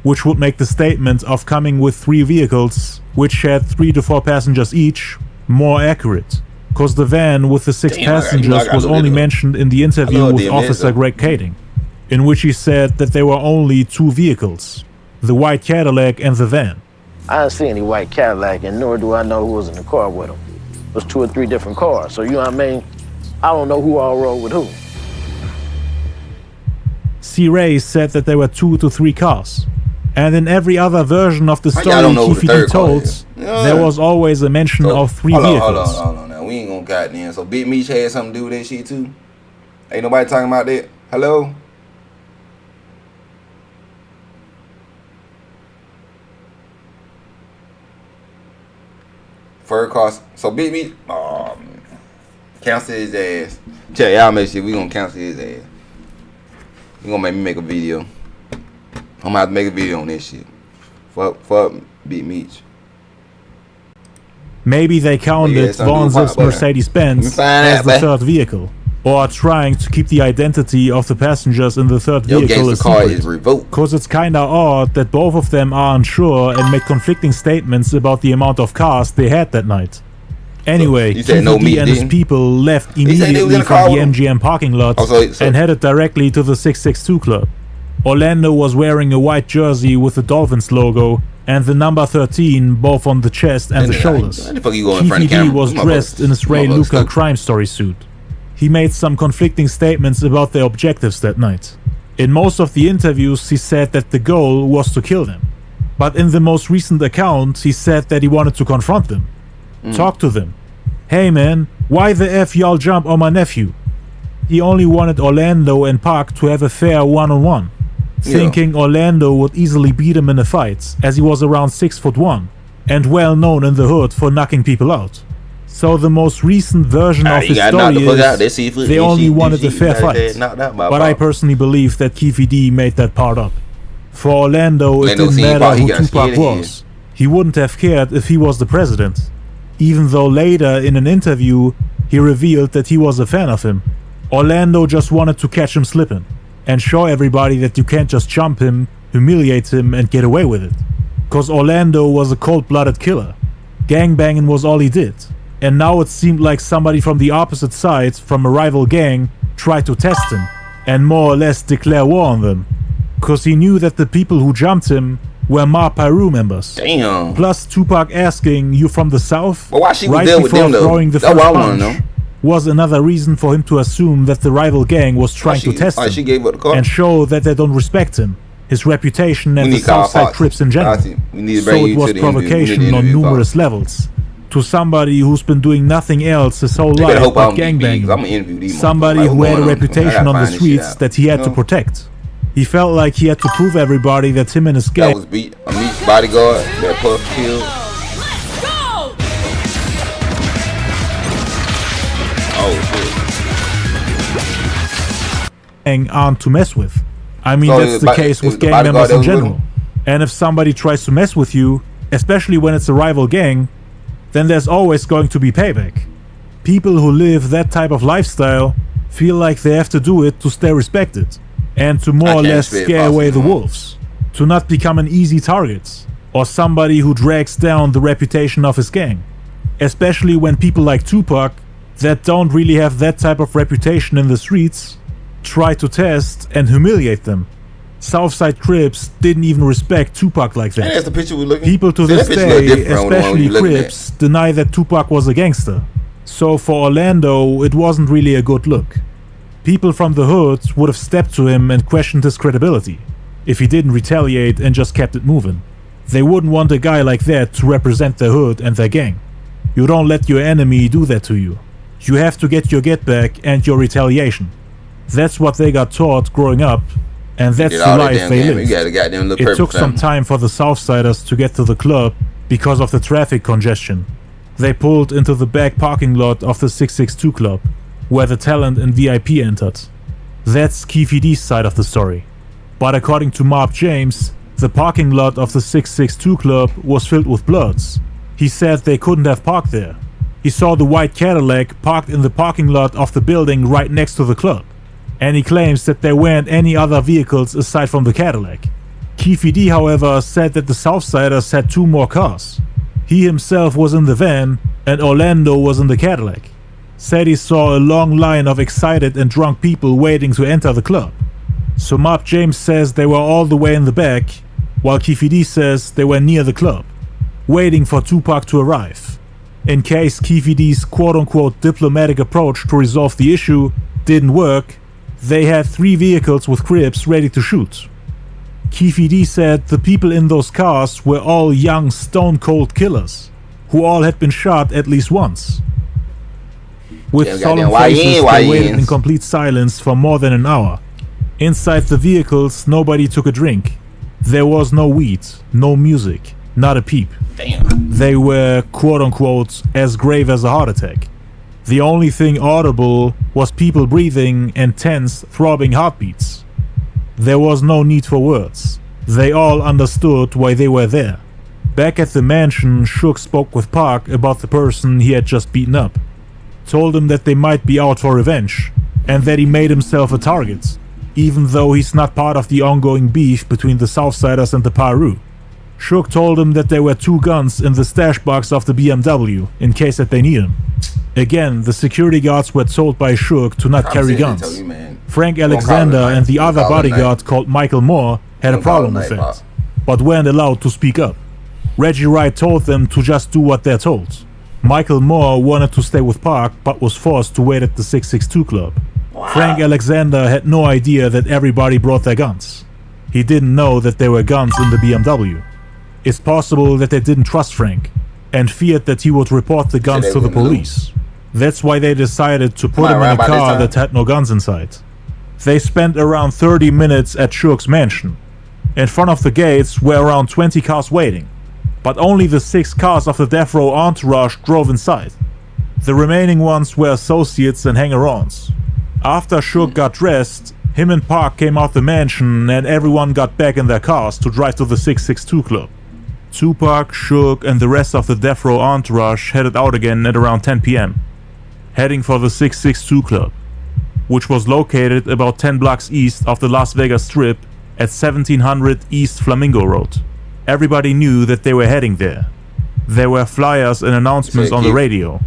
which would make the statement of coming with 3 vehicles, which had 3 to 4 passengers each, more accurate, cause the van with the 6 passengers was only mentioned in the interview with Officer Greg Kading, in which he said that there were only 2 vehicles, the white Cadillac and the van. I didn't see any white Cadillac, and nor do I know who was in the car with him. It was 2 or 3 different cars, so you know what I mean? I don't know who all rode with who. C. Ray said that there were 2 to 3 cars, and in every other version of the story Keefe D told, there was always a mention of 3 vehicles. Hold on now, we ain't gonna goddamn. So Big Meech had something to do with that shit too? Ain't nobody talking about that? Hello? Fur cost. So Big Meech, cancel his ass. Tell y'all make sure we gonna cancel his ass. You gonna make me make a video. I'm gonna have to make a video on this shit. Fuck Big Meech. Maybe they counted Von Zip's Mercedes-Benz as the third vehicle, or are trying to keep the identity of the passengers in the third vehicle a secret. Cause it's kinda odd that both of them are unsure and make conflicting statements about the amount of cars they had that night. Anyway, Keefe D and his people left immediately from the MGM parking lot and headed directly to the 662 Club. Orlando was wearing a white jersey with the Dolphins logo and the number 13 both on the chest and the shoulders. Keefe D was dressed in his Ray Luca Crime Story suit. He made some conflicting statements about their objectives that night. In most of the interviews he said that the goal was to kill them. But in the most recent account he said that he wanted to confront them. Talk to them. Hey man, why the F y'all jump on my nephew? He only wanted Orlando and Pac to have a fair one-on-one, thinking Orlando would easily beat him in a fight, as he was around 6'1" and well known in the hood for knocking people out. So the most recent version of his story is they only wanted a fair fight, but I personally believe that Keefe D made that part up. For Orlando, it didn't matter who Tupac was. He wouldn't have cared if he was the president. Even though later in an interview he revealed that he was a fan of him. Orlando just wanted to catch him slipping and show everybody that you can't just jump him, humiliate him and get away with it. Cause Orlando was a cold-blooded killer. Gangbanging was all he did. And now it seemed like somebody from the opposite side, from a rival gang, tried to test him and more or less declare war on them. Cause he knew that the people who jumped him were Ma Piru members. Damn. Plus Tupac asking, you from the south? But why she right was before with them, throwing the That's first what I wanna punch know. was another reason for him to assume that the rival gang was trying to test him she gave up the car? and show that they don't respect him, his reputation, and the Southside Crips in general. We need to So bring it you was to the provocation interview. on numerous levels. To somebody who's been doing nothing else his whole They better life hope I but don't be big, 'cause I'ma gangbanging. interview these Somebody motherfuckers. who Like, had a what's going on? reputation I on the gotta find this shit streets out. that he had to protect. He felt like he had to prove everybody that him and his That gang was beat a Meek's bodyguard that Puff killed. aren't to mess with. I mean, So that's the case with gang members in general. And if somebody tries to mess with you, especially when it's a rival gang, then there's always going to be payback. People who live that type of lifestyle feel like they have to do it to stay respected and to more or less scare away the wolves, to not become an easy target or somebody who drags down the reputation of his gang. Especially when people like Tupac, that don't really have that type of reputation in the streets, try to test and humiliate them. Southside Crips didn't even respect Tupac like that. Hey, that's the picture we're looking. People to See, this that picture look day, different from the one especially you're looking at. Crips, deny that Tupac was a gangster. So for Orlando, it wasn't really a good look. People from the hood would have stepped to him and questioned his credibility if he didn't retaliate and just kept it moving. They wouldn't want a guy like that to represent their hood and their gang. You don't let your enemy do that to you. You have to get your get back and your retaliation. That's what they got taught growing up, and that's the life they lived. It took some time for the Southsiders to get to the club because of the traffic congestion. They pulled into the back parking lot of the 662 Club, where the talent and VIP entered. That's Keefe D's side of the story. But according to Mark James, the parking lot of the 662 Club was filled with Bloods. He said they couldn't have parked there. He saw the white Cadillac parked in the parking lot of the building right next to the club. And he claims that there weren't any other vehicles aside from the Cadillac. Keefe D, however, said that the Southsiders had 2 more cars. He himself was in the van, and Orlando was in the Cadillac. Said he saw a long line of excited and drunk people waiting to enter the club. So Mark James says they were all the way in the back, while Keefe D says they were near the club, waiting for Tupac to arrive. In case Keefe D's quote-unquote diplomatic approach to resolve the issue didn't work, they had 3 vehicles with Crips ready to shoot. Keefe D said the people in those cars were all young stone-cold killers, who all had been shot at least once. With solemn faces, they waited in complete silence for more than an hour. Inside the vehicles, nobody took a drink. There was no weed, no music, not a peep. Damn. They were, quote-unquote, as grave as a heart attack. The only thing audible was people breathing and tense, throbbing heartbeats. There was no need for words. They all understood why they were there. Back at the mansion, Shook spoke with Park about the person he had just beaten up. Told him that they might be out for revenge, and that he made himself a target, even though he's not part of the ongoing beef between the Southsiders and the Piru. Shook told him that there were 2 guns in the stash box of the BMW, in case that they need them. Again, the security guards were told by Shook to not carry guns. Frank Alexander and the other bodyguard called Michael Moore had a problem with that, but weren't allowed to speak up. Reggie Wright told them to just do what they're told. Michael Moore wanted to stay with Park, but was forced to wait at the 662 Club. Frank Alexander had no idea that everybody brought their guns. He didn't know that there were guns in the BMW. It's possible that they didn't trust Frank, and feared that he would report the guns to the police. That's why they decided to put him in a car that had no guns inside. They spent around 30 minutes at Shook's mansion. In front of the gates were around 20 cars waiting, but only the 6 cars of the death row entourage drove inside. The remaining ones were associates and hanger-ons. After Shook got dressed, him and Park came out the mansion and everyone got back in their cars to drive to the 662 Club. Tupac, Shook, and the rest of the death row entourage headed out again at around 10 PM, heading for the 662 Club, which was located about 10 blocks east of the Las Vegas Strip at 1700 East Flamingo Road. Everybody knew that they were heading there. There were flyers and announcements on the radio.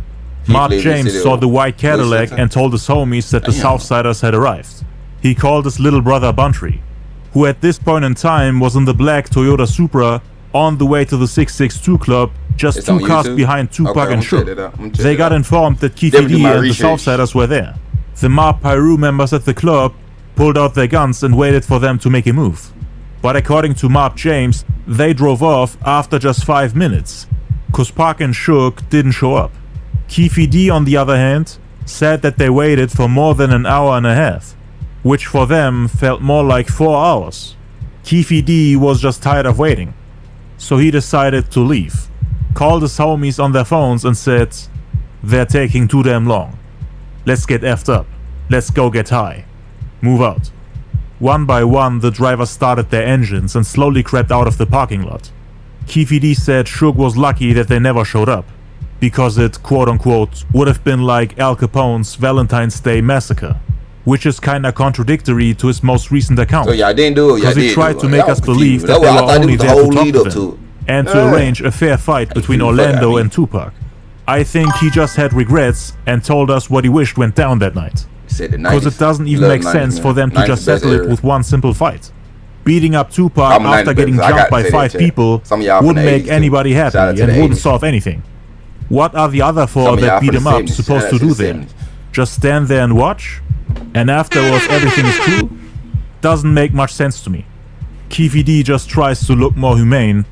Mark James saw the white Cadillac and told his homies that the Southsiders had arrived. He called his little brother Buntry, who at this point in time was in the black Toyota Supra on the way to the 662 Club, just 2 cars behind Tupac and Suge. They got informed that Keefe D and the Southsiders were there. The Mob Piru members at the club pulled out their guns and waited for them to make a move. But according to Mob James, they drove off after just 5 minutes, cause Pac and Suge didn't show up. Keefe D, on the other hand, said that they waited for more than an hour and a half, which for them felt more like 4 hours. Keefe D was just tired of waiting, so he decided to leave, called his homies on their phones and said, "They're taking too damn long. Let's get effed up. Let's go get high. Move out." One by one, the drivers started their engines and slowly crept out of the parking lot. Keefe D said Suge was lucky that they never showed up, because it, quote-unquote, would have been like Al Capone's Valentine's Day massacre, which is kinda contradictory to his most recent account. So y'all didn't do it, because he tried to make us believe that they were only there to talk to them and to arrange a fair fight between Orlando and Tupac. I think he just had regrets and told us what he wished went down that night. Because it doesn't even make sense for them to just settle it with one simple fight. Beating up Tupac after getting jumped by 5 people wouldn't make anybody happy and wouldn't solve anything. What are the other 4 that beat him up supposed to do there? Just stand there and watch? And afterwards everything is cool? Doesn't make much sense to me. Keefe D just tries to look more humane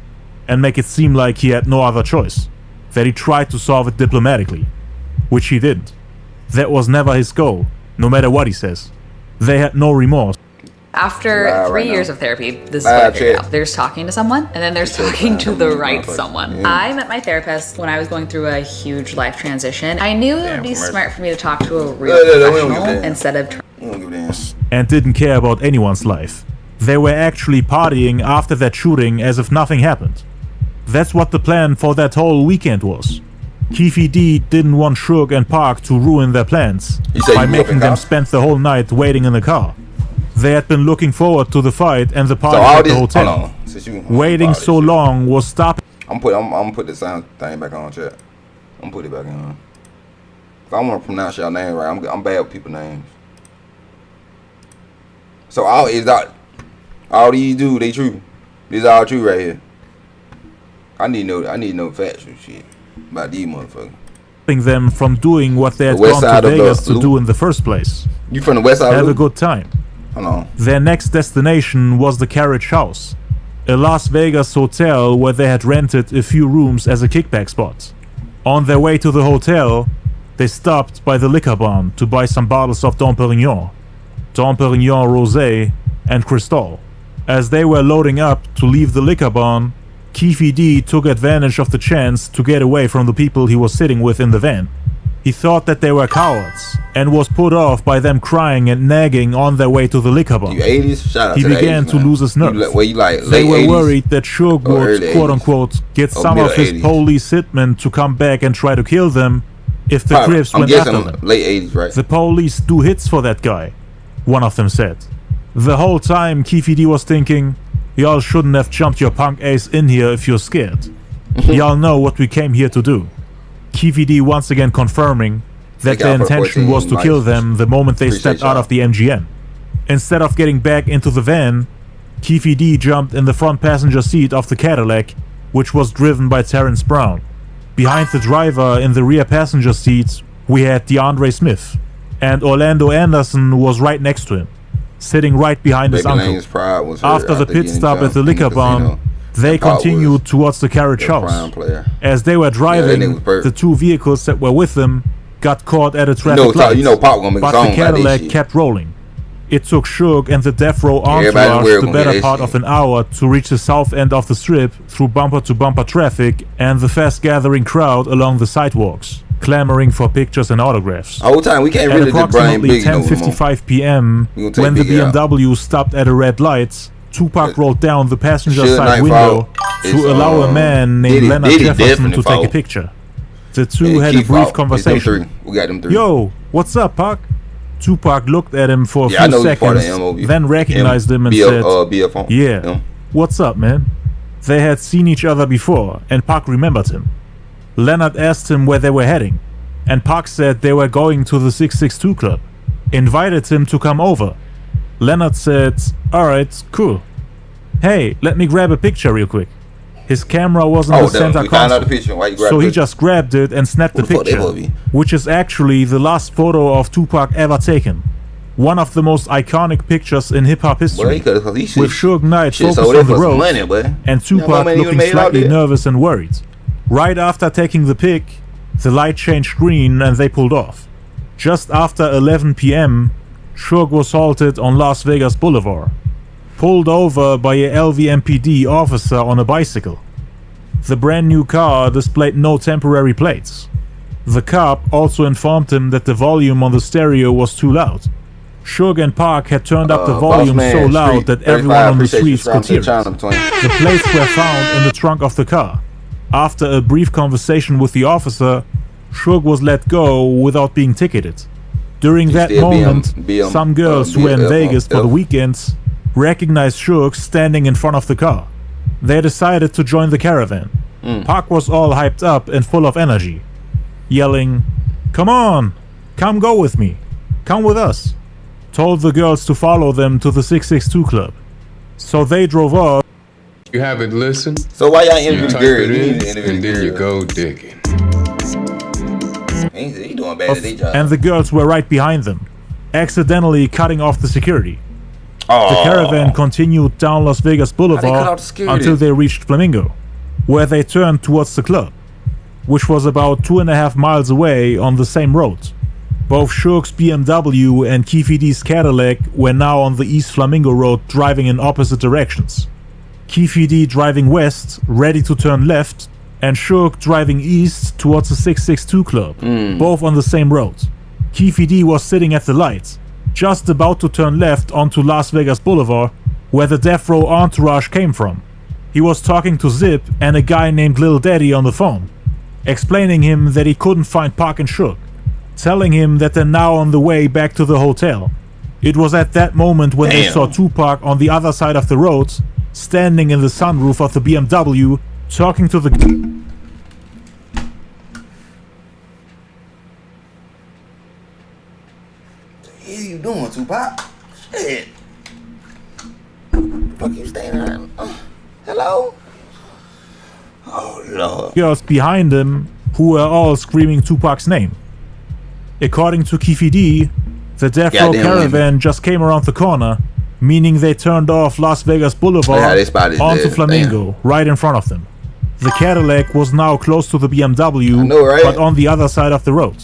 and make it seem like he had no other choice, that he tried to solve it diplomatically, which he didn't. That was never his goal, no matter what he says. They had no remorse. After 3 years of therapy, this is what I figured out. There's talking to someone, and then there's talking to the right someone. I met my therapist when I was going through a huge life transition. I knew it would be smart for me to talk to a real professional instead of and didn't care about anyone's life. They were actually partying after that shooting as if nothing happened. That's what the plan for that whole weekend was. Keefe D didn't want Suge and Pac to ruin their plans by making them spend the whole night waiting in the car. They had been looking forward to the fight and the party at the hotel. Waiting so long was stopping. I'm gonna put the sound thing back on, chat. I'm gonna put it back on. I want to pronounce y'all name right. I'm bad with people's names. So all these dudes, they true. These all true right here. I need no factual shit about these motherfuckers. Them from doing what they had gone to Vegas to do in the first place. You from the west side? Have a good time. Hold on. Their next destination was the Carriage House, a Las Vegas hotel where they had rented a few rooms as a kickback spot. On their way to the hotel, they stopped by the liquor barn to buy some bottles of Dom Perignon Rosé, and Cristal. As they were loading up to leave the liquor barn, Keefe D took advantage of the chance to get away from the people he was sitting with in the van. He thought that they were cowards and was put off by them crying and nagging on their way to the liquor barn. He began to lose his nerve. They were worried that Suge would, quote-unquote, get some of his police hitmen to come back and try to kill them if the Crips went after them. Late 80s, right? The police do hits for that guy, one of them said. The whole time Keefe D was thinking, y'all shouldn't have jumped your punk ass in here if you're scared. Y'all know what we came here to do. Keefe D once again confirming that their intention was to kill them the moment they stepped out of the MGM. Instead of getting back into the van, Keefe D jumped in the front passenger seat of the Cadillac, which was driven by Terrence Brown. Behind the driver in the rear passenger seat, we had DeAndre Smith, and Orlando Anderson was right next to him, sitting right behind his uncle. After the pit stop at the liquor barn, they continued towards the Carriage House. As they were driving, the 2 vehicles that were with them got caught at a traffic light, but the Cadillac kept rolling. It took Suge and the Death Row entourage the better part of an hour to reach the south end of the strip through bumper-to-bumper traffic and the fast-gathering crowd along the sidewalks, clamoring for pictures and autographs. Whole time we can't really at approximately 10:55 p.m., when the BMW stopped at a red light, Tupac rolled down the passenger side window to allow a man named Leonard Jefferson to take a picture. The two had a brief conversation. Yo, what's up, Pac? Tupac looked at him for a few seconds, then recognized him and said, yeah, what's up, man? They had seen each other before, and Pac remembered him. Leonard asked him where they were heading. and Pac said they were going to the 662 Club. Invited him to come over. Leonard said, alright, cool. Hey, let me grab a picture real quick. His camera was in the center console, so he just grabbed it and snapped the picture, which is actually the last photo of Tupac ever taken. One of the most iconic pictures in hip-hop history, with Suge Knight focused on the road, and Tupac looking slightly nervous and worried. Right after taking the pic, the light changed green and they pulled off. Just after 11 p.m., Suge was halted on Las Vegas Boulevard, pulled over by a LVMPD officer on a bicycle. The brand new car displayed no temporary plates. The cop also informed him that the volume on the stereo was too loud. Suge and Pac had turned up the volume so loud that everyone on the streets could hear it. The plates were found in the trunk of the car. After a brief conversation with the officer, Suge was let go without being ticketed. During that moment, some girls who were in Vegas for the weekends recognized Suge standing in front of the car. They decided to join the caravan. Pac was all hyped up and full of energy, yelling, "Come on, come go with me, come with us." Told the girls to follow them to the 662 Club. So they drove off. You haven't listened? So why y'all interview type Gary? it in, and then you go digging. He doing bad at their job. And the girls were right behind them, accidentally cutting off the security. The caravan continued down Las Vegas Boulevard until they reached Flamingo, where they turned towards the club, which was about 2.5 miles away on the same road. Both Suge's BMW and Keefe D's Cadillac were now on the East Flamingo Road driving in opposite directions. Keefe D driving west, ready to turn left, and Suge driving east towards the 662 Club, both on the same road. Keefe D was sitting at the light, just about to turn left onto Las Vegas Boulevard, where the Death Row entourage came from. He was talking to Zip and a guy named Lil Daddy on the phone, explaining him that he couldn't find Pac and Suge, telling him that they're now on the way back to the hotel. It was at that moment when they saw Tupac on the other side of the road, standing in the sunroof of the BMW, talking to the... What the hell you doing, Tupac? Shit. Fuck you standing around? Hello? Oh, Lord. Girls behind him who were all screaming Tupac's name. According to Keefe D, the Death Row caravan just came around the corner, meaning they turned off Las Vegas Boulevard onto Flamingo, right in front of them. The Cadillac was now close to the BMW, but on the other side of the road.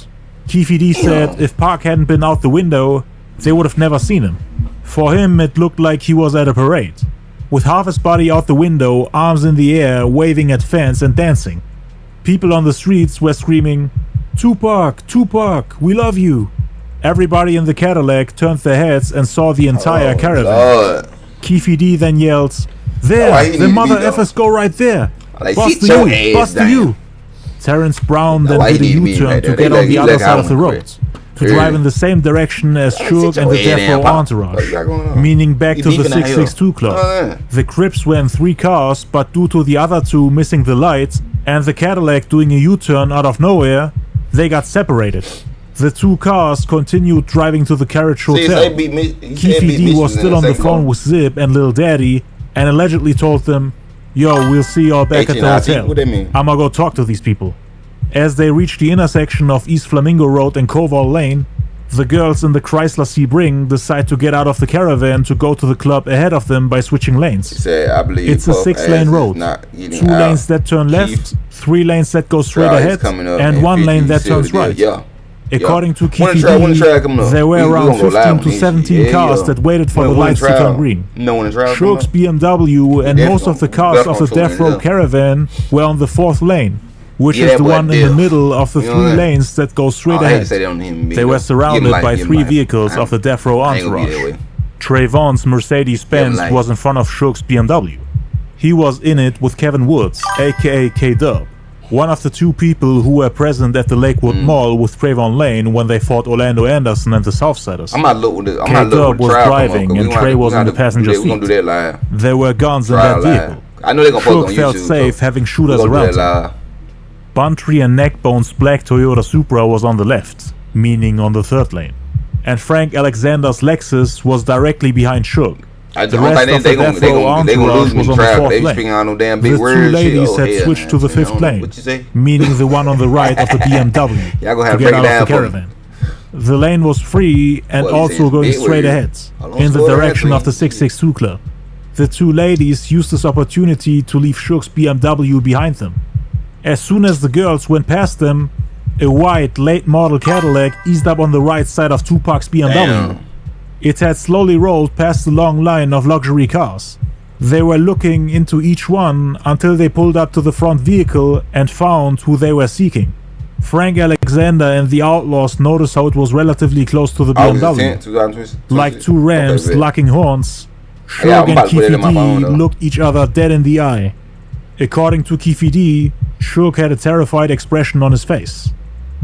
Keefe D said if Pac hadn't been out the window, they would have never seen him. For him, it looked like he was at a parade, with half his body out the window, arms in the air, waving at fans and dancing. People on the streets were screaming, "Tupac, Tupac, we love you." Everybody in the Cadillac turned their heads and saw the entire caravan. Keefe D then yelled, "There, the mother effers go right there. Bust to you, bust to you." Terrence Brown then did a U-turn to get on the other side of the road, to drive in the same direction as Suge and the Death Row entourage, meaning back to the 662 Club. The Crips were in 3 cars, but due to the other 2 missing the light and the Cadillac doing a U-turn out of nowhere, they got separated. The 2 cars continued driving to the Carriage Hotel. Keefe D was still on the phone with Zip and Lil Daddy and allegedly told them, "Yo, we'll see y'all back at the hotel. I'ma go talk to these people." As they reached the intersection of East Flamingo Road and Koval Lane, the girls in the Chrysler Sebring decide to get out of the caravan to go to the club ahead of them by switching lanes. It's a 6-lane road, 2 lanes that turn left, 3 lanes that go straight ahead, and 1 lane that turns right. According to Keefe D, there were around 15 to 17 cars that waited for the lights to turn green. Suge's BMW and most of the cars of the Death Row caravan were on the 4th lane, which is the one in the middle of the 3 lanes that go straight ahead. They were surrounded by 3 vehicles of the Death Row entourage. Trayvon's Mercedes-Benz was in front of Suge's BMW. He was in it with Kevin Woods, aka K-Dub, one of the 2 people who were present at the Lakewood Mall with Trayvon Lane when they fought Orlando Anderson and the Southsiders. K-Dub was driving and Trey was in the passenger seat. There were guns in that vehicle. Suge felt safe having shooters around him. Buntry and Neckbone's black Toyota Supra was on the left, meaning on the third lane. And Frank Alexander's Lexus was directly behind Suge. The rest of the Death Row entourage was on the fourth lane. The two ladies had switched to the fifth lane, meaning the one on the right of the BMW, to get out of the caravan. The lane was free and also going straight ahead, in the direction of the 662 Club. The two ladies used this opportunity to leave Suge's BMW behind them. As soon as the girls went past them, a white late model Cadillac eased up on the right side of Tupac's BMW. Damn. It had slowly rolled past the long line of luxury cars. They were looking into each one until they pulled up to the front vehicle and found who they were seeking. Frank Alexander and the Outlaws noticed how it was relatively close to the BMW. Like two rams locking horns, Suge and Keefe D looked each other dead in the eye. According to Keefe D, Suge had a terrified expression on his face.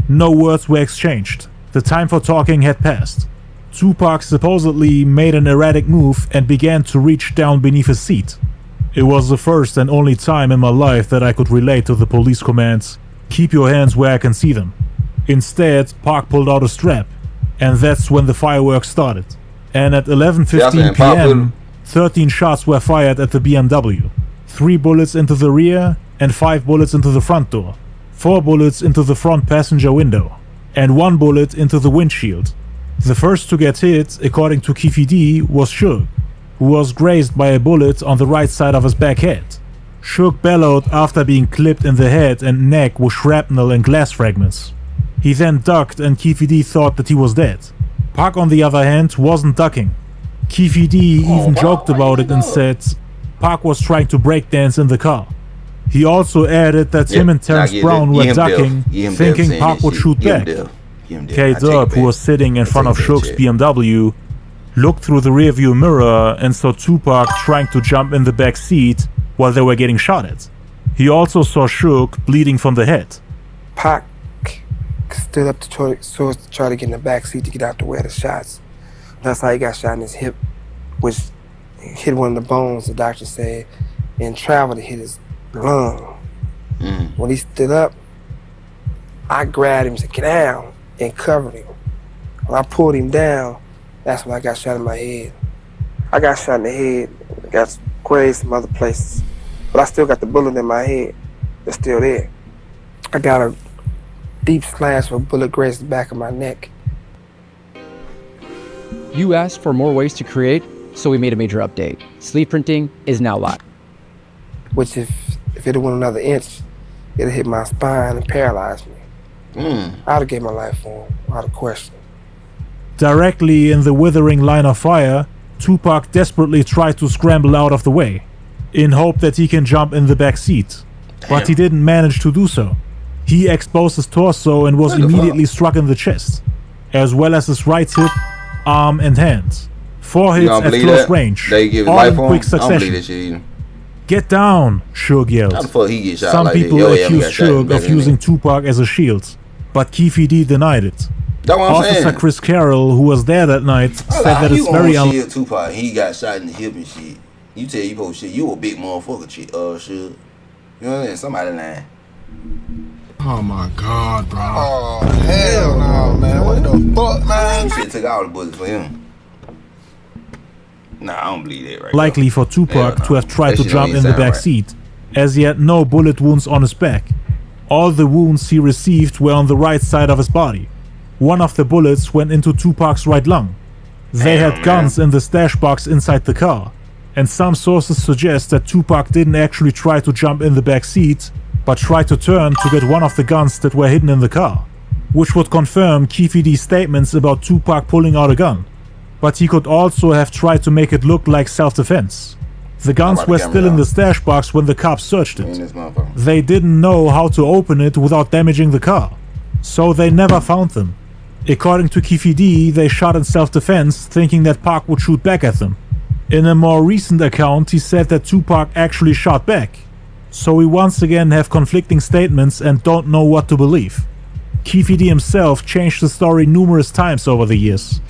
No words were exchanged. The time for talking had passed. Tupac supposedly made an erratic move and began to reach down beneath his seat. It was the first and only time in my life that I could relate to the police commands, "Keep your hands where I can see them." Instead, Pac pulled out a strap, and that's when the fireworks started. And at 11:15 p.m., 13 shots were fired at the BMW. 3 bullets into the rear and 5 bullets into the front door. 4 bullets into the front passenger window, and 1 bullet into the windshield. The first to get hit, according to Keefe D, was Suge, who was grazed by a bullet on the right side of his back head. Suge bellowed after being clipped in the head and neck with shrapnel and glass fragments. He then ducked and Keefe D thought that he was dead. Pac, on the other hand, wasn't ducking. Keefe D even joked about it and said Pac was trying to breakdance in the car. He also added that him and Terrence Brown were ducking, thinking Pac would shoot back. K-Dub, who was sitting in front of Suge's BMW, looked through the rearview mirror and saw Tupac trying to jump in the back seat while they were getting shot at. He also saw Suge bleeding from the head. Pac stood up to try to get in the back seat to get out the way of the shots. That's how he got shot in his hip, which hit one of the bones, the doctor said, and traveled to hit his lung. When he stood up, I grabbed him and said, "Get down," and covered him. When I pulled him down, that's when I got shot in my head. I got shot in the head, got grazed some other places, but I still got the bullet in my head. It's still there. I got a deep slash with a bullet grazed the back of my neck. You asked for more ways to create, so we made a major update. Sleeve printing is now live. Which if it went another inch, it'd hit my spine and paralyze me. I'd have gave my life for him, without a question. Directly in the withering line of fire, Tupac desperately tried to scramble out of the way, in hope that he can jump in the back seat. But he didn't manage to do so. He exposed his torso and was immediately struck in the chest, as well as his right hip, arm and hand. 4 hits at close range, all in quick succession. "Get down," Suge yelled. Some people accused Suge of using Tupac as a shield, but Keefe D denied it. Officer Chris Carroll, who was there that night, said that it's very unlikely Tupac, he got shot in the hip and shit. You tell you post shit, you a big motherfucker, Suge. You know what I'm saying? Somebody lying. Oh my God, bro. Oh hell no, man. What the fuck, man? Shit took all the bullets for him. Nah, I don't believe that right likely for Tupac to have tried to jump in the back seat, as he had no bullet wounds on his back. All the wounds he received were on the right side of his body. One of the bullets went into Tupac's right lung. They had guns in the stash box inside the car, and some sources suggest that Tupac didn't actually try to jump in the back seat, but tried to turn to get one of the guns that were hidden in the car, which would confirm Keefe D's statements about Tupac pulling out a gun. But he could also have tried to make it look like self-defense. The guns were still in the stash box when the cops searched it. They didn't know how to open it without damaging the car, so they never found them. According to Keefe D, they shot in self-defense, thinking that Pac would shoot back at them. In a more recent account, he said that Tupac actually shot back. So we once again have conflicting statements and don't know what to believe. Keefe D himself changed the story numerous times over the years.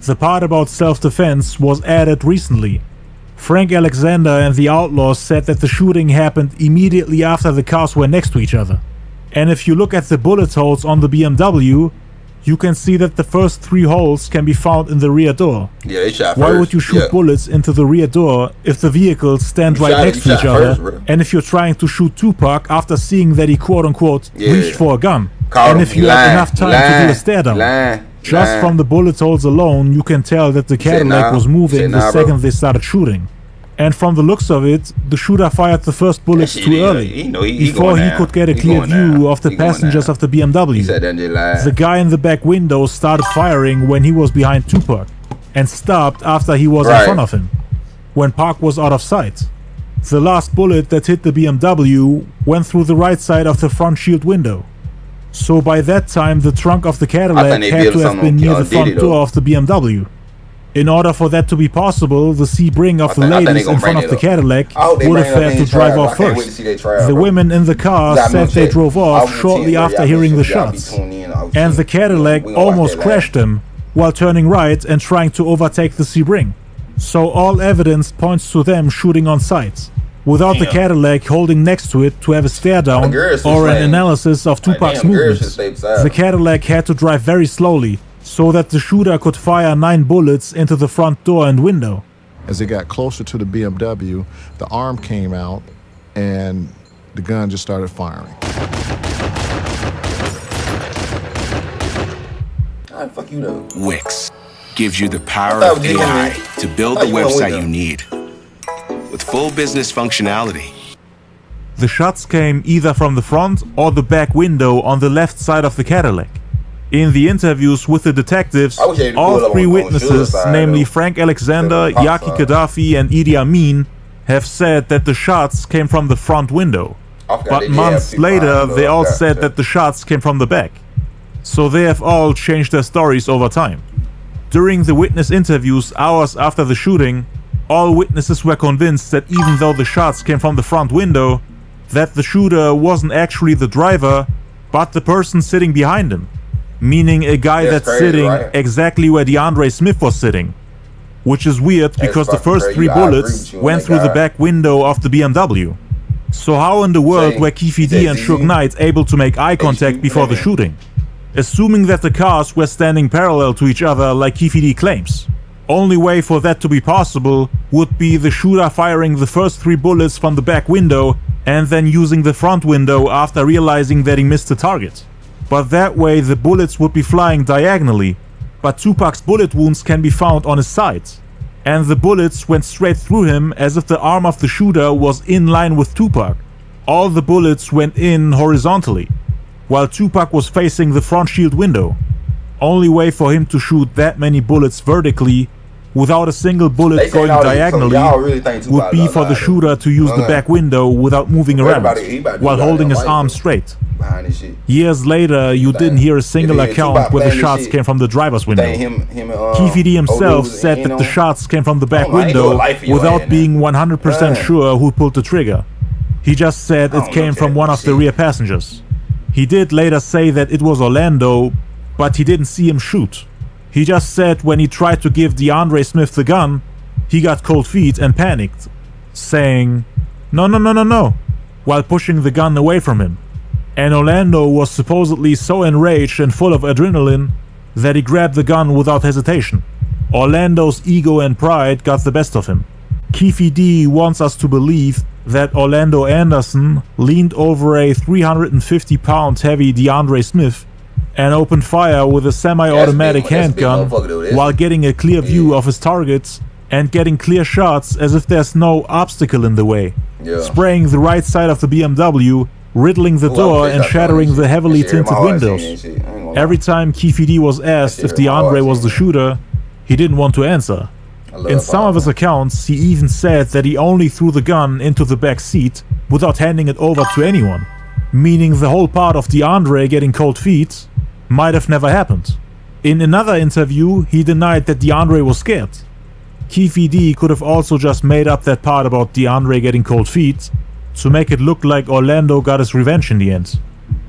The part about self-defense was added recently. Frank Alexander and the Outlaws said that the shooting happened immediately after the cars were next to each other, And if you look at the bullet holes on the BMW, you can see that the first 3 holes can be found in the rear door. Yeah, they shot Why first. would you shoot bullets into the rear door if the vehicles stand right next to each other? And if you're trying to shoot Tupac after seeing that he quote-unquote reached for a gun? And if you had enough time to do a stare down? Just from the bullet holes alone, you can tell that the Cadillac was moving the second they started shooting. And from the looks of it, the shooter fired the first bullets too early, before he could get a clear view of the passengers of the BMW. The guy in the back window started firing when he was behind Tupac, and stopped after he was in front of him, when Pac was out of sight. The last bullet that hit the BMW went through the right side of the front shield window. So by that time, the trunk of the Cadillac had to have been near the front door of the BMW. In order for that to be possible, the Sebring of the ladies in front of the Cadillac would have had to drive off first. The women in the car said they drove off shortly after hearing the shots, and the Cadillac almost crashed them while turning right and trying to overtake the Sebring. So all evidence points to them shooting on sight, without the Cadillac holding next to it to have a stare down or an analysis of Tupac's movements. The Cadillac had to drive very slowly, so that the shooter could fire 9 bullets into the front door and window. As they got closer to the BMW, the arm came out and the gun just started firing. Fuck you though. Wix gives you the power of AI to build the website you need with full business functionality. The shots came either from the front or the back window on the left side of the Cadillac. In the interviews with the detectives, all 3 witnesses, namely Frank Alexander, Yaki Gaddafi and Idi Amin, have said that the shots came from the front window. But months later, they all said that the shots came from the back. So they have all changed their stories over time. During the witness interviews hours after the shooting, all witnesses were convinced that even though the shots came from the front window, that the shooter wasn't actually the driver, but the person sitting behind him. Meaning a guy that's sitting exactly where DeAndre Smith was sitting. Which is weird because the first 3 bullets went through the back window of the BMW. So how in the world were Keefe D and Suge Knight able to make eye contact before the shooting? Assuming that the cars were standing parallel to each other like Keefe D claims. Only way for that to be possible would be the shooter firing the first 3 bullets from the back window and then using the front window after realizing that he missed the target. But that way the bullets would be flying diagonally, but Tupac's bullet wounds can be found on his side. And the bullets went straight through him as if the arm of the shooter was in line with Tupac. All the bullets went in horizontally, while Tupac was facing the front shield window. Only way for him to shoot that many bullets vertically without a single bullet going diagonally would be for the shooter to use the back window without moving around, while holding his arm straight. Years later, you didn't hear a single account where the shots came from the driver's window. Keefe D himself said that the shots came from the back window without being 100% sure who pulled the trigger. He just said it came from one of the rear passengers. He did later say that it was Orlando, but he didn't see him shoot. He just said when he tried to give DeAndre Smith the gun, he got cold feet and panicked, saying, "No, no, no, no, no," while pushing the gun away from him. And Orlando was supposedly so enraged and full of adrenaline that he grabbed the gun without hesitation. Orlando's ego and pride got the best of him. Keefe D wants us to believe that Orlando Anderson leaned over a 350-pound heavy DeAndre Smith and opened fire with a semi-automatic handgun while getting a clear view of his targets and getting clear shots as if there's no obstacle in the way, spraying the right side of the BMW, riddling the door and shattering the heavily tinted windows. Every time Keefe D was asked if DeAndre was the shooter, he didn't want to answer. In some of his accounts, he even said that he only threw the gun into the back seat without handing it over to anyone, meaning the whole part of DeAndre getting cold feet might have never happened. In another interview, he denied that DeAndre was scared. Keefe D could have also just made up that part about DeAndre getting cold feet to make it look like Orlando got his revenge in the end.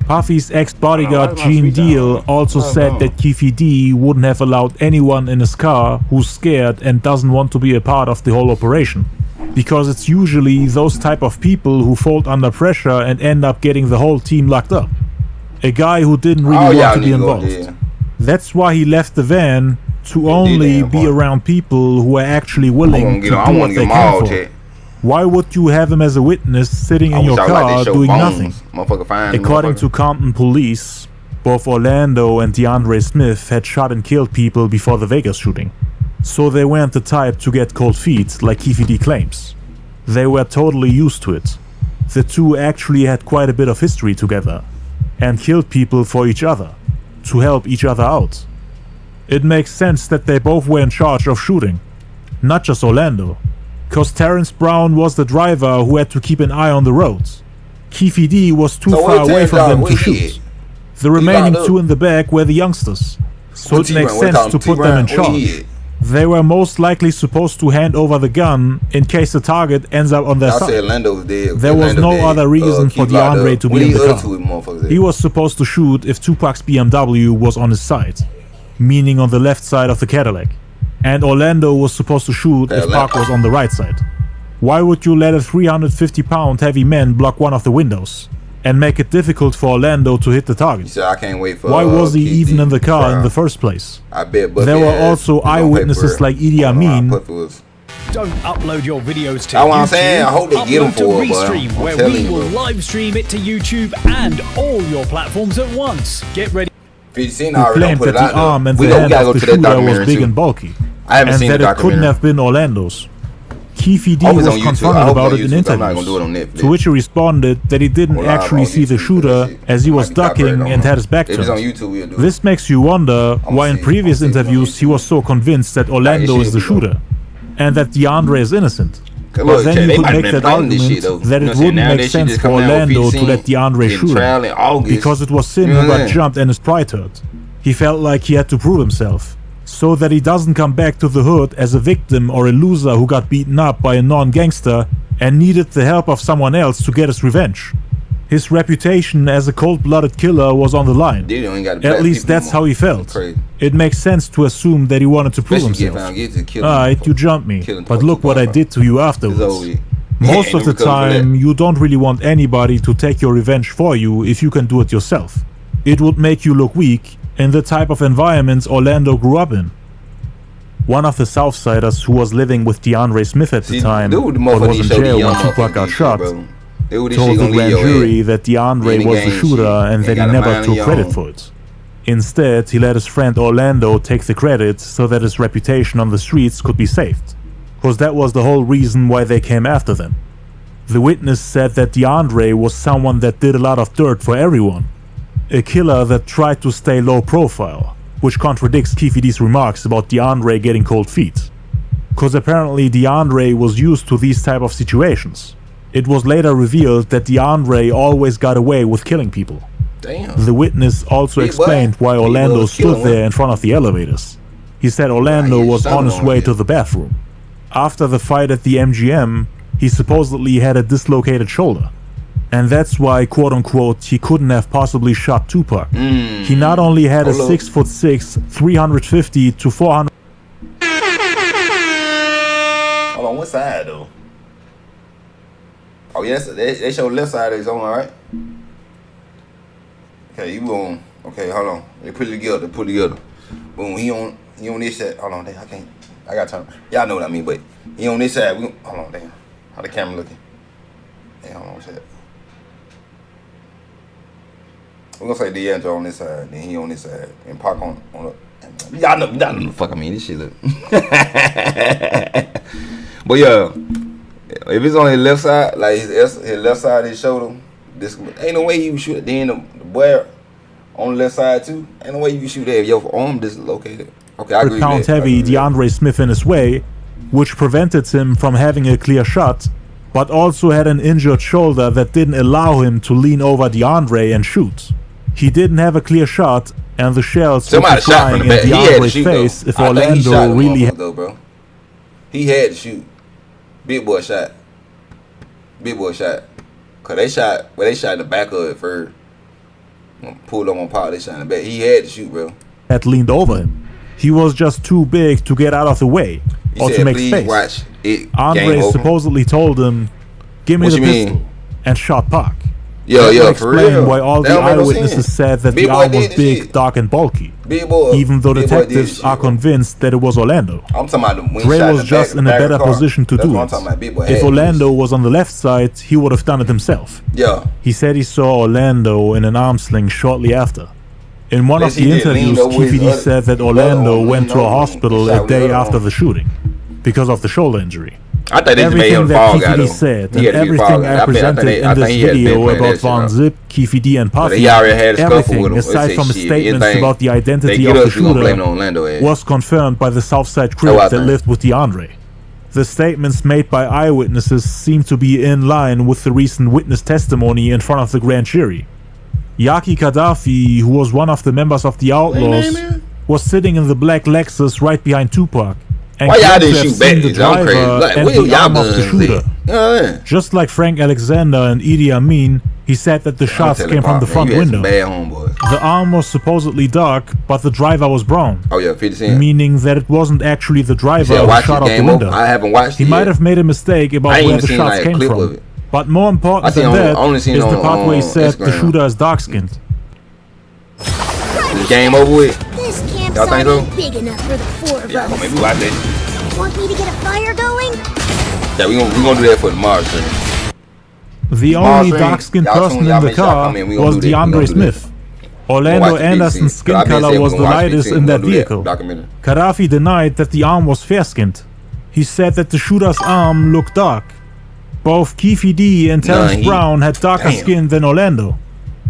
Puffy's ex-bodyguard Gene Deal also said that Keefe D wouldn't have allowed anyone in his car who's scared and doesn't want to be a part of the whole operation, because it's usually those type of people who fold under pressure and end up getting the whole team locked up. a guy who didn't really want to be involved. That's why he left the van to only be around people who are actually willing to do what they can for. Why would you have him as a witness sitting in your car doing nothing? According to Compton police, both Orlando and DeAndre Smith had shot and killed people before the Vegas shooting. So they weren't the type to get cold feet like Keefe D claims. They were totally used to it. The two actually had quite a bit of history together and killed people for each other, to help each other out. It makes sense that they both were in charge of shooting, not just Orlando, cause Terrence Brown was the driver who had to keep an eye on the roads. Keefe D was too far away from them to shoot. The remaining two in the back were the youngsters, so it makes sense to put them in charge. They were most likely supposed to hand over the gun in case the target ends up on their side. There was no other reason for DeAndre to be in the car. He was supposed to shoot if Tupac's BMW was on his side, meaning on the left side of the Cadillac, and Orlando was supposed to shoot if Pac was on the right side. Why would you let a 350-pound heavy man block one of the windows and make it difficult for Orlando to hit the target? I can't wait for, why was he even in the car in the first place? I bet there were also eyewitnesses like Idi Amin. Don't upload your videos to YouTube. What I'm saying. I hope they get them for it, Restream, where we will live stream it to YouTube and all your platforms at once. Get ready. He claimed that the arm and the head of the shooter was big and bulky, and that it couldn't have been Orlando's. Keefe D was confronted about it in interviews, to which he responded that he didn't actually see the shooter as he was ducking and had his back turned. This makes you wonder why in previous interviews he was so convinced that Orlando is the shooter, and that DeAndre is innocent. But then you could make that argument that it wouldn't make sense for Orlando to let DeAndre shoot him, because it was him who got jumped and his pride hurt. He felt like he had to prove himself, so that he doesn't come back to the hood as a victim or a loser who got beaten up by a non-gangster and needed the help of someone else to get his revenge. His reputation as a cold-blooded killer was on the line. At least that's how he felt. It makes sense to assume that he wanted to prove himself. Alright, you jumped me, but look what I did to you afterwards. Most of the time, you don't really want anybody to take your revenge for you if you can do it yourself. It would make you look weak in the type of environments Orlando grew up in. One of the Southsiders who was living with DeAndre Smith at the time, but was in jail when Tupac got shot, told the grand jury that DeAndre was the shooter and that he never took credit for it. Instead, he let his friend Orlando take the credit so that his reputation on the streets could be saved, cause that was the whole reason why they came after them. The witness said that DeAndre was someone that did a lot of dirt for everyone, a killer that tried to stay low profile, which contradicts Keefe D's remarks about DeAndre getting cold feet, cause apparently DeAndre was used to these type of situations. It was later revealed that DeAndre always got away with killing people. Damn. The witness also explained why Orlando stood there in front of the elevators. He said Orlando was on his way to the bathroom. After the fight at the MGM, he supposedly had a dislocated shoulder. And that's why, quote-unquote, he couldn't have possibly shot Tupac. He not only had a 6'6", 350 to 400... Hold on, what side though? Oh yes, they show left side is on, alright? Okay, you on. Okay, hold on. They put it together. Boom, he on this side. Hold on, I got time. Y'all know what I mean, but he on this side. Hold on, damn. How the camera looking? Damn, hold on, what's that? We're gonna say D'Angelo on this side, then he on this side, and Pac on the. Y'all know the fuck I mean. This shit look. But yeah, if it's on his left side, like his left side of his shoulder, this ain't no way you can shoot it. Then the boy on the left side too, ain't no way you can shoot that if your arm dislocated. Okay, I agree. Pound heavy DeAndre Smith in his way, which prevented him from having a clear shot, but also had an injured shoulder that didn't allow him to lean over DeAndre and shoot. He didn't have a clear shot, and the shells would be flying in DeAndre's face if Orlando really had. Bro. He had to shoot. Big boy shot. Cause they shot in the back of it first. Pulled up on Pac, they shot in the back. He had to shoot, bro. Had leaned over him. He was just too big to get out of the way or to make space. Andre supposedly told him, "Give me the pistol," and shot Pac. Yeah, That would for explain real. why all That the don't make no eyewitnesses sense. said that Big the boy arm did was this big, shit. dark, and bulky. Big boy, Even though Big boy did detectives this are shit. convinced that it was Orlando. I'm talking about the when Dre shot was the just back- in a back of better the car. position to That's do what I'm it. talking about. Big boy If had Orlando was on the left side, he would have done it himself. Yeah. He said he saw Orlando in an arm sling shortly after. In one of Yes, he the did. interviews, Leaned over his KVD other- said that his Orlando other went to a arm, hospital shot a with his day other after arm. the shooting because of the shoulder injury. I think they just made Everything him that fall guy KVD though. said He and had to be the fall everything guy. I I presented think in he this had been video playing about that shit Von out. Zip, KVD, and But Puffy, he already had a scuffle with everything him. aside They from the say shit, statements anything about the they identity get of the us, we gonna blame it on shooter Orlando ass. was confirmed by the Southside That's Crip what I that think. lived with DeAndre. The statements made by eyewitnesses seem to be in line with the recent witness testimony in front of the grand jury. Yaki Gaddafi, who was one of the members of the Outlaws, was sitting in the black Lexus right behind Tupac. And Why y'all claimed to didn't have shoot seen back? the I'm crazy. driver Like, and where the y'all arm of the guns shooter. at? You know what I mean? Just like Frank Alexander and Idi Amin, he said that the shots telling came from Pop, the man, front you had some window. bad homeboys. The arm was supposedly dark, but the driver was brown. Oh yeah, 50 Cent. Meaning that it wasn't actually the driver Yeah, who watch shot this out the game over. window. I haven't watched He it might yet. have made a mistake I about ain't where even the seen, shots like, a came clip from. of it. But more I important seen than on- that only seen is on- the part where he on said the Instagram. shooter is dark-skinned. This game over with. This Y'all campsite think so? ain't big enough for the four of Yeah, us. maybe watch that. Want me to get a fire going? Yeah, we gonna do that for tomorrow. So. The Tomorrow only stream, dark-skinned y'all person soon, in y'all the make sure y'all car come in. We gonna was do that. We gonna DeAndre do Smith. that. Orlando Watch the Anderson's PC. skin I've been color saying was we the gonna watch lightest PC. in We that gonna do that vehicle. documentary. Gaddafi denied that the arm was fair-skinned. He said that the shooter's arm looked dark. Both Keefe D and Terrence Brown had darker skin than Orlando,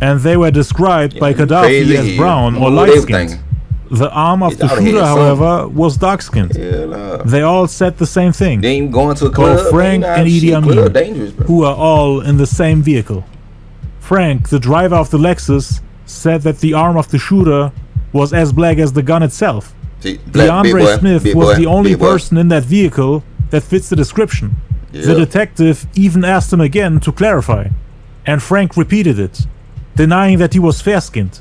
and they were described by Gaddafi crazy as here. brown or What they were light-skinned. thinking? The arm of the Y'all shooter, had something. however, was dark-skinned. They all said the same thing. They ain't going to a club. Both Frank man, and shit, Idi club Amin, dangerous, bro. who are all in the same vehicle. Frank, the driver of the Lexus, said that the arm of the shooter was as black as the gun itself. See, big DeAndre boy, Smith big was boy, the only big boy. person in that vehicle that fits the description. The Yeah. detective even asked him again to clarify, and Frank repeated it, denying that he was fair-skinned.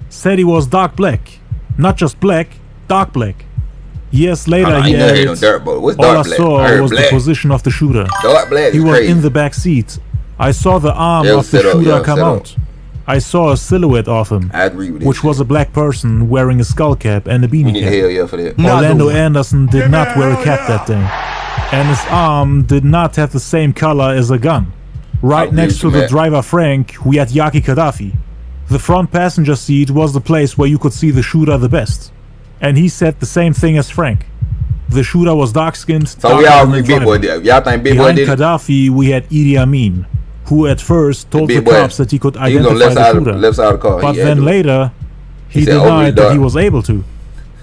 Said he was dark black, not just black, dark black. Years later, he ain't never heard added, no dark, but what's all I dark black? saw I heard was black. the position of the shooter. Dark black He is was crazy. in the back seat. I saw the arm Yeah, of the set up, shooter yeah, come set up. out. I saw a silhouette of him, I agree with this which was a black person wearing a skull cap and a We beanie need cap. a hell yeah for that. Orlando Anderson did not wear a cap that day, and his arm did not have the same color as a gun. Right agree next with to you, the Matt. driver Frank, we had Yaki Gaddafi. The front passenger seat was the place where you could see the shooter the best, and he said the same thing as Frank. The shooter was dark-skinned. So we all agree Big Boy did it. Y'all think Big Boy Behind did it? Gaddafi, we had Idi Amin, who at first told the Big boy. cops that he could He was on identify left the side of- shooter. left side of the car. But He had then to. later, he He said, "Oh, denied really that he dark." was able to.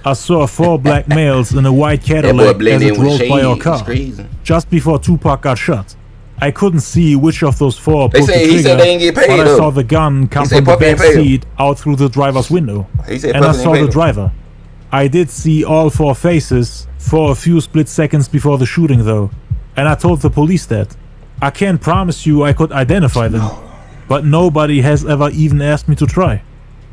I saw 4 black males in a white Cadillac blend as in it with rolled by our shades. It's car, crazy. just before Tupac got shot. I couldn't see which of those 4 They pulled the say- trigger, he said they ain't get paid, but I though. saw the gun come He said from the Puffy ain't back paid him. seat out through the driver's window, He said and I Puffy ain't saw paid the him. driver. I did see all 4 faces for a few split seconds before the shooting though, and I told the police that. I can't promise you I could identify them, but nobody has ever even asked me to try.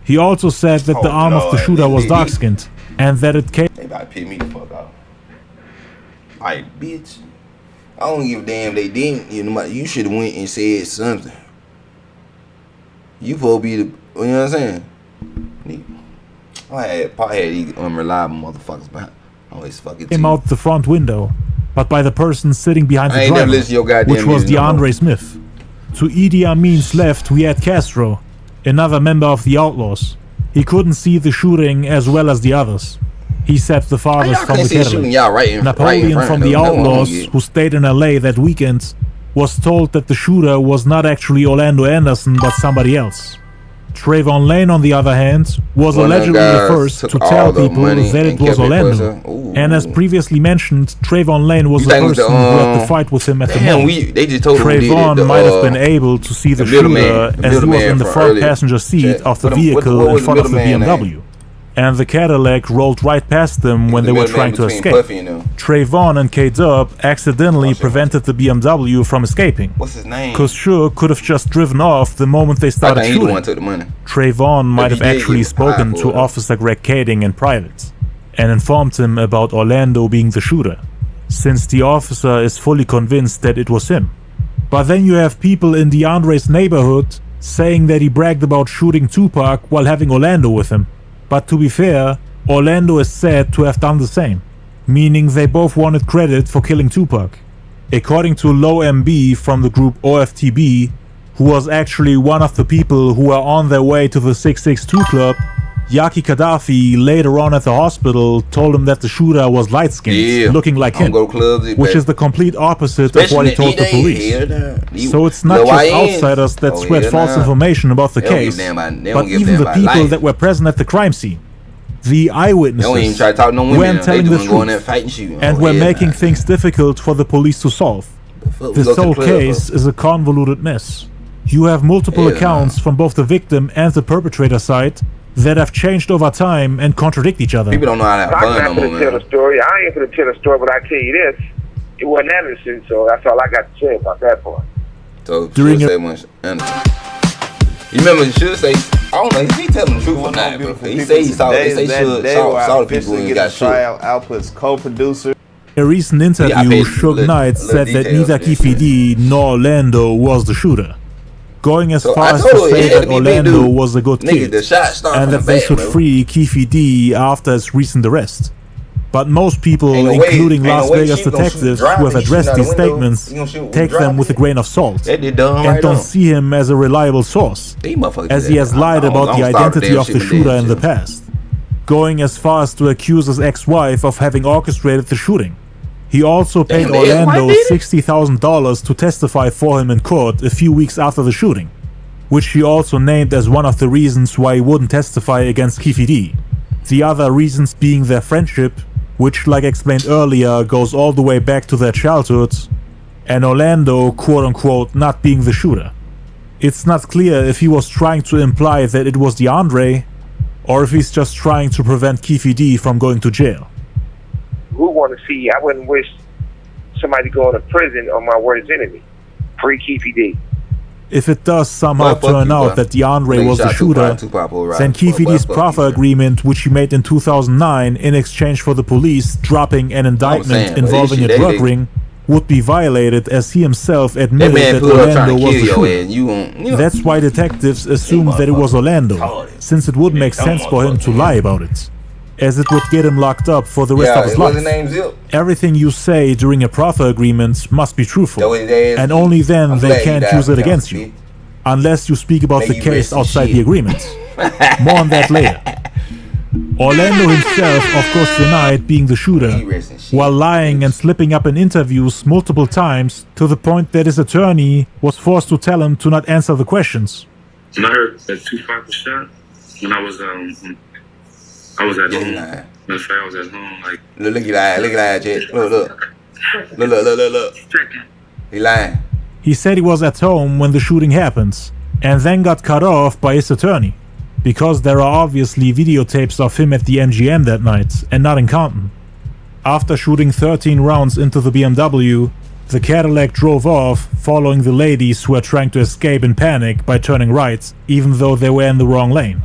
He also said that the arm of the Lord. shooter was dark-skinned, and that it came They about to piss me the fuck off. Like, bitch. I don't give a damn they didn't. You should have went and said something. You supposed to be the, you know what I'm saying? I had these unreliable motherfuckers behind. Always fucking out the front window, but by the person sitting behind I the ain't never driver, listened to your goddamn which was music no more. DeAndre Smith. To Idi Amin's left, we had Castro, another member of the Outlaws. He couldn't see the shooting as well as the others. He said the fathers y'all from can't the see the shooting? Y'all right in Napoleon front, from though. the That's what I'm Outlaws, gonna get. who stayed in LA that weekend, was told that the shooter was not actually Orlando Anderson but somebody else. Trayvon Lane, on the other hand, was One of them allegedly the guys first took to all tell the people money that it and was kept it Orlando. for himself. And as previously mentioned, Trayvon Lane was You the think it was person the, who had the fight with him at the damn, mall. they just told him who did it, Trayvon the, might have been able to see the shooter middleman, the as he was middleman in the from front earlier. passenger seat Chat. of the What vehicle was in the front of the middleman BMW. And the Cadillac rolled right past them when the they were middleman trying to between escape. Puffy and them. Trayvon and K-Dub accidentally prevented the BMW from escaping. What's his name? Cause Sure could have just driven off the moment they started I think he the shooting. one took the money. Trayvon might have he did actually get spoken fired to for it. Officer Greg Kading in private and informed him about Orlando being the shooter, since the officer is fully convinced that it was him. But then you have people in DeAndre's neighborhood saying that he bragged about shooting Tupac while having Orlando with him. But to be fair, Orlando is said to have done the same, meaning they both wanted credit for killing Tupac. According to Low MB from the group OFTB, who was actually one of the people who were on their way to the 662 club, Yaki Gaddafi later on at the hospital told him that the shooter was light-skinned, looking like him, which is the complete opposite of what he told the police. So it's not just outsiders that spread false information about the case, but even the people that were present at the crime scene. The eyewitnesses weren't telling the truth and were making things difficult for the police to solve. This whole case is a convoluted mess. You have multiple accounts from both the victim and the perpetrator side that have changed over time and contradict each other. People don't know how to have fun no more, man. Tell a story. I ain't gonna tell a story, but I tell you this: it wasn't Anderson, so that's all I got to say about that part. So during Anderson. You remember he should say, I don't know, he telling the truth or not, bro. He say he saw, they say saw the people and got shot. Outputs co-producer. In a recent interview, Suge Knight said that neither Keefe D nor Orlando was the shooter, going as far as to say that Orlando was a good kid and that they should free Keefe D after his recent arrest. But most people, including Las Vegas detectives who have addressed these statements, take them with a grain of salt and don't see him as a reliable source, as he has lied about the identity of the shooter in the past, going as far as to accuse his ex-wife of having orchestrated the shooting. He also paid Orlando $60,000 to testify for him in court a few weeks after the shooting, which he also named as one of the reasons why he wouldn't testify against Keefe D. The other reasons being their friendship, which, like explained earlier, goes all the way back to their childhoods, and Orlando, quote-unquote, not being the shooter. It's not clear if he was trying to imply that it was DeAndre, or if he's just trying to prevent Keefe D from going to jail. Who want to see? I wouldn't wish somebody going to prison on my worst enemy. Free Keefe D. If it does somehow turn out that DeAndre was the shooter, then Keefe D's proffer agreement, which he made in 2009 in exchange for the police dropping an indictment involving a drug ring, would be violated, as he himself admitted that Orlando was the shooter. That's why detectives assumed that it was Orlando, since it would make sense for him to lie about it, as it would get him locked up for the rest of his life. Everything you say during a proffer agreement must be truthful, and only then they can't use it against you, unless you speak about the case outside the agreement. More on that later. Orlando himself of course denied being the shooter, while lying and slipping up in interviews multiple times, to the point that his attorney was forced to tell him to not answer the questions. When I heard that Tupac was shot, when I was at home. Let's say I was at home, like. Look at that, Jet. Look. He lying. He said he was at home when the shooting happened, and then got cut off by his attorney, because there are obviously videotapes of him at the MGM that night, and not in Compton. After shooting 13 rounds into the BMW, the Cadillac drove off, following the ladies who were trying to escape in panic by turning right, even though they were in the wrong lane.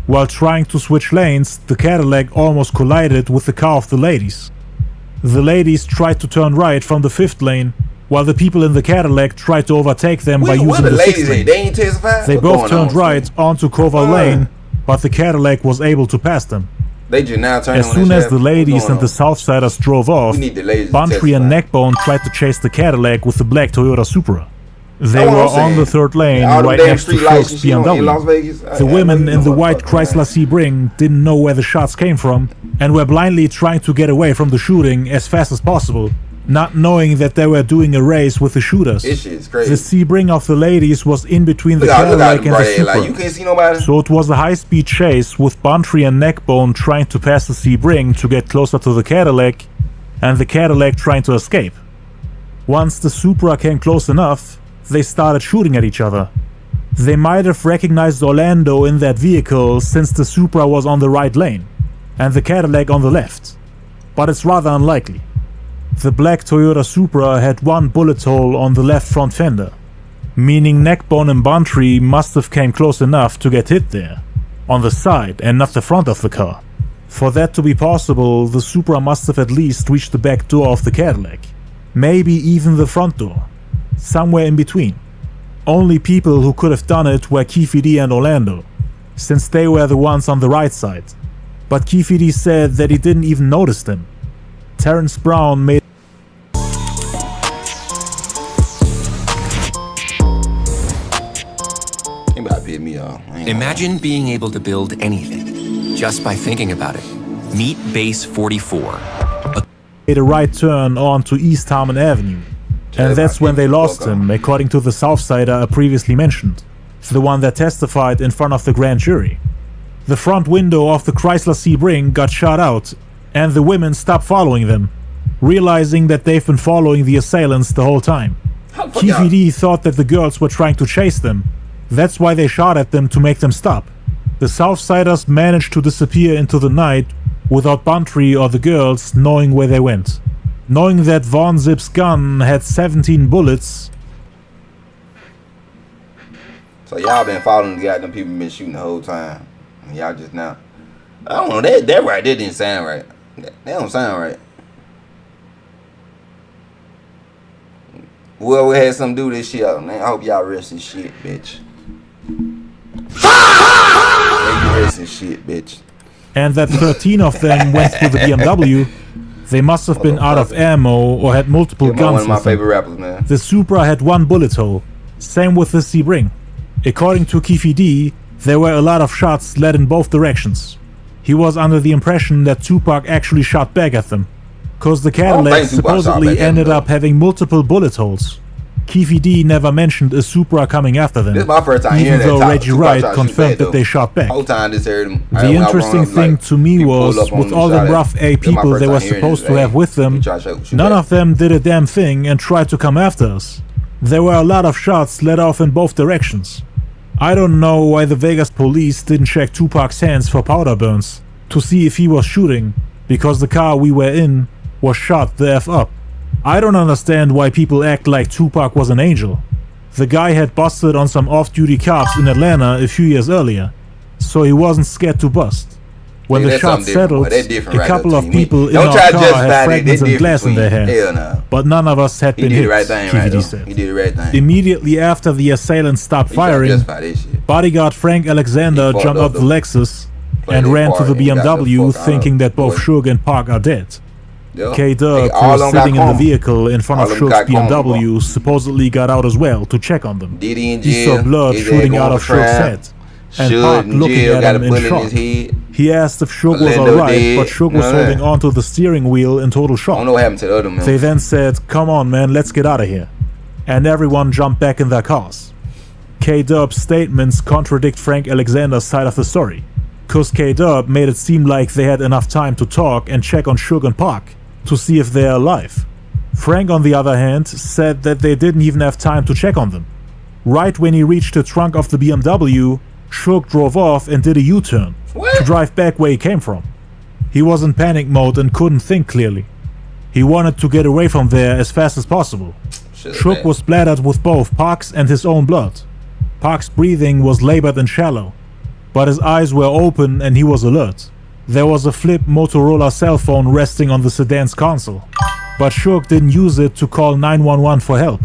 While trying to switch lanes, the Cadillac almost collided with the car of the ladies. The ladies tried to turn right from the 5th lane, while the people in the Cadillac tried to overtake them by using the 6th lane. They both turned right onto Koval Lane, but the Cadillac was able to pass them. As soon as the ladies and the Southsiders drove off, Buntry and Neckbone tried to chase the Cadillac with the black Toyota Supra. They were on the 3rd lane, right next to Shoke's BMW. The women in the white Chrysler Sebring didn't know where the shots came from, and were blindly trying to get away from the shooting as fast as possible, not knowing that they were doing a race with the shooters. This shit's crazy. The Sebring of the ladies was in between the Cadillac and the Supra, like, you can't see nobody. So it was a high-speed chase with Buntry and Neckbone trying to pass the Sebring to get closer to the Cadillac, and the Cadillac trying to escape. Once the Supra came close enough, they started shooting at each other. They might have recognized Orlando in that vehicle, since the Supra was on the right lane, and the Cadillac on the left, but it's rather unlikely. The black Toyota Supra had one bullet hole on the left front fender, meaning Neckbone and Buntry must have came close enough to get hit there, on the side and not the front of the car. For that to be possible, the Supra must have at least reached the back door of the Cadillac, maybe even the front door, somewhere in between. Only people who could have done it were Keefe D and Orlando, since they were the ones on the right side. But Keefe D said that he didn't even notice them. Terrence Brown made Imagine being able to build anything just by thinking about it. Meet Base 44. Made a right turn onto East Harmon Avenue. And that's when they lost him, according to the Southsider I previously mentioned, the one that testified in front of the grand jury. The front window of the Chrysler Sebring got shot out, and the women stopped following them, realizing that they've been following the assailants the whole time. Keefe D thought that the girls were trying to chase them. That's why they shot at them to make them stop. The Southsiders managed to disappear into the night without Buntry or the girls knowing where they went. Knowing that Von Zip's gun had 17 bullets. So y'all been following the goddamn people been shooting the whole time. And y'all just now. I don't know, that right there didn't sound right. That don't sound right. Whoever had something to do with this shit, man, I hope y'all rest in shit, bitch. Rest in shit, bitch. And that 13 of them went through the BMW. They must have been out of ammo or had multiple guns. One of my favorite rappers, man. The Supra had one bullet hole. Same with the Sebring. According to Keefe D, there were a lot of shots led in both directions. He was under the impression that Tupac actually shot back at them, cause the Cadillac supposedly ended up having multiple bullet holes. Keefe D never mentioned a Supra coming after them, this is my first time even hearing though that Reggie Wright confirmed that they shot back. Whole time just heard him. The interesting thing to me was, with all the rough A people they were supposed to have with them, none of them did a damn thing and tried to come after us. There were a lot of shots let off in both directions. I don't know why the Vegas police didn't check Tupac's hands for powder burns to see if he was shooting, because the car we were in was shot the F up. I don't understand why people act like Tupac was an angel. The guy had busted on some off-duty cops in Atlanta a few years earlier, so he wasn't scared to bust. When the shots settled, a couple of people in our car had fragments and glass in their hair, but none of us had been hit, Keefe D said. He did the right thing. Immediately after the assailants stopped firing, bodyguard Frank Alexander jumped up the Lexus and ran to the BMW thinking that both Suge and Pac are dead. K-Dub, who was sitting in the vehicle in front of Suge's BMW, supposedly got out as well to check on them. He saw blood shooting out of Suge's head, and Pac looking at him in shock. He asked if Suge was alright, but Suge was holding onto the steering wheel in total shock. They then said, "Come on man, let's get out of here." And everyone jumped back in their cars. K-Dub's statements contradict Frank Alexander's side of the story, cause K-Dub made it seem like they had enough time to talk and check on Suge and Pac to see if they're alive. Frank, on the other hand, said that they didn't even have time to check on them. Right when he reached the trunk of the BMW, Suge drove off and did a U-turn to drive back where he came from. He was in panic mode and couldn't think clearly. He wanted to get away from there as fast as possible. Suge was splattered with both Pac's and his own blood. Pac's breathing was labored and shallow, but his eyes were open and he was alert. There was a flip Motorola cell phone resting on the sedan's console, but Suge didn't use it to call 911 for help.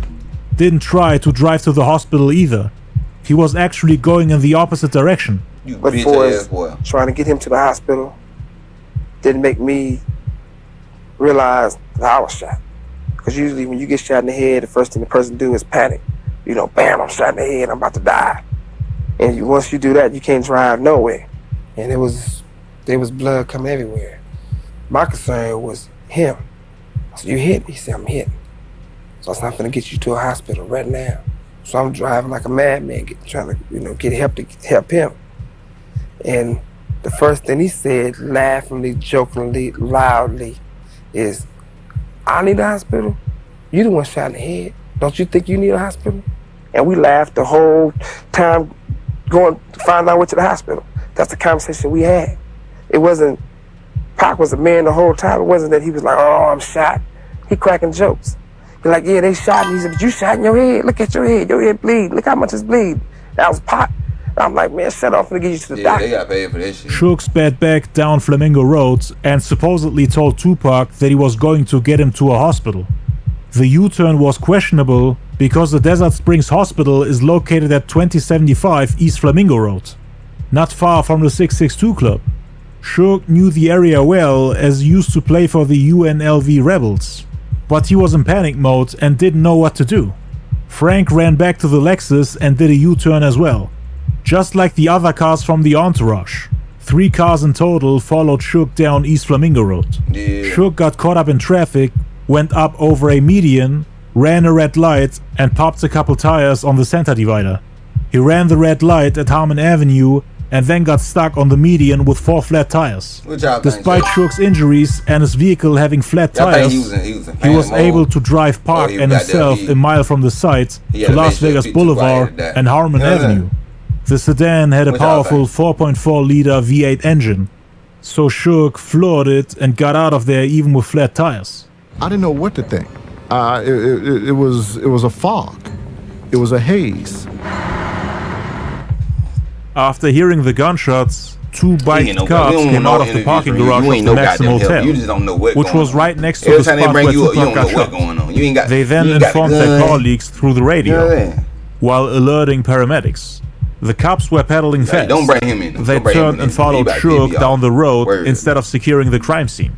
Didn't try to drive to the hospital either. He was actually going in the opposite direction. But for trying to get him to the hospital didn't make me realize that I was shot. Because usually when you get shot in the head, the first thing the person do is panic. You know, bam, I'm shot in the head, I'm about to die. And once you do that, you can't drive nowhere. And there was blood coming everywhere. My concern was him. I said, "You hit?" He said, "I'm hit." So I said, "I'm gonna get you to a hospital right now." So I'm driving like a madman, trying to, get help to help him. And the first thing he said, laughingly, jokingly, loudly, is, "I need a hospital? You the one shot in the head. Don't you think you need a hospital?" And we laughed the whole time going to find out where to the hospital. That's the conversation we had. It wasn't, Pac was a man the whole time. It wasn't that he was like, "Oh, I'm shot." He cracking jokes. He's like, "Yeah, they shot me." He said, "But you shot in your head. Look at your head bleed. Look how much it's bleed." That was Pac. I'm like, "Man, shut off and get you to the doctor." They got paid for this shit. Suge sped back down Flamingo Road and supposedly told Tupac that he was going to get him to a hospital. The U-turn was questionable because the Desert Springs Hospital is located at 2075 East Flamingo Road, not far from the 662 Club. Suge knew the area well as he used to play for the UNLV Rebels, but he was in panic mode and didn't know what to do. Frank ran back to the Lexus and did a U-turn as well, just like the other cars from the entourage. 3 cars in total followed Suge down East Flamingo Road. Suge got caught up in traffic, went up over a median, ran a red light, and popped a couple tires on the center divider. He ran the red light at Harmon Avenue and then got stuck on the median with 4 flat tires. Despite Suge's injuries and his vehicle having flat tires, he was able to drive Park and himself a mile from the site to Las Vegas Boulevard and Harmon Avenue. The sedan had a powerful 4.4-liter V8 engine, so Suge floored it and got out of there even with flat tires. I didn't know what to think. It was a fog. It was a haze. After hearing the gunshots, 2 biked cars came out of the parking garage of the Maxim Hotel, which was right next to the spot where Tupac got shot. They then informed their colleagues through the radio, while alerting paramedics. The cops were pedaling fast. They turned and followed Suge down the road instead of securing the crime scene.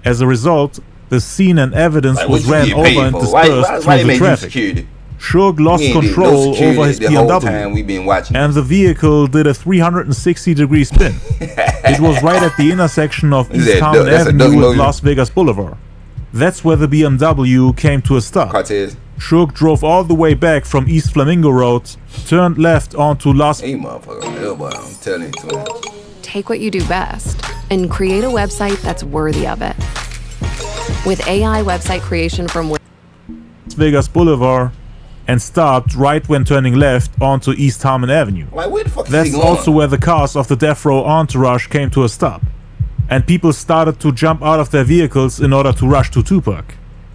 As a result, the scene and evidence was ran over and dispersed through the traffic. Suge lost control over his BMW, and the vehicle did a 360-degree spin. It was right at the intersection of East Harmon Avenue and Las Vegas Boulevard. That's where the BMW came to a stop. Suge drove all the way back from East Flamingo Road, turned left onto Las... Take what you do best and create a website that's worthy of it. With AI website creation from Las Vegas Boulevard, and stopped right when turning left onto East Harmon Avenue. That's also where the cars of the Death Row entourage came to a stop, and people started to jump out of their vehicles in order to rush to Tupac.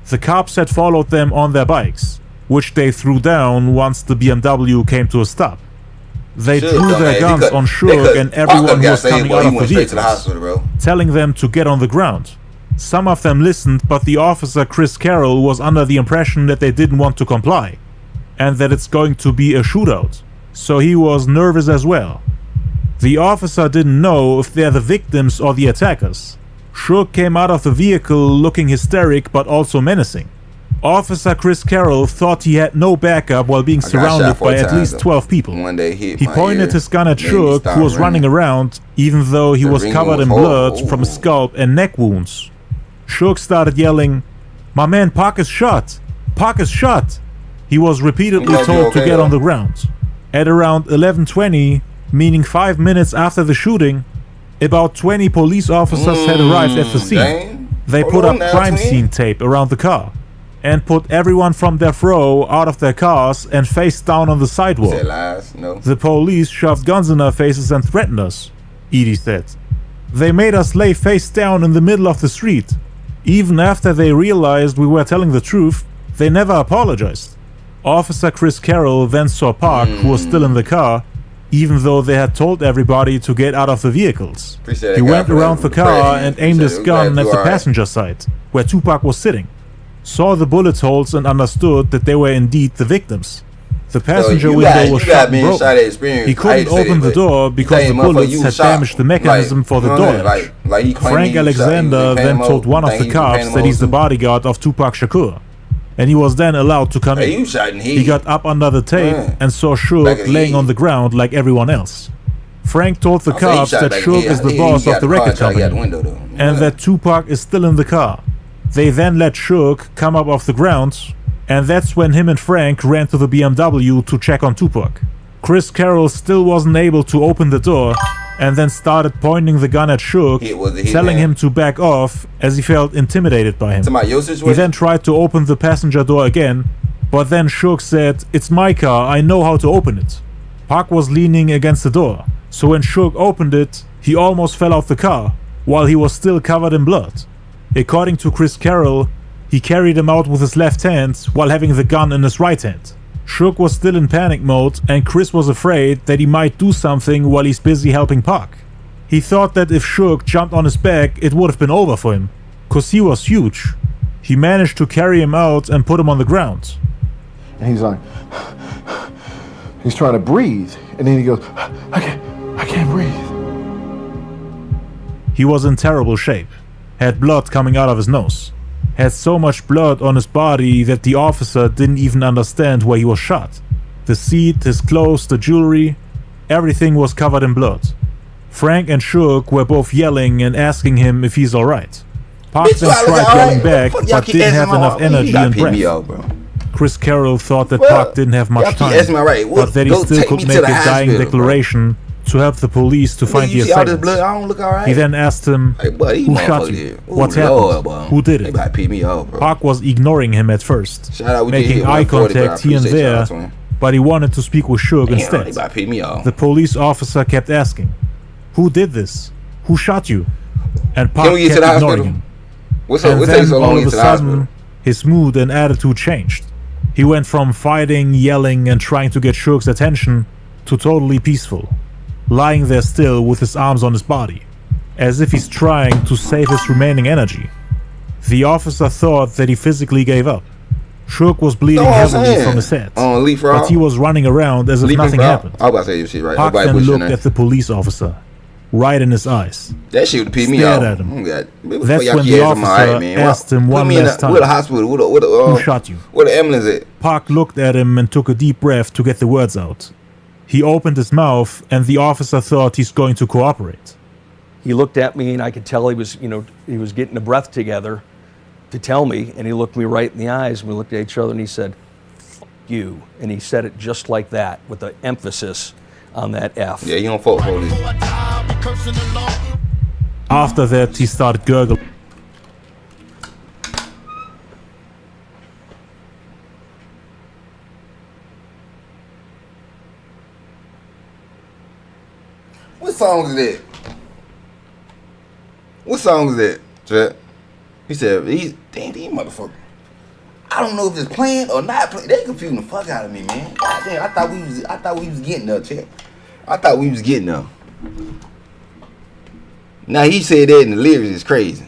The cops had followed them on their bikes, which they threw down once the BMW came to a stop. They drew their guns on Suge and everyone who was coming out of the vehicles, telling them to get on the ground. Some of them listened, but the officer Chris Carroll was under the impression that they didn't want to comply, and that it's going to be a shootout, so he was nervous as well. The officer didn't know if they're the victims or the attackers. Suge came out of the vehicle looking hysteric but also menacing. Officer Chris Carroll thought he had no backup while being surrounded by at least 12 people. He pointed his gun at Suge, who was running around, even though he was covered in blood from scalp and neck wounds. Suge started yelling, "My man Park is shot! Park is shot!" He was repeatedly told to get on the ground. At around 11:20, meaning 5 minutes after the shooting, about 20 police officers had arrived at the scene. They put up crime scene tape around the car and put everyone from Death Row out of their cars and face down on the sidewalk. The police shoved guns in our faces and threatened us, Edie said. They made us lay face down in the middle of the street. Even after they realized we were telling the truth, they never apologized. Officer Chris Carroll then saw Park, who was still in the car, even though they had told everybody to get out of the vehicles. He went around the car and aimed his gun at the passenger side, where Tupac was sitting, saw the bullet holes and understood that they were indeed the victims. The passenger window was shot and broken. He couldn't open the door because the bullets had damaged the mechanism for the door latch. Frank Alexander then told one of the cops that he's the bodyguard of Tupac Shakur, and he was then allowed to come in. He got up under the tape and saw Suge laying on the ground like everyone else. Frank told the cops that Suge is the boss of the record company and that Tupac is still in the car. They then let Suge come up off the ground, and that's when him and Frank ran to the BMW to check on Tupac. Chris Carroll still wasn't able to open the door and then started pointing the gun at Suge, telling him to back off as he felt intimidated by him. He then tried to open the passenger door again, but then Suge said, "It's my car, I know how to open it." Park was leaning against the door, so when Suge opened it, he almost fell out the car, while he was still covered in blood. According to Chris Carroll, he carried him out with his left hand while having the gun in his right hand. Suge was still in panic mode, and Chris was afraid that he might do something while he's busy helping Park. He thought that if Suge jumped on his back, it would have been over for him, cause he was huge. He managed to carry him out and put him on the ground. and he's like, he's trying to breathe, and then he goes, I can't breathe. He was in terrible shape, had blood coming out of his nose, had so much blood on his body that the officer didn't even understand where he was shot. The seat, his clothes, the jewelry, everything was covered in blood. Frank and Shook were both yelling and asking him if he's alright. Park then tried yelling back, but didn't have enough energy and breath. Chris Carroll thought that Park didn't have much time, but that he still could make a dying declaration to help the police to find the assailant. He then asked him, who shot you? What happened? Who did it? Park was ignoring him at first, making eye contact here and there, but he wanted to speak with Suge instead. The police officer kept asking, who did this? Who shot you? And Park kept ignoring him. And then all of a sudden, his mood and attitude changed. He went from fighting, yelling, and trying to get Suge's attention to totally peaceful, lying there still with his arms on his body, as if he's trying to save his remaining energy. The officer thought that he physically gave up. Suge was bleeding heavily from his head, but he was running around as if nothing happened. Park then looked at the police officer, right in his eyes, stared at him. That's when the officer asked him one last time, who shot you? Where the ambulance at? Park looked at him and took a deep breath to get the words out. He opened his mouth, and the officer thought he's going to cooperate. He looked at me, and I could tell he was getting the breath together to tell me, and he looked me right in the eyes, and we looked at each other, and he said, "F you," and he said it just like that, with the emphasis on that F. Yeah, you don't fuck police. After that, he started gurgling. What song is that? What song is that, Chet? He said, damn, these motherfuckers. I don't know if it's playing or not playing. They confusing the fuck out of me, man. God damn, I thought we was getting there, Chet. I thought we was getting there. Now he said that in the lyrics is crazy.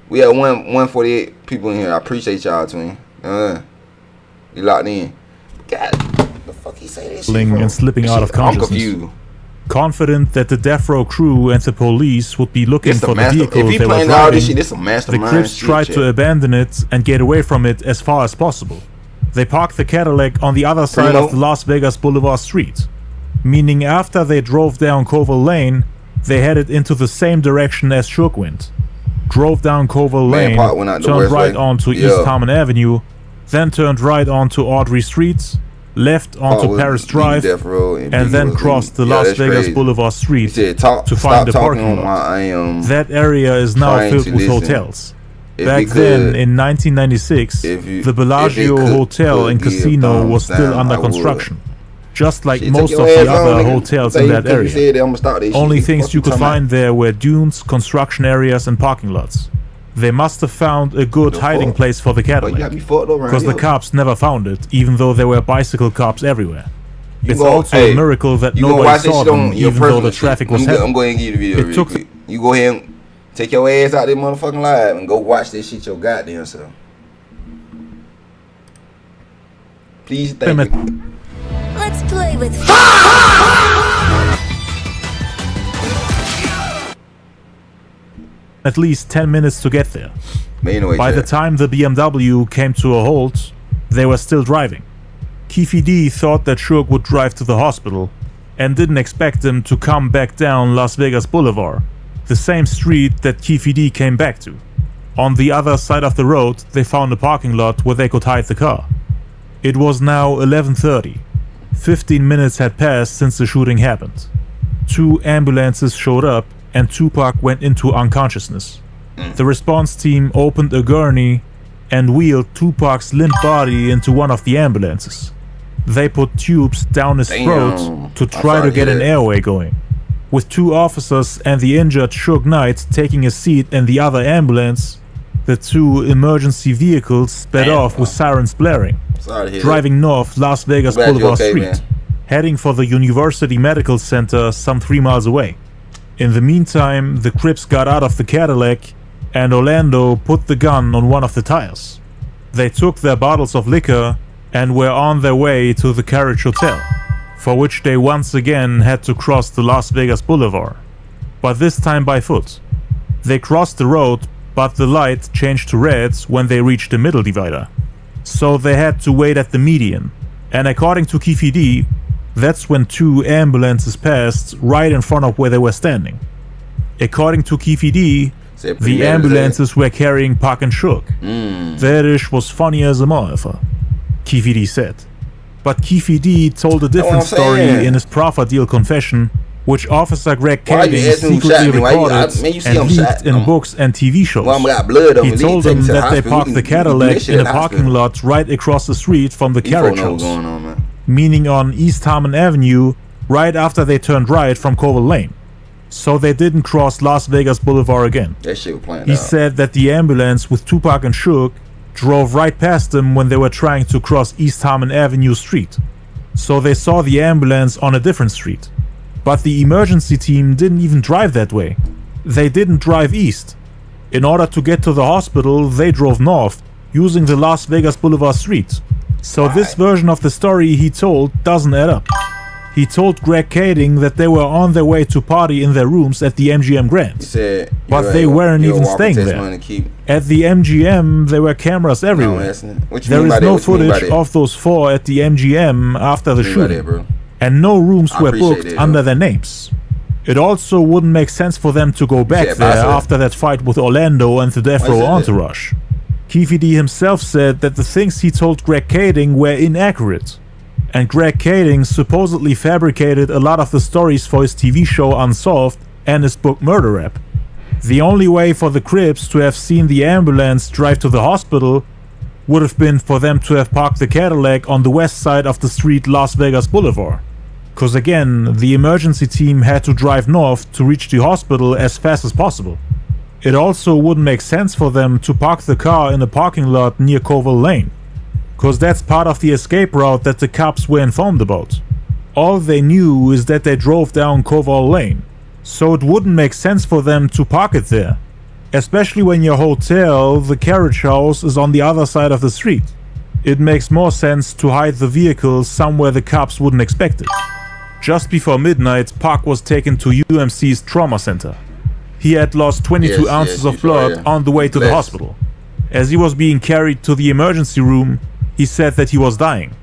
We have 148 people in here. I appreciate y'all, twin. You locked in. God, the fuck he say that shit from? And slipping out of consciousness. I'm confused. Confident that the death row crew and the police would be looking for the vehicle they were driving, the Crips tried to abandon it and get away from it as far as possible. They parked the Cadillac on the other side of the Las Vegas Boulevard Street, meaning after they drove down Covell Lane, they headed into the same direction as Shook went. Drove down Covell Lane, turned right onto East Harmon Avenue, then turned right onto Audrey Street, left onto Paris Drive, and then crossed the Las Vegas Boulevard Street to find the parking lot. That area is now filled with hotels. Back then, in 1996, the Bellagio Hotel and Casino was still under construction, just like most of the other hotels in that area. Only things you could find there were dunes, construction areas, and parking lots. They must have found a good hiding place for the Cadillac, because the cops never found it, even though there were bicycle cops everywhere. It's also a miracle that nobody saw them, even though the traffic was heavy. I'm going to give you the video real quick. You go ahead and take your ass out there motherfucking live and go watch this shit your goddamn self. Please, thank you. Let's play with at least 10 minutes to get there. By the time the BMW came to a halt, they were still driving. Keefe D thought that Suge would drive to the hospital and didn't expect him to come back down Las Vegas Boulevard, the same street that Keefe D came back to. On the other side of the road, they found a parking lot where they could hide the car. It was now 11:30. 15 minutes had passed since the shooting happened. 2 ambulances showed up and Tupac went into unconsciousness. The response team opened a gurney and wheeled Tupac's limp body into one of the ambulances. They put tubes down his throat to try to get an airway going. With 2 officers and the injured Suge Knight taking a seat in the other ambulance, the 2 emergency vehicles sped off with sirens blaring, driving north Las Vegas Boulevard Street, heading for the University Medical Center some 3 miles away. In the meantime, the Crips got out of the Cadillac and Orlando put the gun on one of the tires. They took their bottles of liquor and were on their way to the Carriage Hotel, for which they once again had to cross the Las Vegas Boulevard, but this time by foot. They crossed the road, but the light changed to red when they reached the middle divider, so they had to wait at the median, and according to Keefe D, that's when 2 ambulances passed right in front of where they were standing. According to Keefe D, the ambulances were carrying Pac and Shook. That ish was funny as a motherfucker, Keefe D said. But Keefe D told a different story in his proffer deal confession, which Officer Greg Kading secretly recorded and leaked in books and TV shows. He told them that they parked the Cadillac in a parking lot right across the street from the carriage house, meaning on East Harmon Avenue, right after they turned right from Covell Lane. So they didn't cross Las Vegas Boulevard again. He said that the ambulance with Tupac and Shook drove right past them when they were trying to cross East Harmon Avenue Street. So they saw the ambulance on a different street. But the emergency team didn't even drive that way. They didn't drive east. In order to get to the hospital, they drove north, using the Las Vegas Boulevard street. So this version of the story he told doesn't add up. He told Greg Kading that they were on their way to party in their rooms at the MGM Grand. But they weren't even staying there. At the MGM, there were cameras everywhere. There is no footage of those 4 at the MGM after the shooting. And no rooms were booked under their names. It also wouldn't make sense for them to go back there after that fight with Orlando and the Death Row entourage. Keefe D himself said that the things he told Greg Kading were inaccurate. And Greg Kading supposedly fabricated a lot of the stories for his TV show Unsolved and his book Murder Rap. The only way for the Crips to have seen the ambulance drive to the hospital would have been for them to have parked the Cadillac on the west side of the street Las Vegas Boulevard. Cause again, the emergency team had to drive north to reach the hospital as fast as possible. It also wouldn't make sense for them to park the car in a parking lot near Covell Lane, cause that's part of the escape route that the cops were informed about. All they knew is that they drove down Covell Lane, so it wouldn't make sense for them to park it there, especially when your hotel, the carriage house, is on the other side of the street. It makes more sense to hide the vehicle somewhere the cops wouldn't expect it. Just before midnight, Pac was taken to UMC's trauma center. He had lost 22 ounces of blood on the way to the hospital. As he was being carried to the emergency room, he said that he was dying.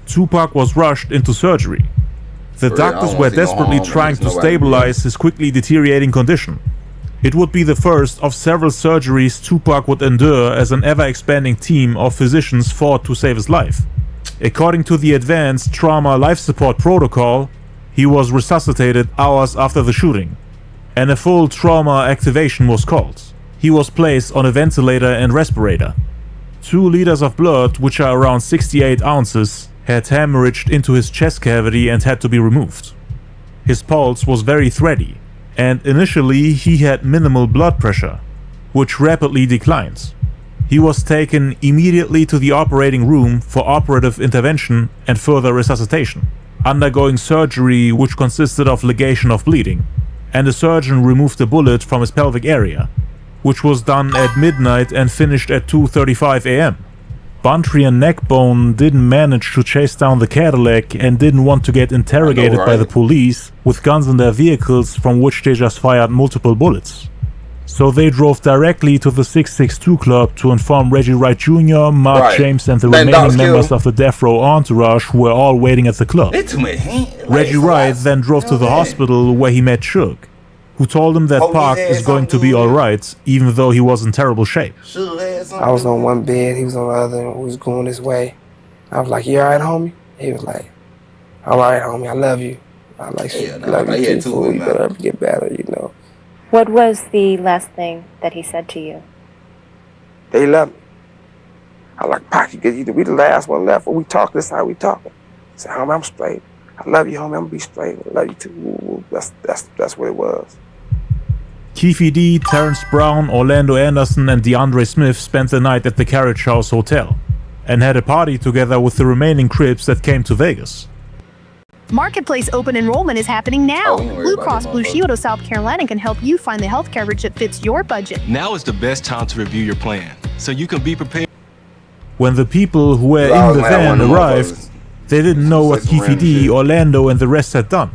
Tupac was rushed into surgery. The doctors were desperately trying to stabilize his quickly deteriorating condition. It would be the first of several surgeries Tupac would endure as an ever-expanding team of physicians fought to save his life. According to the Advanced Trauma Life Support Protocol, he was resuscitated hours after the shooting, and a full trauma activation was called. He was placed on a ventilator and respirator. 2 liters of blood, which are around 68 ounces, had hemorrhaged into his chest cavity and had to be removed. His pulse was very thready, and initially he had minimal blood pressure, which rapidly declined. He was taken immediately to the operating room for operative intervention and further resuscitation, undergoing surgery which consisted of ligation of bleeding, and a surgeon removed a bullet from his pelvic area, which was done at midnight and finished at 2:35 a.m. Buntry and Neckbone didn't manage to chase down the Cadillac and didn't want to get interrogated by the police with guns in their vehicles from which they just fired multiple bullets. So they drove directly to the 662 Club to inform Reggie Wright Jr., Mark James and the remaining members of the Death Row entourage who were all waiting at the club. Reggie Wright then drove to the hospital where he met Shook, who told him that Pac is going to be alright even though he was in terrible shape. I was on one bed, he was on the other, and we was going this way. I was like, you alright, homie? He was like, alright, homie, I love you. I like love you too, fool. You better get better, you know. What was the last thing that he said to you? They love me. I like, Pac, we the last one left. When we talk, this how we talking. I said, homie, I'm straight. I love you, homie, I'm gonna be straight. I love you too. That's what it was. Keefe D, Terrence Brown, Orlando Anderson and DeAndre Smith spent the night at the Carriage House Hotel and had a party together with the remaining Crips that came to Vegas. Marketplace open enrollment is happening now. Blue Cross Blue Shield of South Carolina can help you find the health coverage that fits your budget. Now is the best time to review your plan, so you can be prepared. When the people who were in the van arrived, they didn't know what Keefe D, Orlando, and the rest had done.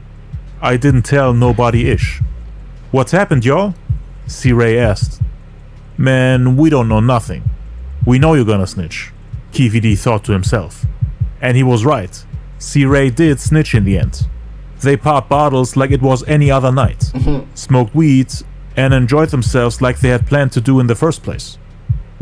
I didn't tell nobody ish. What happened, y'all? C-Ray asked. Man, we don't know nothing. We know you're gonna snitch, Keefe D thought to himself. And he was right. C-Ray did snitch in the end. They popped bottles like it was any other night, smoked weed, and enjoyed themselves like they had planned to do in the first place.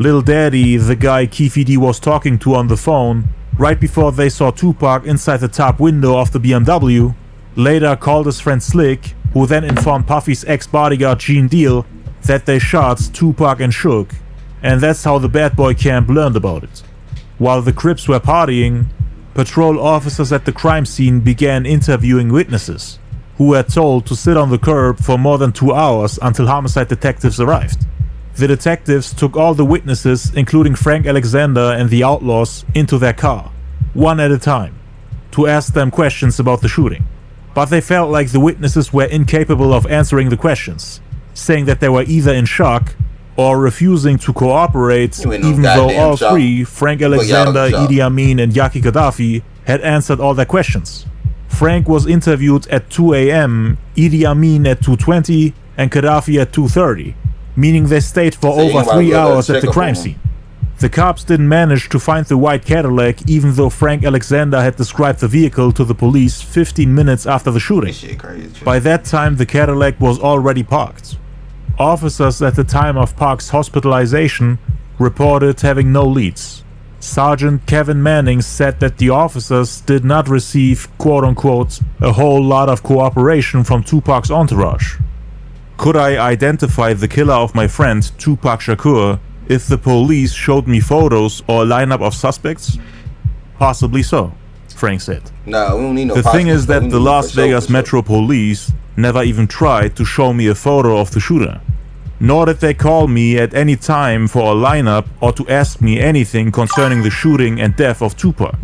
Lil Daddy, the guy Keefe D was talking to on the phone, right before they saw Tupac inside the top window of the BMW, later called his friend Slick, who then informed Puffy's ex-bodyguard Gene Deal that they shot Tupac and Shook, and that's how the Bad Boy camp learned about it. While the Crips were partying, patrol officers at the crime scene began interviewing witnesses, who were told to sit on the curb for more than 2 hours until homicide detectives arrived. The detectives took all the witnesses, including Frank Alexander and the Outlaws, into their car, one at a time, to ask them questions about the shooting. But they felt like the witnesses were incapable of answering the questions, saying that they were either in shock or refusing to cooperate, even though all three, Frank Alexander, Idi Amin, and Yaki Gaddafi, had answered all their questions. Frank was interviewed at 2 a.m., Idi Amin at 2:20, and Gaddafi at 2:30, meaning they stayed for over 3 hours at the crime scene. The cops didn't manage to find the white Cadillac, even though Frank Alexander had described the vehicle to the police 15 minutes after the shooting. By that time, the Cadillac was already parked. Officers at the time of Park's hospitalization reported having no leads. Sergeant Kevin Manning said that the officers did not receive, quote-unquote, a whole lot of cooperation from Tupac's entourage. Could I identify the killer of my friend, Tupac Shakur, if the police showed me photos or a lineup of suspects? Possibly so, Frank said. No, we don't need no The thing is that the Las Vegas Metro Police never even tried to show me a photo of the shooter. Nor did they call me at any time for a lineup or to ask me anything concerning the shooting and death of Tupac.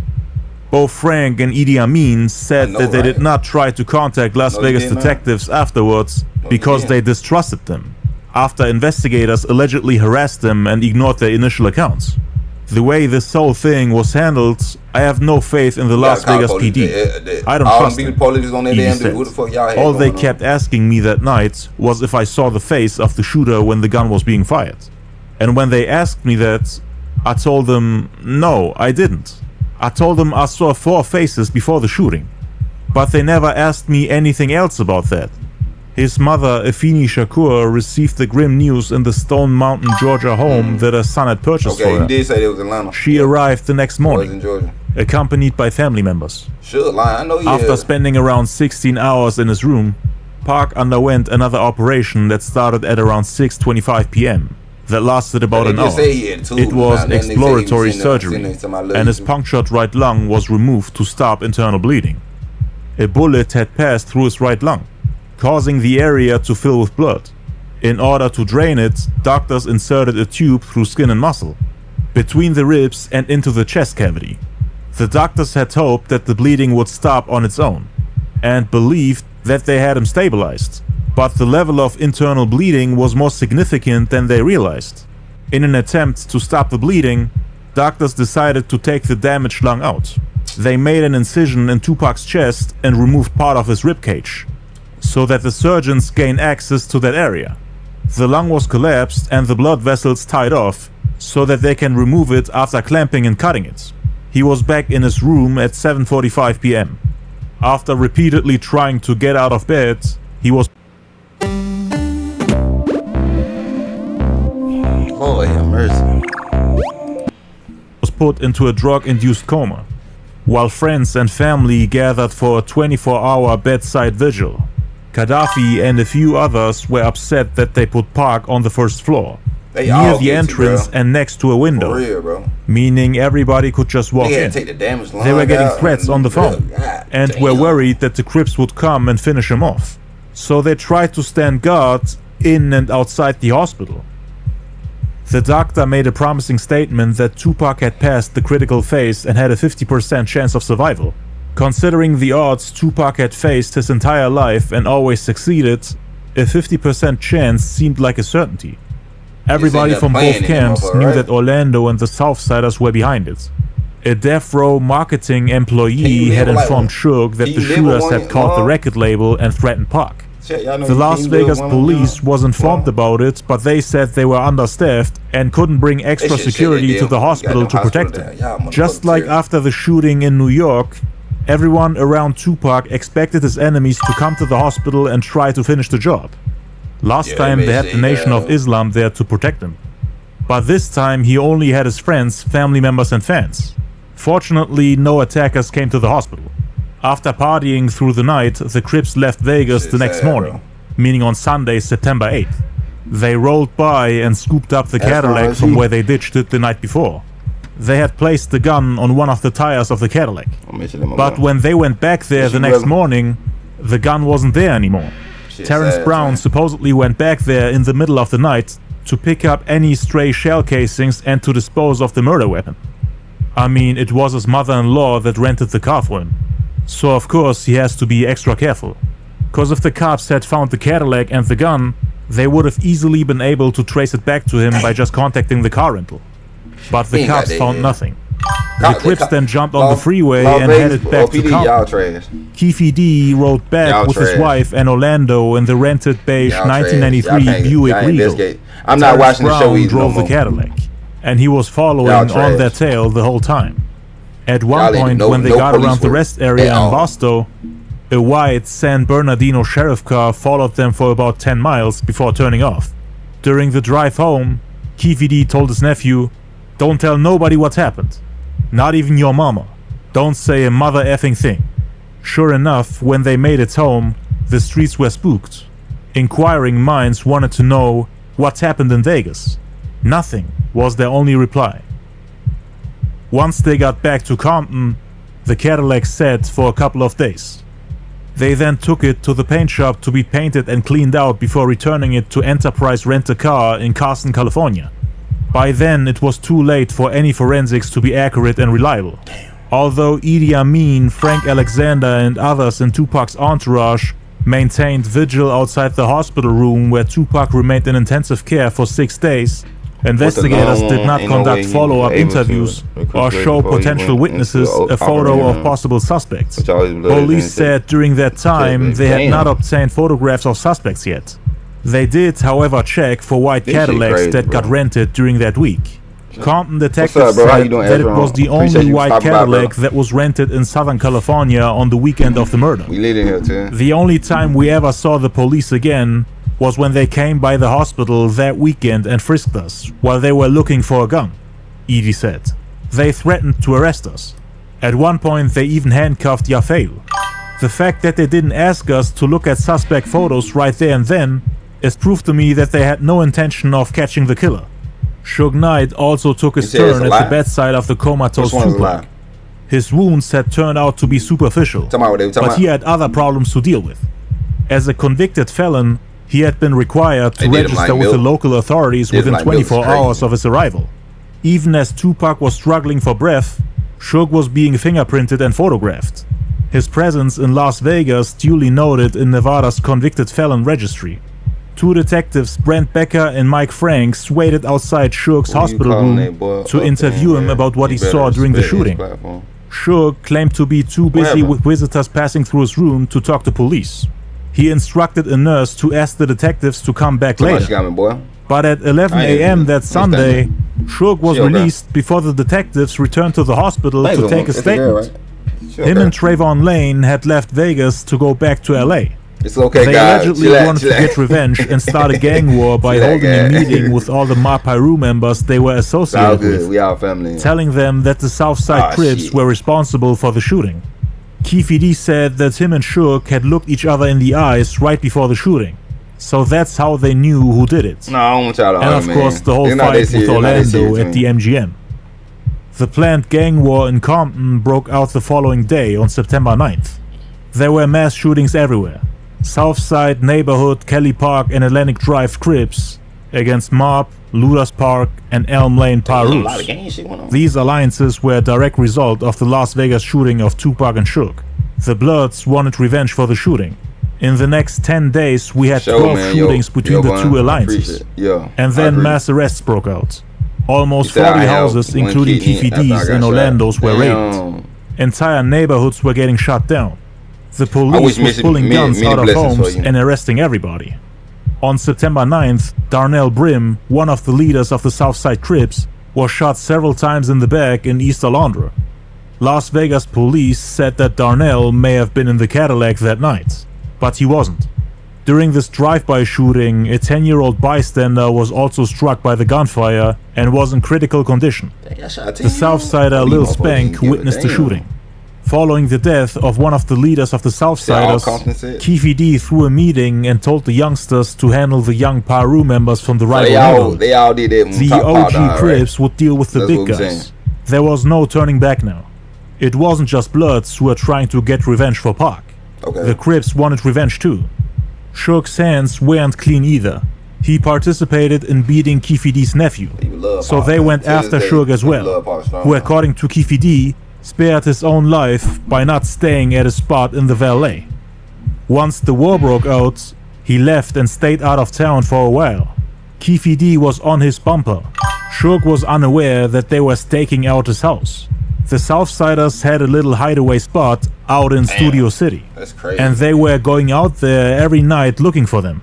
Both Frank and Idi Amin said that they did not try to contact Las Vegas detectives afterwards because they distrusted them, after investigators allegedly harassed them and ignored their initial accounts. The way this whole thing was handled, I have no faith in the Las Vegas PD. I don't trust them, Edie said. All they kept asking me that night was if I saw the face of the shooter when the gun was being fired. And when they asked me that, I told them, no, I didn't. I told them I saw 4 faces before the shooting. But they never asked me anything else about that. His mother, Afeni Shakur, received the grim news in the Stone Mountain, Georgia home that her son had purchased for her. You did say it was Atlanta. She arrived the next morning, accompanied by family members. I know you After spending around 16 hours in his room, Park underwent another operation that started at around 6:25 p.m. that lasted about an hour. It was exploratory surgery, and his punctured right lung was removed to stop internal bleeding. A bullet had passed through his right lung, causing the area to fill with blood. In order to drain it, doctors inserted a tube through skin and muscle, between the ribs and into the chest cavity. The doctors had hoped that the bleeding would stop on its own, and believed that they had him stabilized. But the level of internal bleeding was more significant than they realized. In an attempt to stop the bleeding, doctors decided to take the damaged lung out. They made an incision in Tupac's chest and removed part of his ribcage, so that the surgeons gain access to that area. The lung was collapsed and the blood vessels tied off, so that they can remove it after clamping and cutting it. He was back in his room at 7:45 p.m. After repeatedly trying to get out of bed, he was put into a drug-induced coma, while friends and family gathered for a 24-hour bedside vigil. Gaddafi and a few others were upset that they put Park on the first floor, near the entrance and next to a window, meaning everybody could just walk in. They were getting threats on the phone, and were worried that the Crips would come and finish him off. So they tried to stand guard in and outside the hospital. The doctor made a promising statement that Tupac had passed the critical phase and had a 50% chance of survival. Considering the odds Tupac had faced his entire life and always succeeded, a 50% chance seemed like a certainty. Everybody from both camps knew that Orlando and the Southsiders were behind it. A Death Row marketing employee had informed Suge that the shooters had called the record label and threatened Pac. The Las Vegas police was informed about it, but they said they were understaffed and couldn't bring extra security to the hospital to protect him. Just like after the shooting in New York, everyone around Tupac expected his enemies to come to the hospital and try to finish the job. Last time they had the Nation of Islam there to protect him. But this time he only had his friends, family members and fans. Fortunately, no attackers came to the hospital. After partying through the night, the Crips left Vegas the next morning, meaning on Sunday, September 8th. They rolled by and scooped up the Cadillac from where they ditched it the night before. They had placed the gun on one of the tires of the Cadillac. But when they went back there the next morning, the gun wasn't there anymore. Terrence Brown supposedly went back there in the middle of the night to pick up any stray shell casings and to dispose of the murder weapon. I mean, it was his mother-in-law that rented the car for him. So of course he has to be extra careful. Cause if the cops had found the Cadillac and the gun, they would have easily been able to trace it back to him by just contacting the car rental. But the cops found nothing. The Crips then jumped on the freeway and headed back to Compton. Keefe D rode back with his wife and Orlando in the rented beige 1993 Buick Regal. I'm not watching the show either. Drove the Cadillac, and he was following on their tail the whole time. At one point, when they got around the rest area in Boston, a white San Bernardino sheriff car followed them for about 10 miles before turning off. During the drive home, Keefe D told his nephew, "Don't tell nobody what's happened. Not even your mama. Don't say a mother effing thing." Sure enough, when they made it home, the streets were spooked. Inquiring minds wanted to know what happened in Vegas. Nothing was their only reply. Once they got back to Compton, the Cadillac sat for a couple of days. They then took it to the paint shop to be painted and cleaned out before returning it to Enterprise Rent-A-Car in Carson, California. By then, it was too late for any forensics to be accurate and reliable. Although Idi Amin, Frank Alexander and others in Tupac's entourage maintained vigil outside the hospital room where Tupac remained in intensive care for 6 days, investigators did not conduct follow-up interviews or show potential witnesses a photo of possible suspects. Police said during that time they had not obtained photographs of suspects yet. They did, however, check for white Cadillacs that got rented during that week. Compton detectives said that it was the only white Cadillac that was rented in Southern California on the weekend of the murder. The only time we ever saw the police again was when they came by the hospital that weekend and frisked us while they were looking for a gun, Edie said. They threatened to arrest us. At one point they even handcuffed Yafeu. The fact that they didn't ask us to look at suspect photos right there and then is proof to me that they had no intention of catching the killer. Suge Knight also took his turn at the bedside of the comatose Tupac. His wounds had turned out to be superficial, but he had other problems to deal with. As a convicted felon, he had been required to register with the local authorities within 24 hours of his arrival. Even as Tupac was struggling for breath, Suge was being fingerprinted and photographed. His presence in Las Vegas duly noted in Nevada's convicted felon registry. Two detectives, Brent Becker and Mike Franks, waited outside Suge's hospital room to interview him about what he saw during the shooting. Suge claimed to be too busy with visitors passing through his room to talk to police. He instructed a nurse to ask the detectives to come back later. But at 11 a.m. that Sunday, Suge was released before the detectives returned to the hospital to take a statement. Him and Trayvon Lane had left Vegas to go back to LA. It's okay, they allegedly wanted to get revenge and start a gang war by holding a meeting with all the Ma Piru members they were associated with, we our family. Telling them that the Southside Crips were responsible for the shooting. Keefe D said that him and Suge had looked each other in the eyes right before the shooting. So that's how they knew who did it. No, I don't want y'all to and of course the whole fight with Orlando at the MGM. The planned gang war in Compton broke out the following day on September 9th. There were mass shootings everywhere. Southside, Neighborhood, Kelly Park and Atlantic Drive Crips against Mob, Luders Park and Elm Lane Parus. These alliances were a direct result of the Las Vegas shooting of Tupac and Suge. The Bloods wanted revenge for the shooting. In the next 10 days, we had 12 shootings between the two alliances. And then mass arrests broke out. Almost 40 houses, including Keefe D's and Orlando's, were raided. Entire neighborhoods were getting shut down. The police was pulling guns out of homes and arresting everybody. On September 9th, Darnell Brim, one of the leaders of the Southside Crips, was shot several times in the back in East Alondra. Las Vegas police said that Darnell may have been in the Cadillac that night, but he wasn't. During this drive-by shooting, a 10-year-old bystander was also struck by the gunfire and was in critical condition. The Southsider Lil Spank witnessed the shooting. Following the death of one of the leaders of the Southsiders, Keefe D threw a meeting and told the youngsters to handle the young Paru members from the rival neighborhood. The OG Crips would deal with the big guys. There was no turning back now. It wasn't just Bloods who were trying to get revenge for Pac. The Crips wanted revenge too. Suge's hands weren't clean either. He participated in beating Keefe D's nephew, so they went after Suge as well, who according to Keefe D, spared his own life by not staying at his spot in the valet. Once the war broke out, he left and stayed out of town for a while. Keefe D was on his bumper. Suge was unaware that they were staking out his house. The Southsiders had a little hideaway spot out in Studio City, and they were going out there every night looking for them.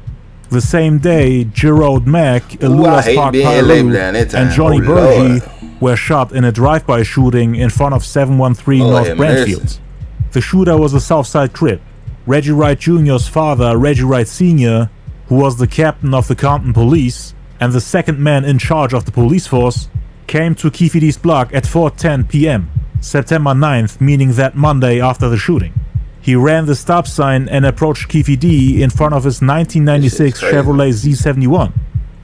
The same day, Gerard Mack, Eludas Park Paru, and Johnny Burgee were shot in a drive-by shooting in front of 713 North Brandfield. The shooter was a Southside Crip. Reggie Wright Jr.'s father, Reggie Wright Sr., who was the captain of the Compton Police and the second man in charge of the police force, came to Keefe D's block at 4:10 p.m., September 9th, meaning that Monday after the shooting. He ran the stop sign and approached Keefe D in front of his 1996 Chevrolet Z71.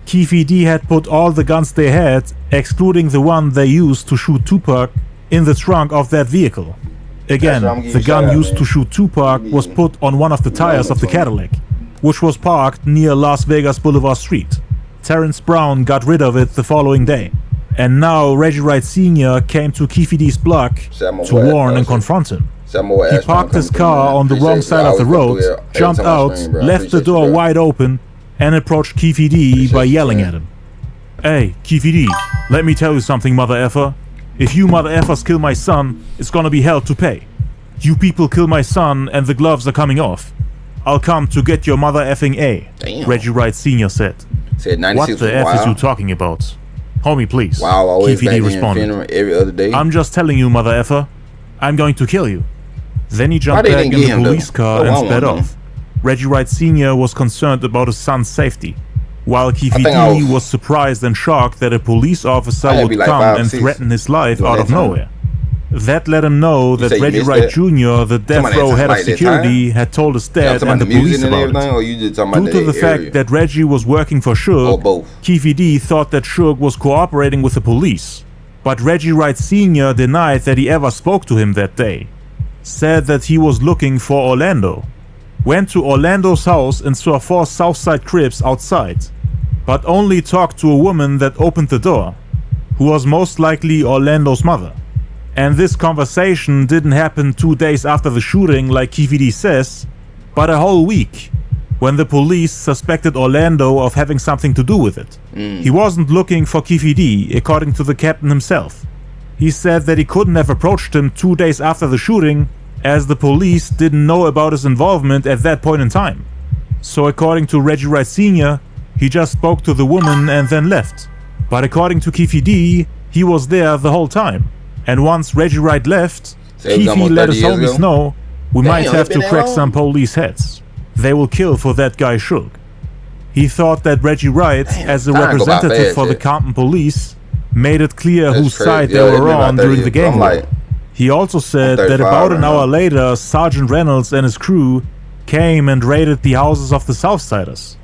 Keefe D had put all the guns they had, excluding the one they used to shoot Tupac, in the trunk of that vehicle. Again, the gun used to shoot Tupac was put on one of the tires of the Cadillac, which was parked near Las Vegas Boulevard Street. Terrence Brown got rid of it the following day. And now Reggie Wright Sr. came to Keefe D's block to warn and confront him. He parked his car on the wrong side of the road, jumped out, left the door wide open, and approached Keefe D by yelling at him. "Hey, Keefe D, let me tell you something, mother effer. If you mother effers kill my son, it's gonna be hell to pay. You people kill my son and the gloves are coming off. I'll come to get your mother effing A," Reggie Wright Sr. said. "What the F is you talking about? Homie, please," Keefe D responded. Every other day. "I'm just telling you, mother effer. I'm going to kill you." Then he jumped back in the police car and sped off. Reggie Wright Sr. was concerned about his son's safety, while Keefe D was surprised and shocked that a police officer would come and threaten his life out of nowhere. That let him know that Reggie Wright Jr., the death row head of security, had told his dad and the police about it. Due to the fact that Reggie was working for Suge, Keefe D thought that Suge was cooperating with the police. But Reggie Wright Sr. denied that he ever spoke to him that day. Said that he was looking for Orlando. Went to Orlando's house and saw 4 Southside Crips outside, but only talked to a woman that opened the door, who was most likely Orlando's mother. And this conversation didn't happen 2 days after the shooting like Keefe D says, but a whole week, when the police suspected Orlando of having something to do with it. He wasn't looking for Keefe D, according to the captain himself. He said that he couldn't have approached him 2 days after the shooting, as the police didn't know about his involvement at that point in time. So according to Reggie Wright Sr., he just spoke to the woman and then left. But according to Keefe D, he was there the whole time. And once Reggie Wright left, Keefe let his homies know, "We might have to crack some police heads. They will kill for that guy Suge." He thought that Reggie Wright, as a representative for the Compton Police, made it clear whose side they were on during the gang war. He also said that about an hour later, Sergeant Reynolds and his crew came and raided the houses of the Southsiders.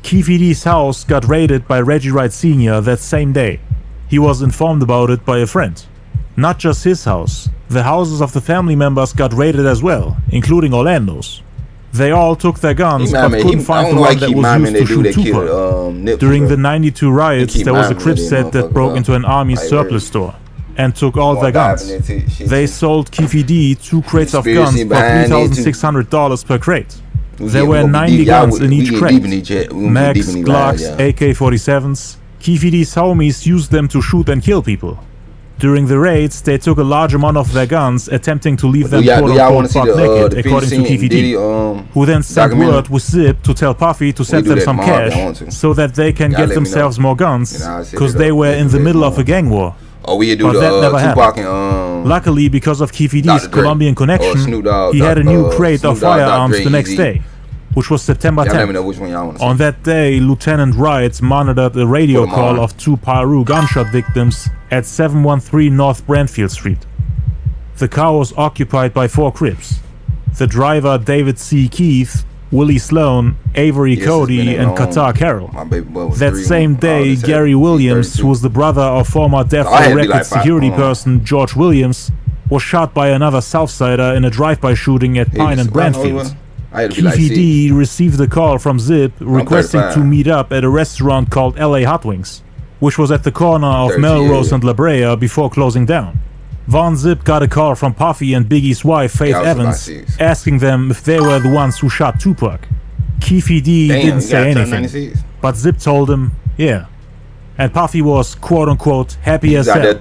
Keefe D's house got raided by Reggie Wright Sr. that same day. He was informed about it by a friend. Not just his house, the houses of the family members got raided as well, including Orlando's. They all took their guns, but couldn't find the one that was used to shoot Tupac. During the '92 riots, there was a Crip set that broke into an Army surplus store and took all their guns. They sold Keefe D 2 crates of guns for $3,600 per crate. There were 90 guns in each crate. Max, Glocks, AK-47s. Keefe D's homies used them to shoot and kill people. During the raids, they took a large amount of their guns, attempting to leave them quote-unquote butt naked, according to Keefe D, who then sent word with Zip to tell Puffy to send them some cash so that they can get themselves more guns, because they were in the middle of a gang war. But that never happened. Luckily, because of Keefe D's Colombian connection, he had a new crate of firearms the next day, which was September 10th. On that day, Lieutenant Wright monitored a radio call of 2 Paru gunshot victims at 713 North Brandfield Street. The car was occupied by 4 Crips. The driver, David C. Keith, Willie Sloan, Avery Cody, and Qatar Carroll. That same day, Gary Williams, who was the brother of former Death Row Records security person George Williams, was shot by another Southsider in a drive-by shooting at Pine and Brandfield. Keefe D received a call from Zip requesting to meet up at a restaurant called LA Hot Wings, which was at the corner of Melrose and La Brea before closing down. Von Zip got a call from Puffy and Biggie's wife Faith Evans asking them if they were the ones who shot Tupac. Keefe D didn't say anything, but Zip told him, yeah. And Puffy was quote-unquote happy as hell.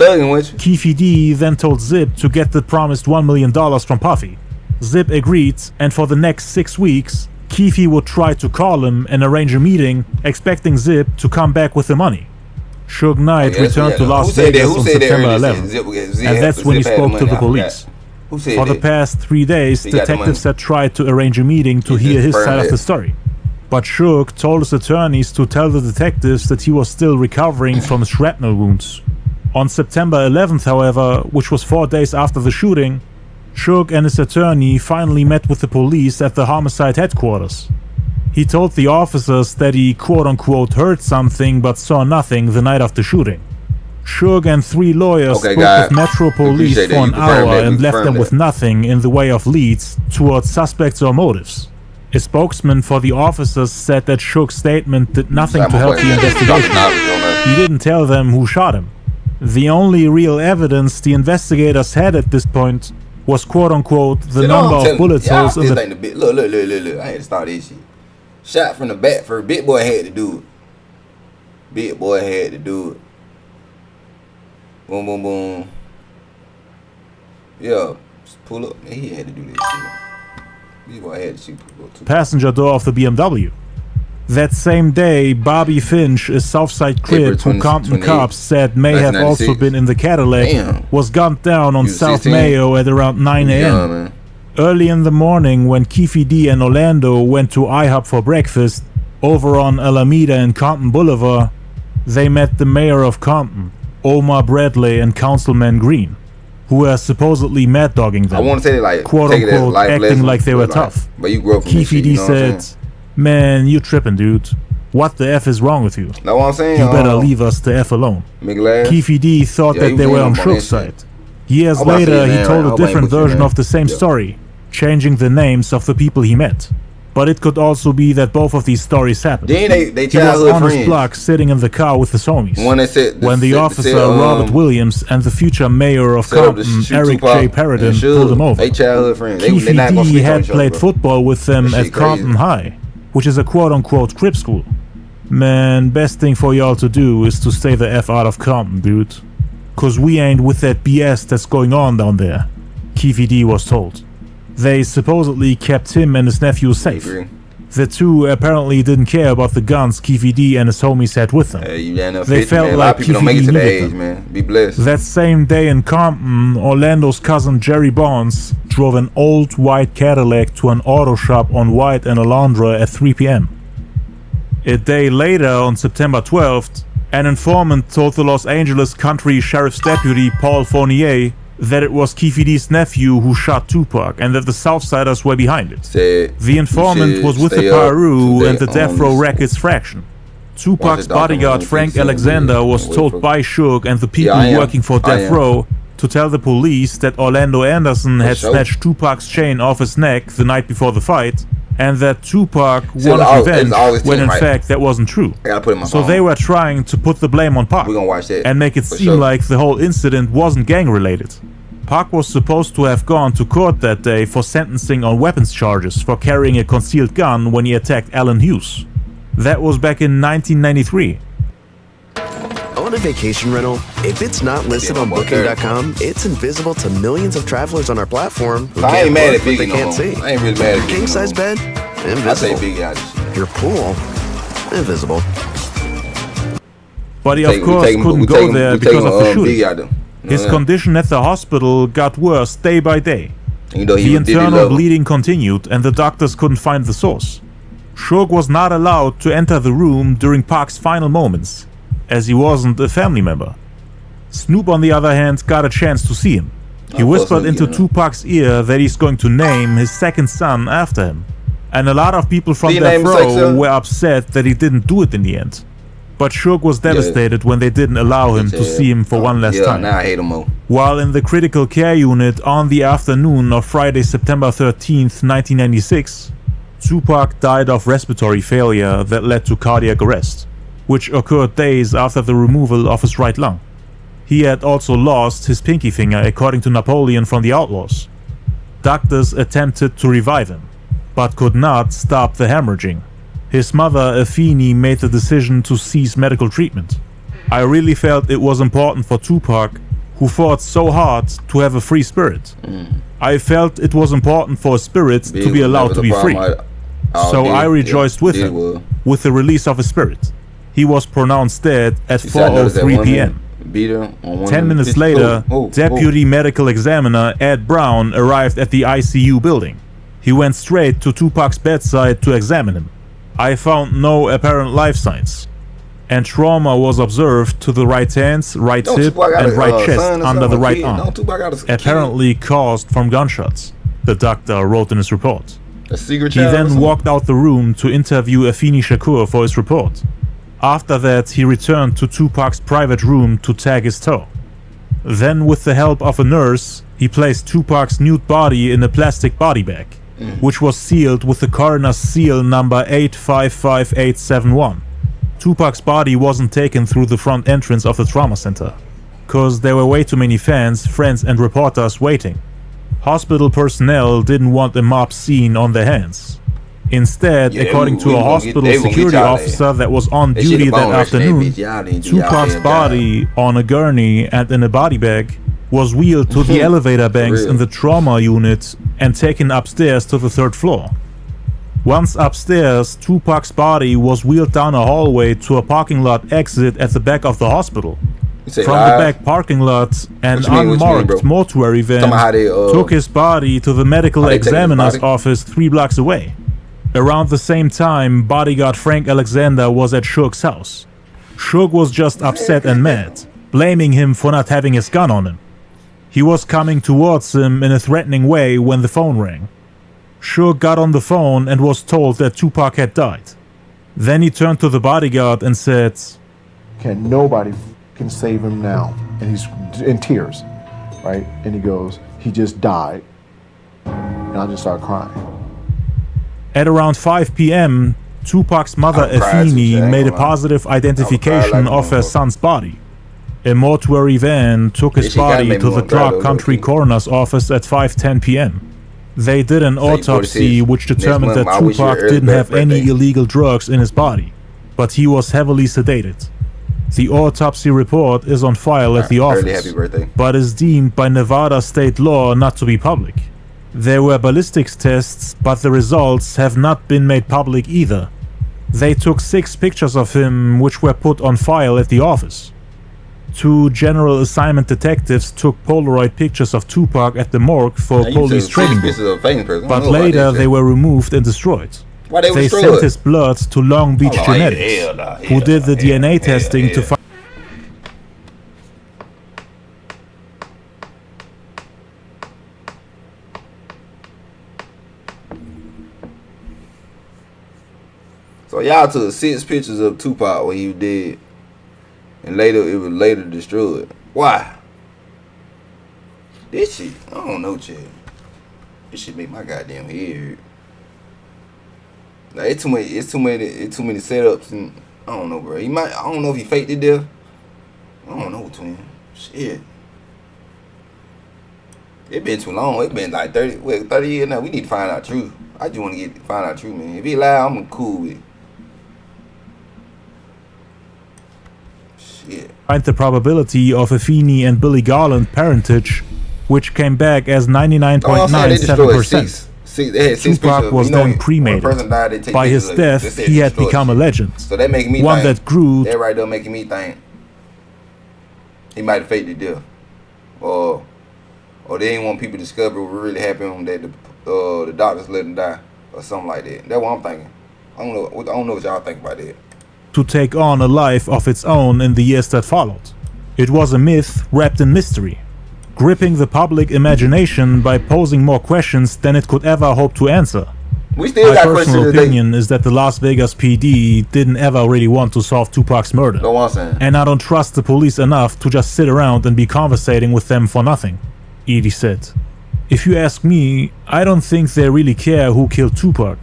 Keefe D then told Zip to get the promised $1 million from Puffy. Zip agreed, and for the next 6 weeks, Keefe would try to call him and arrange a meeting, expecting Zip to come back with the money. Suge Knight returned to Las Vegas on September 11th, and that's when he spoke to the police. For the past 3 days, detectives had tried to arrange a meeting to hear his side of the story. But Suge told his attorneys to tell the detectives that he was still recovering from shrapnel wounds. On September 11th, however, which was 4 days after the shooting, Suge and his attorney finally met with the police at the homicide headquarters. He told the officers that he quote-unquote heard something but saw nothing the night of the shooting. Suge and 3 lawyers spoke with Metro Police for an hour and left them with nothing in the way of leads towards suspects or motives. A spokesman for the officers said that Suge's statement did nothing to help the investigation. He didn't tell them who shot him. The only real evidence the investigators had at this point was quote-unquote the number of bullet holes in the... Look, I had to start this shit. Shot from the back first. Big boy had to do it. Big boy had to do it. Boom, boom, boom. Yeah, just pull up. He had to do this shit. Big boy had to shoot people too. Passenger door of the BMW. That same day, Bobby Finch, a Southside Crip who Compton cops said may have also been in the Cadillac, was gunned down on South Mayo at around 9 a.m. Early in the morning, when Keefe D and Orlando went to IHOP for breakfast over on Alameda and Compton Boulevard, they met the mayor of Compton, Omar Bradley, and Councilman Green, who were supposedly mad-dogging them. I want to say like quote-unquote acting like they were tough. But you grew up from Keefe D said, "Man, you tripping, dude. What the F is wrong with you? Know what I'm saying? You better leave us the F alone." Keefe D thought that they were on Suge's side. Years later, he told a different version of the same story, changing the names of the people he met. But it could also be that both of these stories happened. Then they he was on his block sitting in the car with his homies when the officer Robert Williams and the future mayor of Compton, Eric J. Paradin, pulled him over. Keefe D had played football with them at Compton High, which is a quote-unquote Crip school. Man, best thing for y'all to do is to stay the F out of Compton, dude. Cause we ain't with that BS that's going on down there, Keefe D was told. They supposedly kept him and his nephew safe. The two apparently didn't care about the guns Keefe D and his homies had with them. They felt like Keefe D needed them. Be blessed. That same day in Compton, Orlando's cousin Jerry Barnes drove an old white Cadillac to an auto shop on White and Alondra at 3 p.m. A day later, on September 12th, an informant told the Los Angeles County Sheriff's Deputy Paul Fournier that it was Keefe D's nephew who shot Tupac and that the Southsiders were behind it. The informant was with the Paru and the Death Row Records fraction. Tupac's bodyguard Frank Alexander was told by Suge and the people working for Death Row to tell the police that Orlando Anderson had snatched Tupac's chain off his neck the night before the fight, and that Tupac wanted revenge, when in fact that wasn't true. So they were trying to put the blame on Pac and make it seem like the whole incident wasn't gang related. Pac was supposed to have gone to court that day for sentencing on weapons charges for carrying a concealed gun when he attacked Alan Hughes. That was back in 1993. On a vacation rental, if it's not listed on Booking.com, it's invisible to millions of travelers on our platform who I ain't mad at Biggie, they can't see. I ain't really mad at Biggie. King size bed, invisible. I say Biggie out. Your pool, invisible. But he of course couldn't go there because of the shooting. His condition at the hospital got worse day by day. The internal bleeding continued and the doctors couldn't find the source. Suge was not allowed to enter the room during Pac's final moments, as he wasn't a family member. Snoop, on the other hand, got a chance to see him. He whispered into Tupac's ear that he's going to name his second son after him. And a lot of people from that row were upset that he didn't do it in the end. But Suge was devastated when they didn't allow him to see him for one last time. Now I hate him more. While in the critical care unit on the afternoon of Friday, September 13th, 1996, Tupac died of respiratory failure that led to cardiac arrest, which occurred days after the removal of his right lung. He had also lost his pinky finger, according to Napoleon from the Outlaws. Doctors attempted to revive him, but could not stop the hemorrhaging. His mother, Afeni, made the decision to cease medical treatment. I really felt it was important for Tupac, who fought so hard, to have a free spirit. I felt it was important for a spirit to be allowed to be free. So I rejoiced with him, with the release of his spirit. He was pronounced dead at 4:03 p.m. 10 minutes later, Deputy Medical Examiner Ed Brown arrived at the ICU building. He went straight to Tupac's bedside to examine him. I found no apparent life signs, and trauma was observed to the right hands, right hip, and right chest under the right arm, apparently caused from gunshots, the doctor wrote in his report. He then walked out the room to interview Afeni Shakur for his report. After that, he returned to Tupac's private room to tag his toe. Then, with the help of a nurse, he placed Tupac's nude body in a plastic body bag, which was sealed with the coroner's seal number 855871. Tupac's body wasn't taken through the front entrance of the trauma center, cause there were way too many fans, friends and reporters waiting. Hospital personnel didn't want a mob scene on their hands. Instead, according to a hospital security officer that was on duty that afternoon, Tupac's body on a gurney and in a body bag was wheeled to the elevator banks in the trauma unit and taken upstairs to the 3rd floor. Once upstairs, Tupac's body was wheeled down a hallway to a parking lot exit at the back of the hospital. From the back parking lot, an unmarked mortuary van took his body to the medical examiner's office 3 blocks away. Around the same time, bodyguard Frank Alexander was at Suge's house. Suge was just upset and mad, blaming him for not having his gun on him. He was coming towards him in a threatening way when the phone rang. Suge got on the phone and was told that Tupac had died. Then he turned to the bodyguard and said, Nobody can save him now. And he's in tears, right? And he goes, he just died. And I just started crying. At around 5 p.m., Tupac's mother Afeni made a positive identification of her son's body. A mortuary van took his body to the Clark County Coroner's office at 5:10 p.m. They did an autopsy which determined that Tupac didn't have any illegal drugs in his body, but he was heavily sedated. The autopsy report is on file at the office, but is deemed by Nevada state law not to be public. There were ballistics tests, but the results have not been made public either. They took 6 pictures of him, which were put on file at the office. 2 general assignment detectives took Polaroid pictures of Tupac at the morgue for police training book, but later they were removed and destroyed. They sent his blood to Long Beach Genetics, who did the DNA testing to find. So y'all took 6 pictures of Tupac when he was dead, and it was later destroyed. Why? This shit, I don't know, Chad. This shit make my goddamn head hurt. Like it's too many setups, and I don't know, bro. I don't know if he faked it there. I don't know, twin. Shit. It been too long. It been like 30 years now. We need to find out truth. I just want to find out truth, man. If he lie, I'm cool with it. Shit. Find the probability of Afeni and Billy Garland parentage, which came back as 99.97%. Tupac was then cremated. By his death, he had become a legend. So that make me one that grew. That right there making me think he might have faked the death, or they didn't want people to discover what really happened, that the doctors let him die, or something like that. That's what I'm thinking. I don't know what y'all think about that. To take on a life of its own in the years that followed. It was a myth wrapped in mystery, gripping the public imagination by posing more questions than it could ever hope to answer. We still got questions. My personal opinion is that the Las Vegas PD didn't ever really want to solve Tupac's murder. Know what I'm saying? And I don't trust the police enough to just sit around and be conversating with them for nothing, Edie said. If you ask me, I don't think they really care who killed Tupac.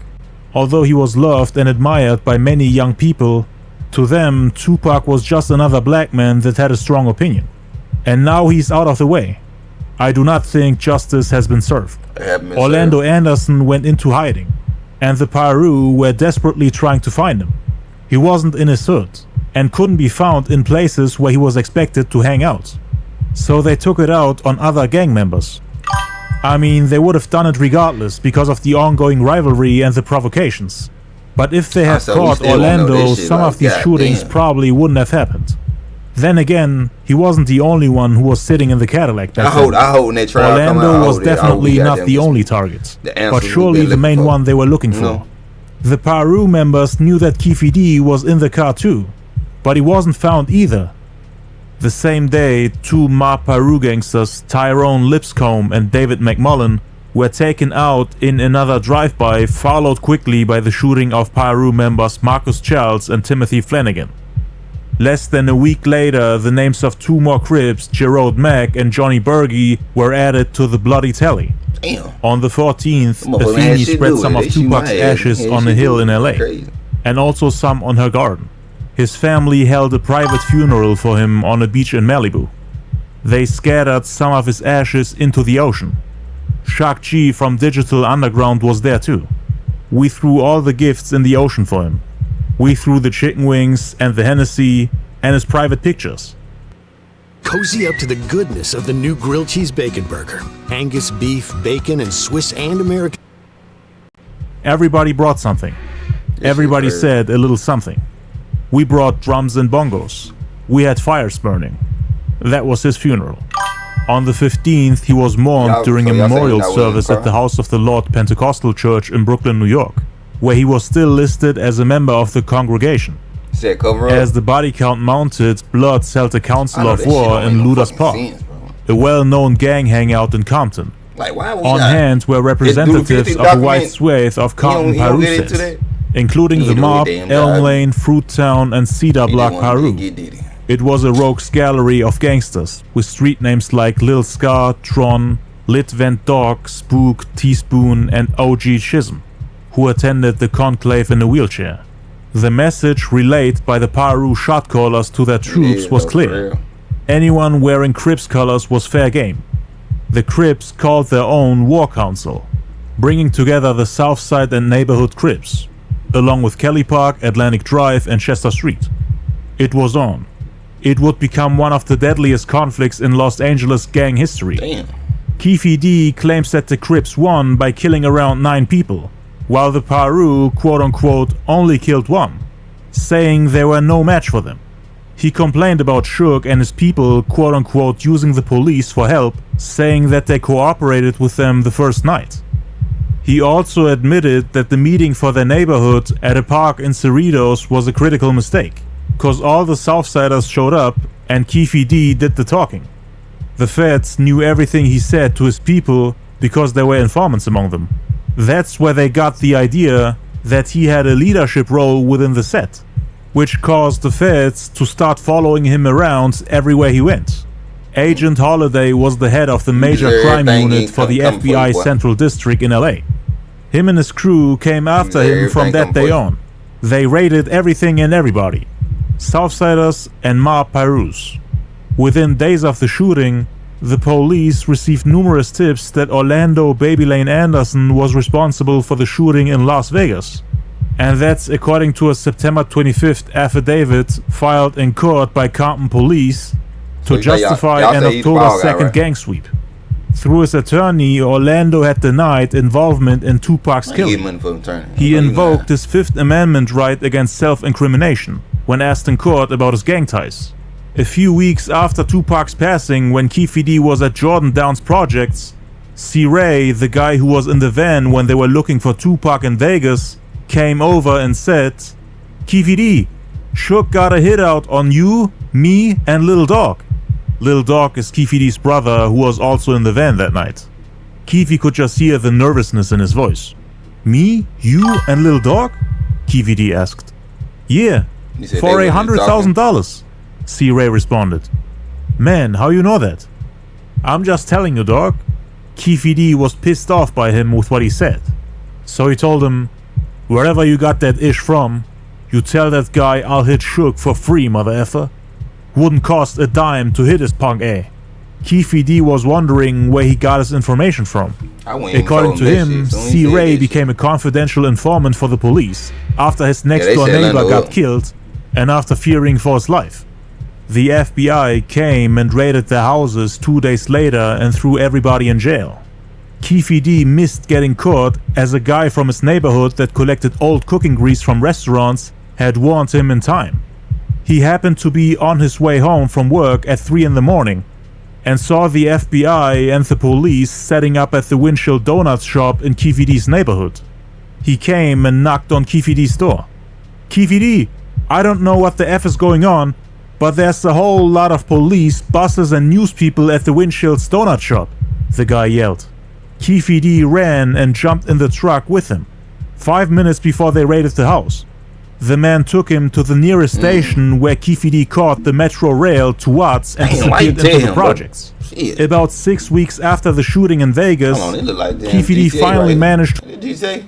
Although he was loved and admired by many young people, to them, Tupac was just another black man that had a strong opinion. And now he's out of the way. I do not think justice has been served. Orlando Anderson went into hiding, and the Piru were desperately trying to find him. He wasn't in his hood, and couldn't be found in places where he was expected to hang out. So they took it out on other gang members. I mean, they would have done it regardless because of the ongoing rivalry and the provocations. But if they had caught Orlando, some of these shootings probably wouldn't have happened. Then again, he wasn't the only one who was sitting in the Cadillac back then. I hope when they try Orlando was definitely not the only target, but surely the main one they were looking for. The Piru members knew that Keefe D was in the car too, but he wasn't found either. The same day, two Mob Piru gangsters, Tyrone Lipscomb and David McMullen, were taken out in another drive-by, followed quickly by the shooting of Piru members Marcus Charles and Timothy Flanagan. Less than a week later, the names of two more Crips, Gerard Mack and Johnny Berge, were added to the bloody tally. Damn. On the 14th, Afeni spread some of Tupac's ashes on a hill in LA, and also some on her garden. His family held a private funeral for him on a beach in Malibu. They scattered some of his ashes into the ocean. Shock G from Digital Underground was there too. We threw all the gifts in the ocean for him. We threw the chicken wings and the Hennessy and his private pictures. Cozy up to the goodness of the new grilled cheese bacon burger. Angus beef, bacon, and Swiss and American. Everybody brought something. Everybody said a little something. We brought drums and bongos. We had fires burning. That was his funeral. On the 15th, he was mourned during a memorial service at the House of the Lord Pentecostal Church in Brooklyn, New York, where he was still listed as a member of the congregation. As the body count mounted, blood held a council of war in Luders Park, a well-known gang hangout in Compton. On hand were representatives of a wide swathe of Compton Piru, including the Mob, Elm Lane, Fruittown, and Cedar Block Piru. It was a rogues gallery of gangsters, with street names like Lil Scar, Tron, Lit Vent Dog, Spook, Teaspoon, and OG Chisholm, who attended the conclave in a wheelchair. The message relayed by the Piru shot callers to their troops was clear. Anyone wearing Crips colors was fair game. The Crips called their own War Council, bringing together the Southside and neighborhood Crips, along with Kelly Park, Atlantic Drive, and Chester Street. It was on. It would become one of the deadliest conflicts in Los Angeles gang history. Keefe D claims that the Crips won by killing around 9 people, while the Piru, quote-unquote, only killed 1, saying they were no match for them. He complained about Shook and his people, quote-unquote, using the police for help, saying that they cooperated with them the first night. He also admitted that the meeting for their neighborhood at a park in Cerritos was a critical mistake, cause all the Southsiders showed up and Keefe D did the talking. The feds knew everything he said to his people because there were informants among them. That's where they got the idea that he had a leadership role within the set, which caused the feds to start following him around everywhere he went. Agent Holiday was the head of the major crime unit for the FBI Central District in LA. Him and his crew came after him from that day on. They raided everything and everybody, Southsiders and Mob Pirus. Within days of the shooting, The police received numerous tips that Orlando Baby Lane Anderson was responsible for the shooting in Las Vegas. And that's according to a September 25th affidavit filed in court by Compton police to justify an October 2nd gang sweep. Through his attorney, Orlando had denied involvement in Tupac's killing. He invoked his Fifth Amendment right against self-incrimination when asked in court about his gang ties. A few weeks after Tupac's passing, when Keefe D was at Jordan Downs Projects, C. Ray, the guy who was in the van when they were looking for Tupac in Vegas, came over and said, "Keefe D, Shook got a hit out on you, me, and Lil Dog." Lil Dog is Keefe D's brother, who was also in the van that night. Keefe could just hear the nervousness in his voice. "Me, you, and Lil Dog?" Keefe D asked. "Yeah, for $100,000. C. Ray responded. "Man, how you know that?" "I'm just telling you, dog." Keefe D was pissed off by him with what he said. So he told him, "Wherever you got that ish from, you tell that guy I'll hit Shook for free, mother effer. Wouldn't cost a dime to hit his punk, eh?" Keefe D was wondering where he got his information from. According to him, C. Ray became a confidential informant for the police after his next-door neighbor got killed and after fearing for his life. The FBI came and raided their houses 2 days later and threw everybody in jail. Keefe D missed getting caught as a guy from his neighborhood that collected old cooking grease from restaurants had warned him in time. He happened to be on his way home from work at 3 in the morning and saw the FBI and the police setting up at the Windshield Donuts shop in Keefe D's neighborhood. He came and knocked on Keefe D's door. "Keefe D, I don't know what the F is going on, but there's a whole lot of police, buses and news people at the Windshield's donut shop," the guy yelled. Keefe D ran and jumped in the truck with him. 5 minutes before they raided the house, the man took him to the nearest station where Keefe D caught the Metro Rail to Watts and disappeared into the projects. About 6 weeks after the shooting in Vegas, Keefe D finally managed GTA?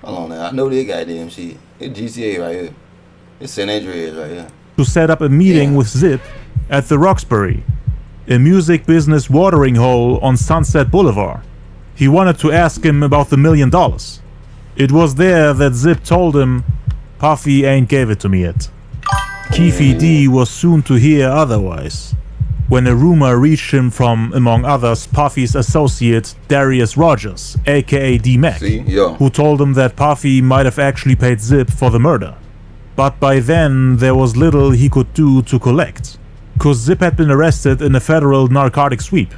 Hold on now, I know this goddamn shit. It's GTA right here. It's San Andreas right here. to set up a meeting with Zip at the Roxbury, a music business watering hole on Sunset Boulevard. He wanted to ask him about the $1 million. It was there that Zip told him, "Puffy ain't gave it to me yet." Keefe D was soon to hear otherwise, when a rumor reached him from, among others, Puffy's associate Darius Rogers, aka D-Mac, who told him that Puffy might have actually paid Zip for the murder. But by then, there was little he could do to collect, cause Zip had been arrested in a federal narcotic sweep.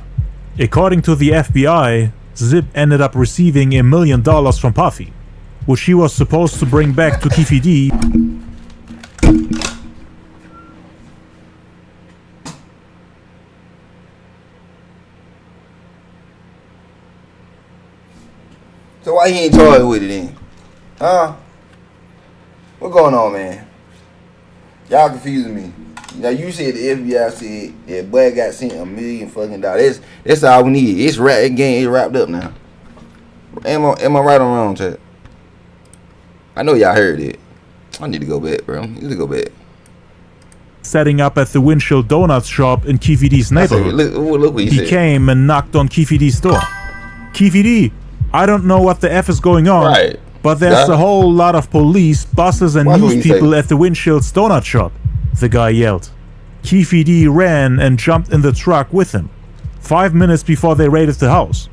According to the FBI, Zip ended up receiving $1 million from Puffy, which he was supposed to bring back to Keefe D. So why he ain't charged with it then? Huh? What going on, man? Y'all confusing me. Now you said the FBI said that boy got sent $1 million fucking dollars. That's all we need. It's that game is wrapped up now. Am I right or wrong, chat? I know y'all heard it. I need to go back, bro. I need to go back. Setting up at the Windshield Donuts shop in Keefe D's neighborhood. Look what he said. Came and knocked on Keefe D's door. "Keefe D, I don't know what the F is going on, but there's a whole lot of police, buses and news people at the Windshield's donut shop," the guy yelled. Keefe D ran and jumped in the truck with him. 5 minutes before they raided the house,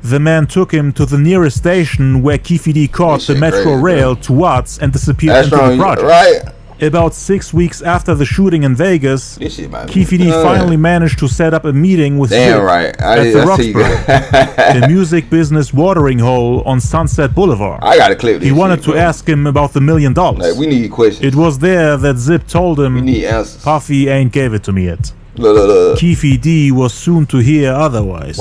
the man took him to the nearest station where Keefe D caught the Metro Rail to Watts and disappeared into the project. About 6 weeks after the shooting in Vegas, Keefe D finally managed to set up a meeting with Zip at the Roxbury, a music business watering hole on Sunset Boulevard. I gotta clip this. He wanted to ask him about the $1 million. Like, we need questions. It was there that Zip told him, we need answers. "Puffy ain't gave it to me yet." Look. Keefe D was soon to hear otherwise,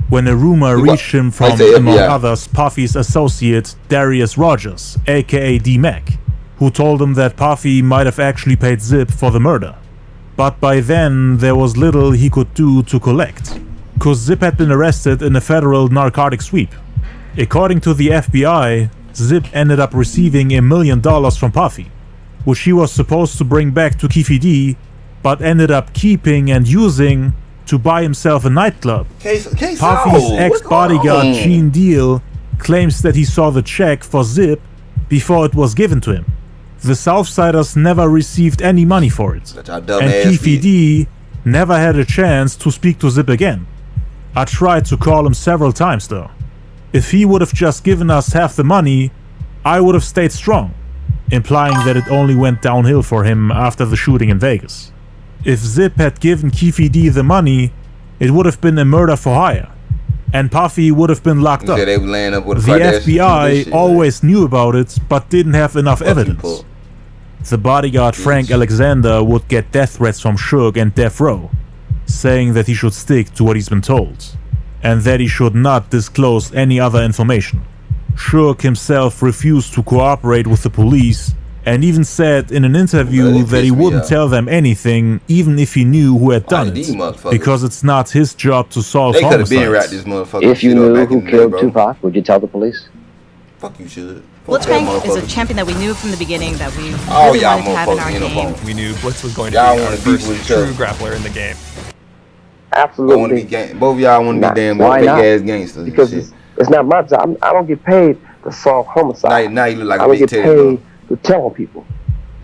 when a rumor reached him from, among others, Puffy's associate Darius Rogers, aka D-Mac, who told him that Puffy might have actually paid Zip for the murder. But by then, there was little he could do to collect, cause Zip had been arrested in a federal narcotic sweep. According to the FBI, Zip ended up receiving $1 million from Puffy, which he was supposed to bring back to Keefe D, but ended up keeping and using to buy himself a nightclub. Puffy's What's ex-bodyguard going on? Gene Deal claims that he saw the check for Zip before it was given to him. The Southsiders never received any money for it, and Keefe D never had a chance to speak to Zip again. I tried to call him several times though. If he would have just given us half the money, I would have stayed strong, implying that it only went downhill for him after the shooting in Vegas. If Zip had given Keefe D the money, it would have been a murder for hire, and Puffy would have been locked up. They were laying up with The FBI always knew about it, but didn't have enough evidence. The bodyguard Frank Alexander would get death threats from Suge and Death Row, saying that he should stick to what he's been told, and that he should not disclose any other information. Suge himself refused to cooperate with the police, and even said in an interview that he wouldn't tell them anything, even if he knew who had done it, because it's not his job to solve They could have homicides. been right this motherfucker. If you knew who killed Tupac, would you tell the police? Fuck you, should. Blitzcrank is a champion that we knew from the beginning that we Oh, really y'all wanted to have in our motherfuckers, game. We knew Blitz was going to Y'all be our wanna beef first with each true other. grappler in the game. Absolutely. Both of y'all want to be damn Why big not? ass gangsters. Because it's not my job. I don't get paid to solve homicide. Now you look like I a don't big get titty paid to tell people.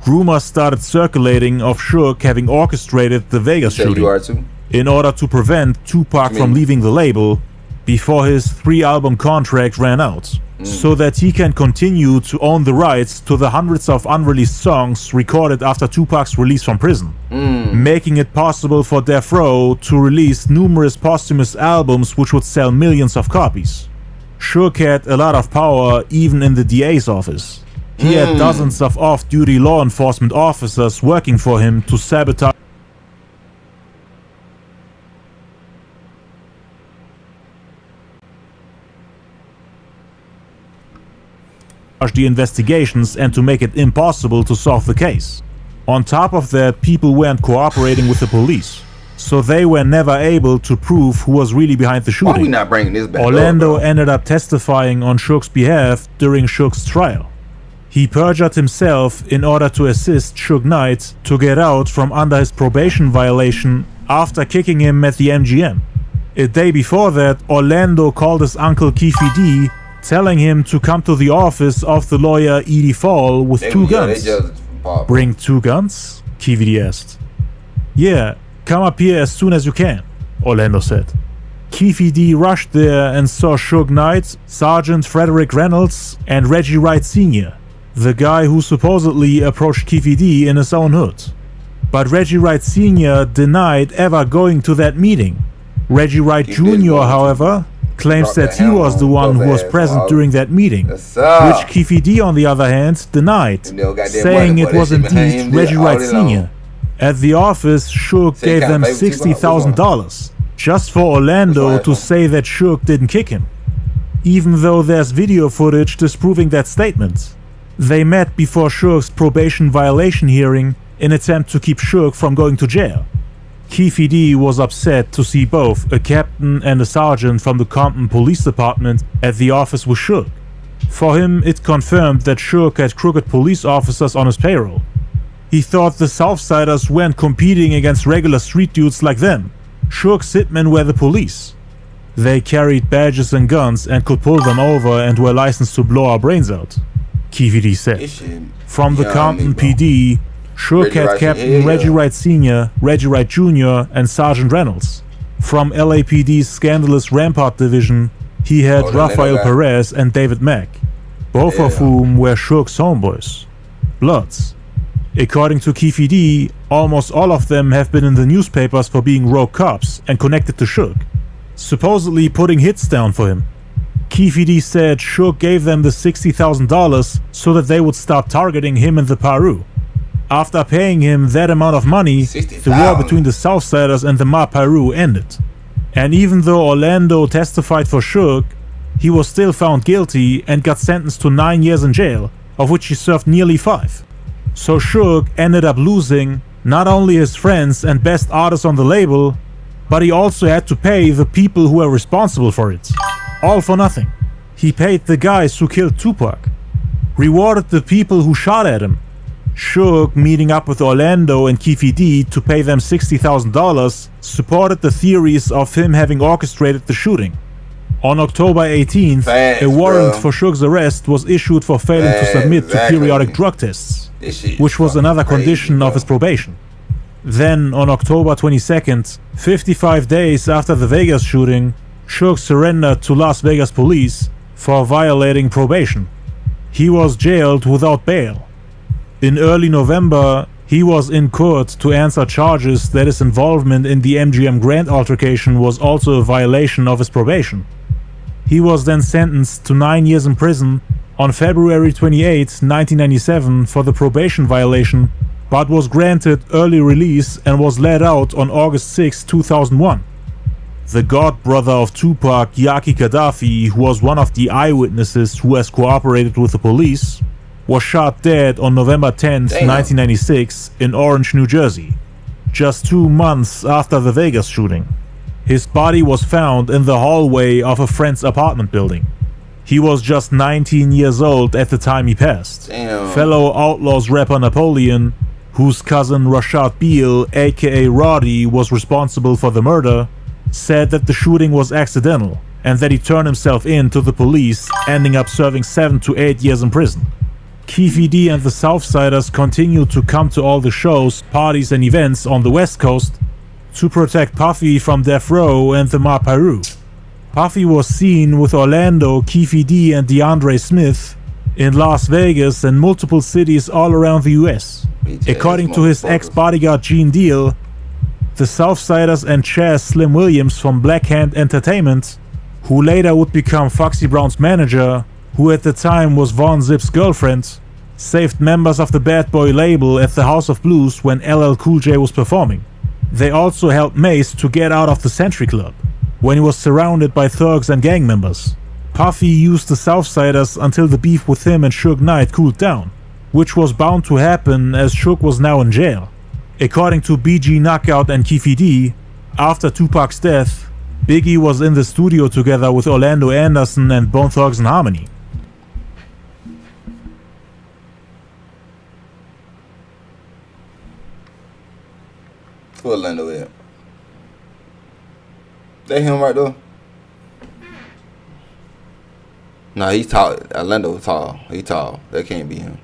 Rumors started circulating of Suge having orchestrated the Vegas You shooting are too? in order to prevent Tupac from leaving the label before his 3-album contract ran out, so that he can continue to own the rights to the hundreds of unreleased songs recorded after Tupac's release from prison, making it possible for Death Row to release numerous posthumous albums which would sell millions of copies. Suge had a lot of power even in the DA's office. He had dozens of off-duty law enforcement officers working for him to sabotage the investigations and to make it impossible to solve the case. On top of that, people weren't cooperating with the police, so they were never able to prove who was really behind the shooting. Why we not bringing this back Orlando up, bro? ended up testifying on Suge's behalf during Suge's trial. He perjured himself in order to assist Suge Knight to get out from under his probation violation after kicking him at the MGM. A day before that, Orlando called his uncle Keefe D, telling him to come to the office of the lawyer Edie Fall with two guns. Bring 2 guns? Keefe D asked. Yeah, come up here as soon as you can, Orlando said. Keefe D rushed there and saw Suge Knight, Sergeant Frederick Reynolds, and Reggie Wright Sr., the guy who supposedly approached Keefe D in his own hood. But Reggie Wright Sr. denied ever going to that meeting. Reggie Wright Jr., however, claims that he was the one who was present during that meeting, which Keefe D, on the other hand, denied, saying it was indeed Reggie Wright Sr. At the office, Suge gave them $60,000 just for Orlando to say that Suge didn't kick him, even though there's video footage disproving that statement. They met before Suge's probation violation hearing in an attempt to keep Suge from going to jail. Keefe D was upset to see both a captain and a sergeant from the Compton Police Department at the office with Suge. For him, it confirmed that Suge had crooked police officers on his payroll. He thought the Southsiders weren't competing against regular street dudes like them. Suge's hitmen were the police. They carried badges and guns and could pull them over and were licensed to blow our brains out, Keefe D said. From the Compton PD, Suge had Captain Reggie Wright Sr., Reggie Wright Jr., and Sergeant Reynolds. From LAPD's scandalous Rampart Division, he had Rafael Perez and David Mack, both of whom were Suge's homeboys, Bloods. According to Keefe D, almost all of them have been in the newspapers for being rogue cops and connected to Suge, supposedly putting hits down for him. Keefe D said Suge gave them the $60,000 so that they would start targeting him in the Paru. After paying him that amount of money, the war between the Southsiders and the Ma Paru ended. And even though Orlando testified for Suge, he was still found guilty and got sentenced to 9 years in jail, of which he served nearly 5. So Suge ended up losing not only his friends and best artists on the label, but he also had to pay the people who were responsible for it. All for nothing. He paid the guys who killed Tupac, rewarded the people who shot at him, Suge, meeting up with Orlando and Keefe D to pay them $60,000, supported the theories of him having orchestrated the shooting. On October 18th, a warrant for Suge's arrest was issued for failing to submit to periodic drug tests, which was another condition of his probation. Then, on October 22nd, 55 days after the Vegas shooting, Suge surrendered to Las Vegas police for violating probation. He was jailed without bail. In early November, he was in court to answer charges that his involvement in the MGM Grand altercation was also a violation of his probation. He was then sentenced to 9 years in prison on February 28, 1997 for the probation violation, but was granted early release and was let out on August 6, 2001. The godbrother of Tupac, Yaki Gaddafi, who was one of the eyewitnesses who has cooperated with the police, was shot dead on November 10, 1996 in Orange, New Jersey, just 2 months after the Vegas shooting. His body was found in the hallway of a friend's apartment building. He was just 19 years old at the time he passed. Fellow Outlaws rapper Napoleon, whose cousin Rashad Beal, aka Roddy, was responsible for the murder, said that the shooting was accidental and that he turned himself in to the police, ending up serving 7 to 8 years in prison. Keefe D and the Southsiders continued to come to all the shows, parties and events on the West Coast to protect Puffy from Death Row and the Mob Piru. Puffy was seen with Orlando, Keefe D and DeAndre Smith in Las Vegas and multiple cities all around the US. According to his ex-bodyguard Gene Deal, the Southsiders and Chaz Slim Williams from Black Hand Entertainment, who later would become Foxy Brown's manager, who at the time was Von Zip's girlfriend, saved members of the Bad Boy label at the House of Blues when LL Cool J was performing. They also helped Mace to get out of the Century Club when he was surrounded by thugs and gang members. Puffy used the Southsiders until the beef with him and Suge Knight cooled down, which was bound to happen as Suge was now in jail. According to BG Knockout and Keefe D, after Tupac's death, Biggie was in the studio together with Orlando Anderson and Bone Thugs and Harmony. Who Orlando is? That him right there? Nah, he's tall. Orlando tall. He tall. That can't be him.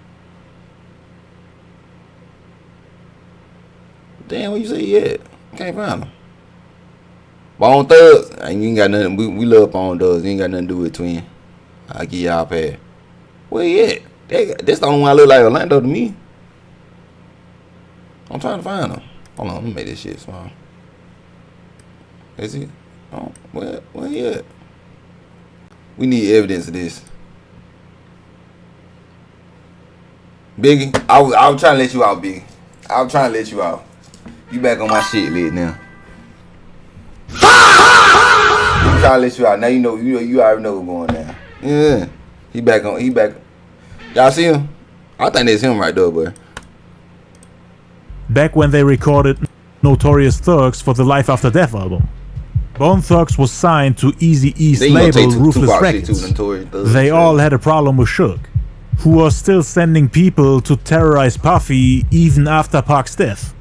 Damn, what you say he at? Can't find him. Bone Thugs. You ain't got nothing. We love Bone Thugs. You ain't got nothing to do with Twin. I'll give y'all a pass. Where he at? That's the only one I look like Orlando to me. I'm trying to find him. Hold on, let me make this shit small. Is he? Oh, where he at? We need evidence of this. Biggie, I was trying to let you out, Biggie. I was trying to let you out. You back on my shit list now. I'm trying to let you out. Now you already know what's going down. Yeah. He back. Y'all see him? I think that's him right there, boy. Back when they recorded Notorious Thugs for the Life After Death album, Bone Thugs was signed to Eazy-E's label Ruthless Records. They all had a problem with Suge, who was still sending people to terrorize Puffy even after Pac's death.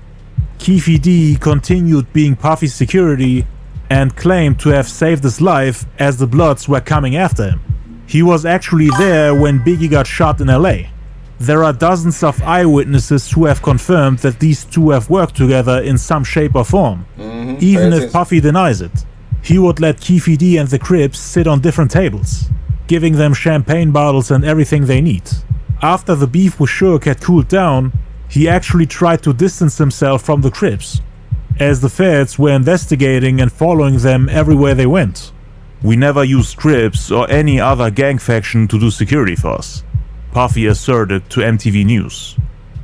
Keefe D continued being Puffy's security and claimed to have saved his life as the Bloods were coming after him. He was actually there when Biggie got shot in LA. There are dozens of eyewitnesses who have confirmed that these two have worked together in some shape or form. Even if Puffy denies it, he would let Keefe D and the Crips sit on different tables, giving them champagne bottles and everything they need. After the beef with Suge had cooled down, he actually tried to distance himself from the Crips, as the feds were investigating and following them everywhere they went. "We never used Crips or any other gang faction to do security for us," Puffy asserted to MTV News.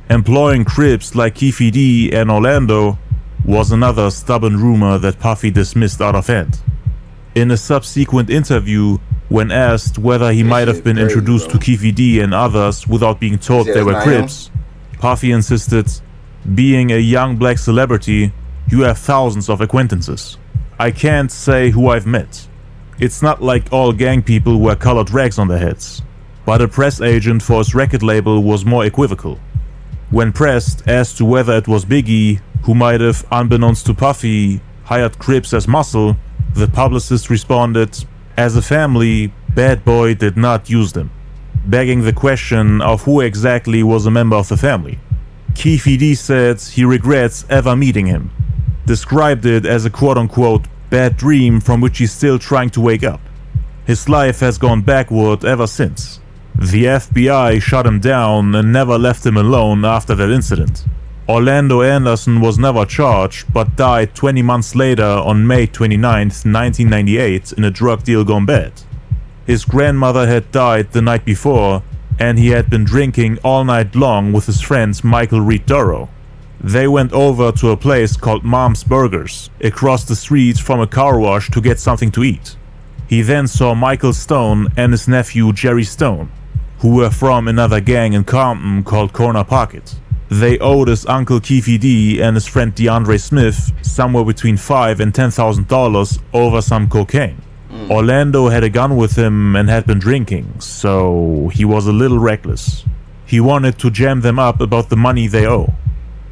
Employing Crips like Keefe D and Orlando was another stubborn rumor that Puffy dismissed out of hand. In a subsequent interview, when asked whether he might have been introduced to Keefe D and others without being told they were Crips, Puffy insisted, "Being a young black celebrity, you have thousands of acquaintances. I can't say who I've met. It's not like all gang people wear colored rags on their heads." But a press agent for his record label was more equivocal. When pressed as to whether it was Biggie who might have, unbeknownst to Puffy, hired Crips as muscle, the publicist responded, "As a family, Bad Boy did not use them," begging the question of who exactly was a member of the family. Keefe D said he regrets ever meeting him, described it as a quote-unquote bad dream from which he's still trying to wake up. His life has gone backward ever since. The FBI shut him down and never left him alone after that incident. Orlando Anderson was never charged but died 20 months later on May 29, 1998 in a drug deal gone bad. His grandmother had died the night before and he had been drinking all night long with his friends Michael Reed Duro. They went over to a place called Mom's Burgers across the street from a car wash to get something to eat. He then saw Michael Stone and his nephew Jerry Stone, who were from another gang in Compton called Corner Pocket. They owed his uncle Keefe D and his friend DeAndre Smith somewhere between $5,000 and $10,000 over some cocaine. Orlando had a gun with him and had been drinking, so he was a little reckless. He wanted to jam them up about the money they owe.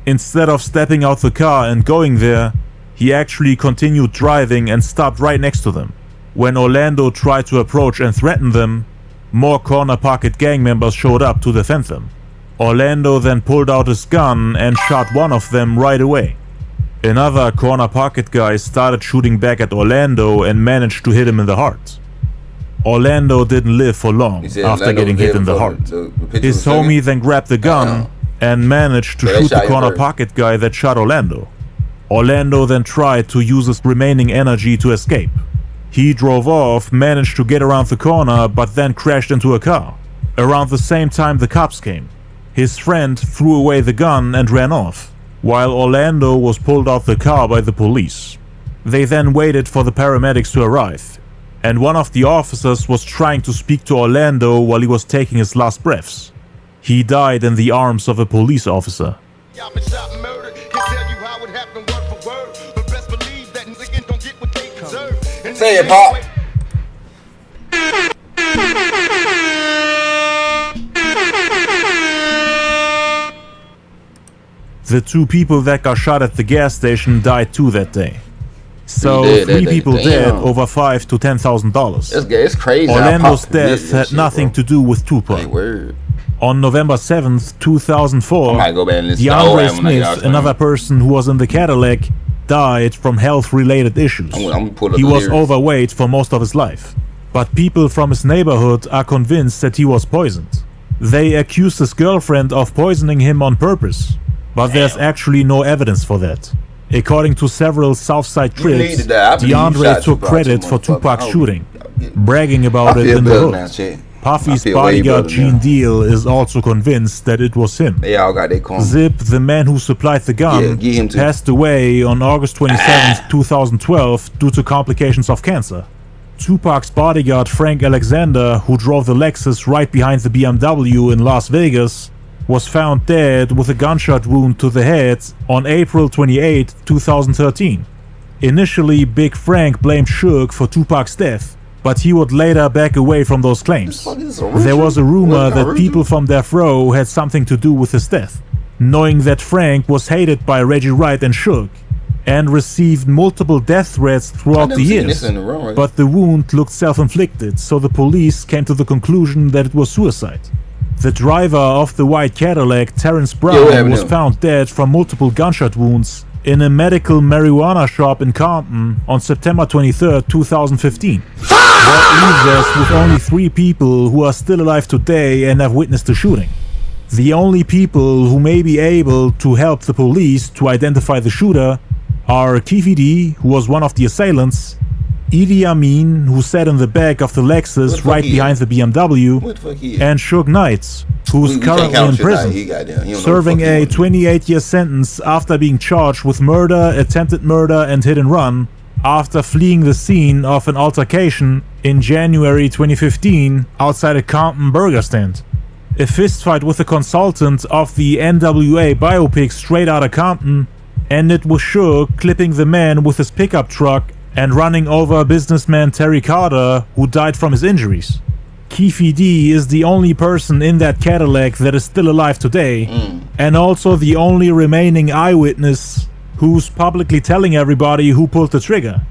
Instead of stepping out the car and going there, he actually continued driving and stopped right next to them. When Orlando tried to approach and threaten them, more Corner Pocket gang members showed up to defend them. Orlando then pulled out his gun and shot one of them right away. Another Corner Pocket guy started shooting back at Orlando and managed to hit him in the heart. Orlando didn't live for long after getting hit in the heart. His homie then grabbed the gun and managed to shoot the Corner Pocket guy that shot Orlando. Orlando then tried to use his remaining energy to escape. He drove off, managed to get around the corner, but then crashed into a car. Around the same time the cops came. His friend threw away the gun and ran off, while Orlando was pulled out the car by the police. They then waited for the paramedics to arrive, and one of the officers was trying to speak to Orlando while he was taking his last breaths. He died in the arms of a police officer. Say it, Pop. The two people that got shot at the gas station died too that day. So three people dead, over $5,000 to $10,000. It's crazy. Orlando's death had nothing to do with Tupac. On November 7th, 2004, DeAndre Smith, another person who was in the Cadillac, died from health-related issues. He was overweight for most of his life, but people from his neighborhood are convinced that he was poisoned. They accused his girlfriend of poisoning him on purpose, but there's actually no evidence for that. According to several Southside trips, DeAndre took credit for Tupac's shooting, bragging about it in the hood. Puffy's bodyguard Gene Deal is also convinced that it was him. They all got their corn. Zip, the man who supplied the gun, passed away on August 27, 2012 due to complications of cancer. Tupac's bodyguard Frank Alexander, who drove the Lexus right behind the BMW in Las Vegas, was found dead with a gunshot wound to the head on April 28, 2013. Initially, Big Frank blamed Suge for Tupac's death, but he would later back away from those claims. There was a rumor that people from Death Row had something to do with his death, knowing that Frank was hated by Reggie Wright and Suge, and received multiple death threats throughout the years. But the wound looked self-inflicted, so the police came to the conclusion that it was suicide. The driver of the white Cadillac, Terrence Brown, was found dead from multiple gunshot wounds in a medical marijuana shop in Compton on September 23, 2015. That leaves us with only 3 people who are still alive today and have witnessed the shooting. The only people who may be able to help the police to identify the shooter are Keefe D, who was one of the assailants, Idi Amin, who sat in the back of the Lexus right behind the BMW, and Suge Knight, who is currently in prison, serving a 28-year sentence after being charged with murder, attempted murder, and hit and run after fleeing the scene of an altercation in January 2015 outside a Compton burger stand. A fistfight with a consultant of the NWA biopic Straight Outta Compton ended with Suge clipping the man with his pickup truck and running over businessman Terry Carter, who died from his injuries. Keefe D is the only person in that Cadillac that is still alive today, and also the only remaining eyewitness who's publicly telling everybody who pulled the trigger.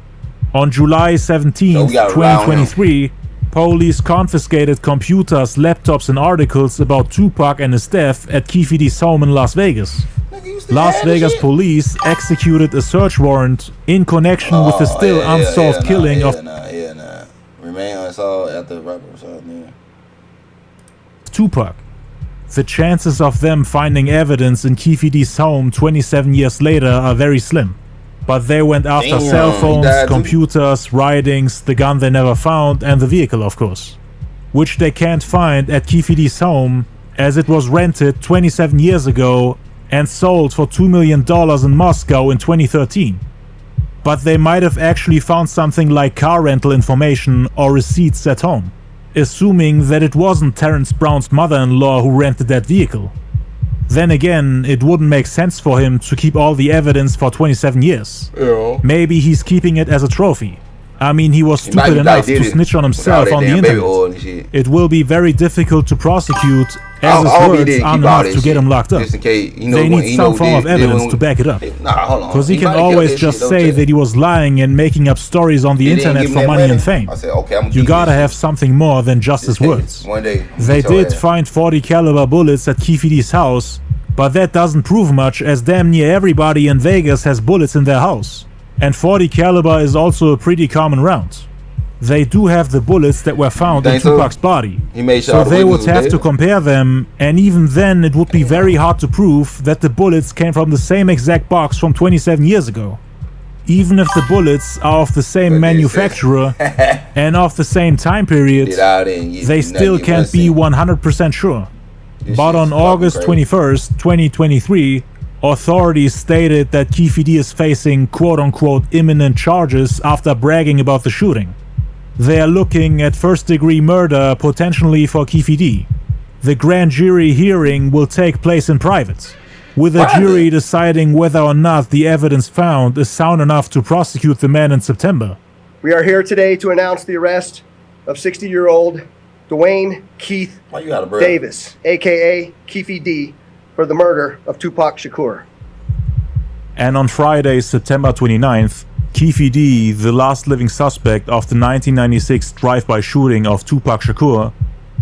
On July 17, 2023, police confiscated computers, laptops, and articles about Tupac and his death at Keefe D's home in Las Vegas. Las Vegas police executed a search warrant in connection with the still unsolved killing of Remain unsolved after the rapper was out there. Tupac. The chances of them finding evidence in Keefe D's home 27 years later are very slim. But they went after cell phones, computers, writings, the gun they never found, and the vehicle, of course. Which they can't find at Keefe D's home, as it was rented 27 years ago and sold for $2 million in Moscow in 2013. But they might have actually found something like car rental information or receipts at home, assuming that it wasn't Terrence Brown's mother-in-law who rented that vehicle. Then again, it wouldn't make sense for him to keep all the evidence for 27 years. Yeah. Maybe he's keeping it as a trophy. I mean, he was stupid enough to snitch on himself on the internet. It will be very difficult to prosecute, as his words aren't enough to get him locked up. They need some form of evidence to back it up. Because he can always just say that he was lying and making up stories on the internet for money and fame. You gotta have something more than just his words. They did find 40 caliber bullets at Keefe D's house, but that doesn't prove much, as damn near everybody in Vegas has bullets in their house. And 40 caliber is also a pretty common round. They do have the bullets that were found in Tupac's body, so they would have to compare them, and even then it would be very hard to prove that the bullets came from the same exact box from 27 years ago. Even if the bullets are of the same manufacturer and of the same time period, they still can't be 100% sure. But on August 21st, 2023, authorities stated that Keefe D is facing quote-unquote imminent charges after bragging about the shooting. They are looking at first-degree murder potentially for Keefe D. The grand jury hearing will take place in private, with the jury deciding whether or not the evidence found is sound enough to prosecute the man in September. We are here today to announce the arrest of 60-year-old Dwayne Keith Davis, aka Keefe D, for the murder of Tupac Shakur. And on Friday, September 29th, Keefe D, the last living suspect of the 1996 drive-by shooting of Tupac Shakur,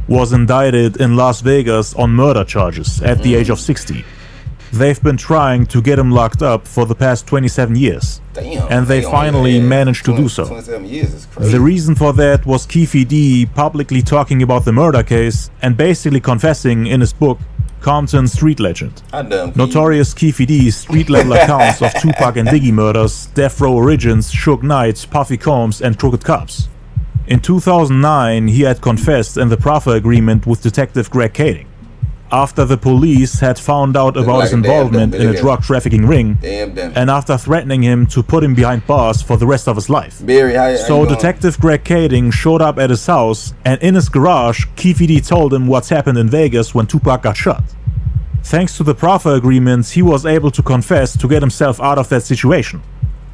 was indicted in Las Vegas on murder charges at the age of 60. They've been trying to get him locked up for the past 27 years, and they finally managed to do so. 27 years is crazy. The reason for that was Keefe D publicly talking about the murder case and basically confessing in his book Compton Street Legend. Notorious Keefe D's street-level accounts of Tupac and Biggie murders, Death Row Origins, Suge Knight, Puffy Combs, and Crooked Cops. In 2009, he had confessed in the proffer agreement with Detective Greg Kading. After the police had found out about his involvement in a drug trafficking ring, and after threatening him to put him behind bars for the rest of his life. So Detective Greg Kading showed up at his house, and in his garage, Keefe D told him what's happened in Vegas when Tupac got shot. Thanks to the proffer agreements, he was able to confess to get himself out of that situation.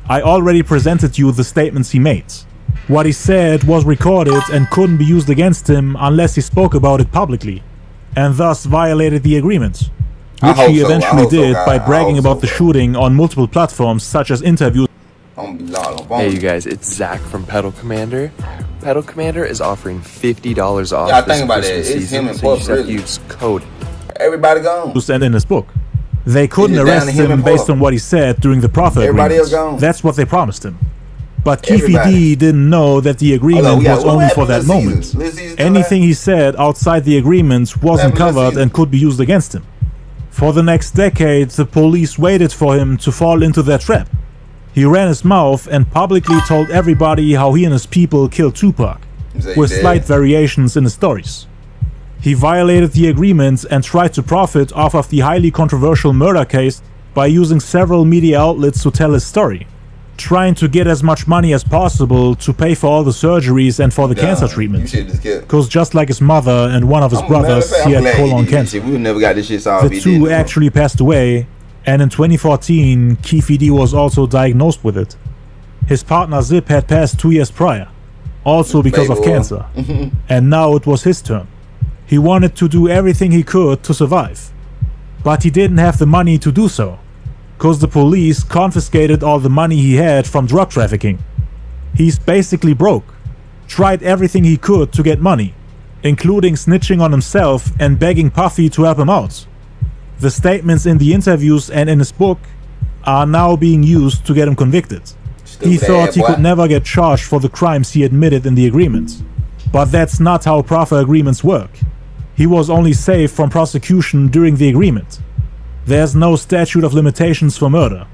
I already presented you the statements he made. What he said was recorded and couldn't be used against him unless he spoke about it publicly, and thus violated the agreement, which he eventually did by bragging about the shooting on multiple platforms such as interviews. Hey you guys, it's Zach from Pedal Commander. Pedal Commander is offering $50 off this Christmas season, so you just have to use code. Everybody gone. And in his book. They couldn't arrest him based on what he said during the proffer agreement. That's what they promised him. But Keefe D didn't know that the agreement was only for that moment. Anything he said outside the agreement wasn't covered and could be used against him. For the next decade, the police waited for him to fall into their trap. He ran his mouth and publicly told everybody how he and his people killed Tupac, with slight variations in his stories. He violated the agreement and tried to profit off of the highly controversial murder case by using several media outlets to tell his story, trying to get as much money as possible to pay for all the surgeries and for the cancer treatment. Because just like his mother and one of his brothers, he had colon cancer. The two actually passed away, and in 2014, Keefe D was also diagnosed with it. His partner Zip had passed 2 years prior, also because of cancer, and now it was his turn. He wanted to do everything he could to survive. But he didn't have the money to do so, cause the police confiscated all the money he had from drug trafficking. He's basically broke. Tried everything he could to get money, including snitching on himself and begging Puffy to help him out. The statements in the interviews and in his book are now being used to get him convicted. He thought he could never get charged for the crimes he admitted in the agreement. But that's not how proffer agreements work. He was only saved from prosecution during the agreement. There's no statute of limitations for murder.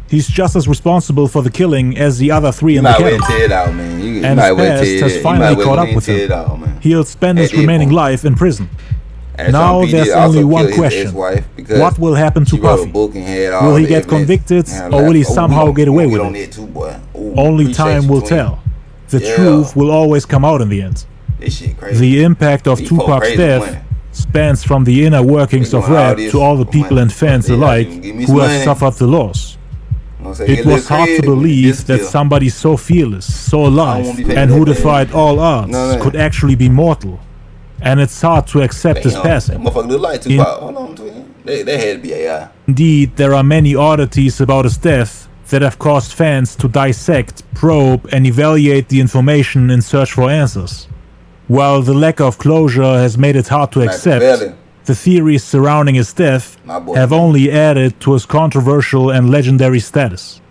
He's just as responsible for the killing as the other three in the category. And his past has finally caught up with him. He'll spend his remaining life in prison. Now there's only one question. What will happen to Puffy? Will he get convicted or will he somehow get away with it? Only time will tell. The truth will always come out in the end. The impact of Tupac's death spans from the inner workings of rap to all the people and fans alike who have suffered the loss. It was hard to believe that somebody so fearless, so alive, and who defied all odds could actually be mortal. And it's hard to accept his passing. Indeed, there are many oddities about his death that have caused fans to dissect, probe, and evaluate the information in search for answers. While the lack of closure has made it hard to accept, the theories surrounding his death have only added to his controversial and legendary status.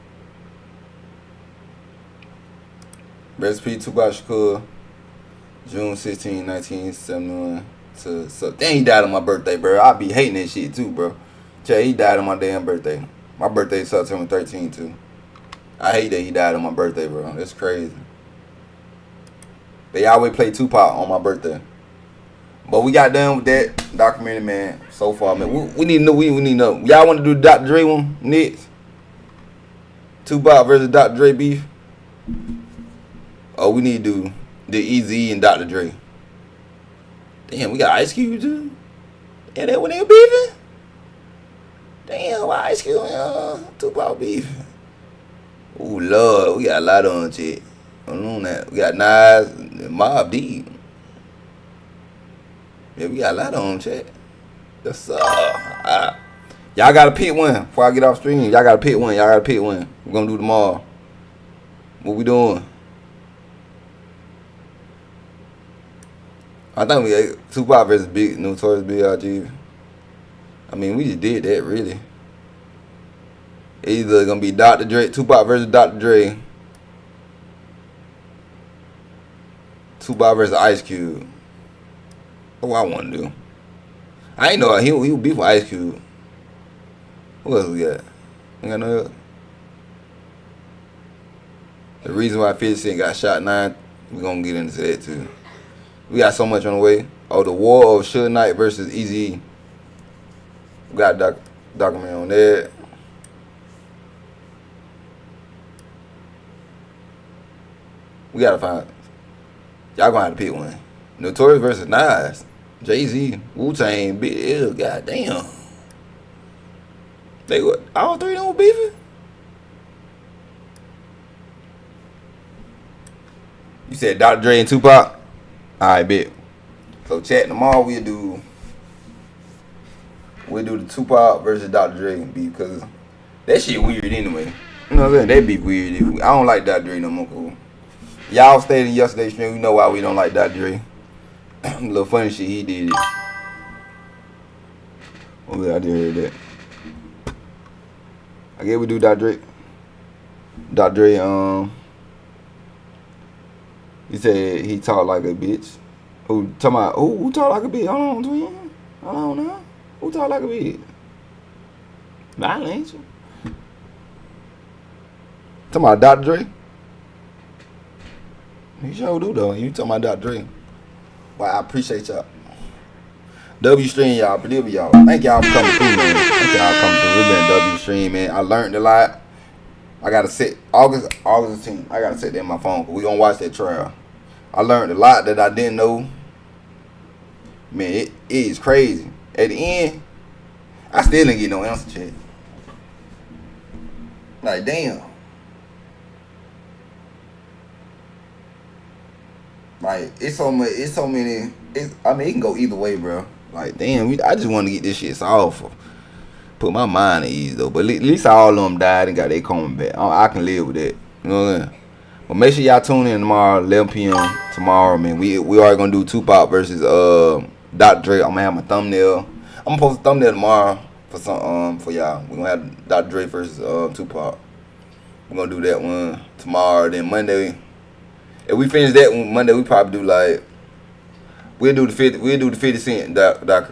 Recipe Tupac Shakur, June 16, 1971. Dang, he died on my birthday, bro. I be hating that shit too, bro. He died on my damn birthday. My birthday is September 13 too. I hate that he died on my birthday, bro. That's crazy. They always play Tupac on my birthday. But we got done with that documentary, man. So far, man. We need to know. We need to know. Y'all want to do the Dr. Dre one next? Tupac versus Dr. Dre beef? Oh, we need to do the Eazy and Dr. Dre. Damn, we got Ice Cube too. And then when they were beefing? Damn, why Ice Cube and Tupac beefing? Ooh, Lord, we got a lot on shit. On that, we got Nas and Mobb Deep. Yeah, we got a lot on chat. That's y'all gotta pick one before I get off stream. Y'all gotta pick one. Y'all gotta pick one. We're gonna do tomorrow. What we doing? I think we got Tupac versus Big Notorious B.I.G. I mean, we just did that really. Either gonna be Dr. Dre, Tupac versus Dr. Dre. Tupac versus Ice Cube. What I want to do. I ain't know he would beef with Ice Cube. What else we got? We got no else. The reason why 50 Cent got shot 9, we're going to get into that too. We got so much on the way. Oh, the war of Suge Knight versus Eazy. We got a documentary on that. We got to find. Y'all going to have to pick one. Notorious versus Nas. Jay-Z, Wu-Tang, Big L, goddamn. They what? All three of them were beefing? You said Dr. Dre and Tupac? Alright, bet. So chat tomorrow we'll do the Tupac versus Dr. Dre beef, because that shit weird anyway. You know what I'm saying? That beef weird. I don't like Dr. Dre no more. Cool. Y'all stayed in yesterday's stream. You know why we don't like Dr. Dre. A little funny shit he did. Oh, I did hear that. I guess we do Dr. Dre. Dr. Dre, he said he talked like a bitch. Who talking about? Who talk like a bitch? Hold on, twin. Hold on now. Who talk like a bitch? Mine ain't you? Talking about Dr. Dre? He sure do though. You talking about Dr. Dre? Well, I appreciate y'all. W stream, y'all. Believe y'all. Thank y'all for coming through, man. Thank y'all for coming through. It's been W stream, man. I learned a lot. I gotta set August 10th. I gotta set that in my phone. We gonna watch that trial. I learned a lot that I didn't know. Man, it is crazy. At the end, I still didn't get no answer check. Like, damn. Like, it's so many. I mean, it can go either way, bro. Like, damn, I just want to get this shit solved. put my mind at ease though. But at least all of them died and got their coming back. I can live with that. You know what I'm saying? But make sure y'all tune in tomorrow, 11 p.m. tomorrow, man. We already gonna do Tupac versus Dr. Dre. I'm gonna have my thumbnail. I'm gonna post a thumbnail tomorrow for some for y'all. We gonna have Dr. Dre versus Tupac. We're gonna do that one tomorrow. Then Monday, if we finish that one Monday, we probably do like we'll do the 50 Cent doc.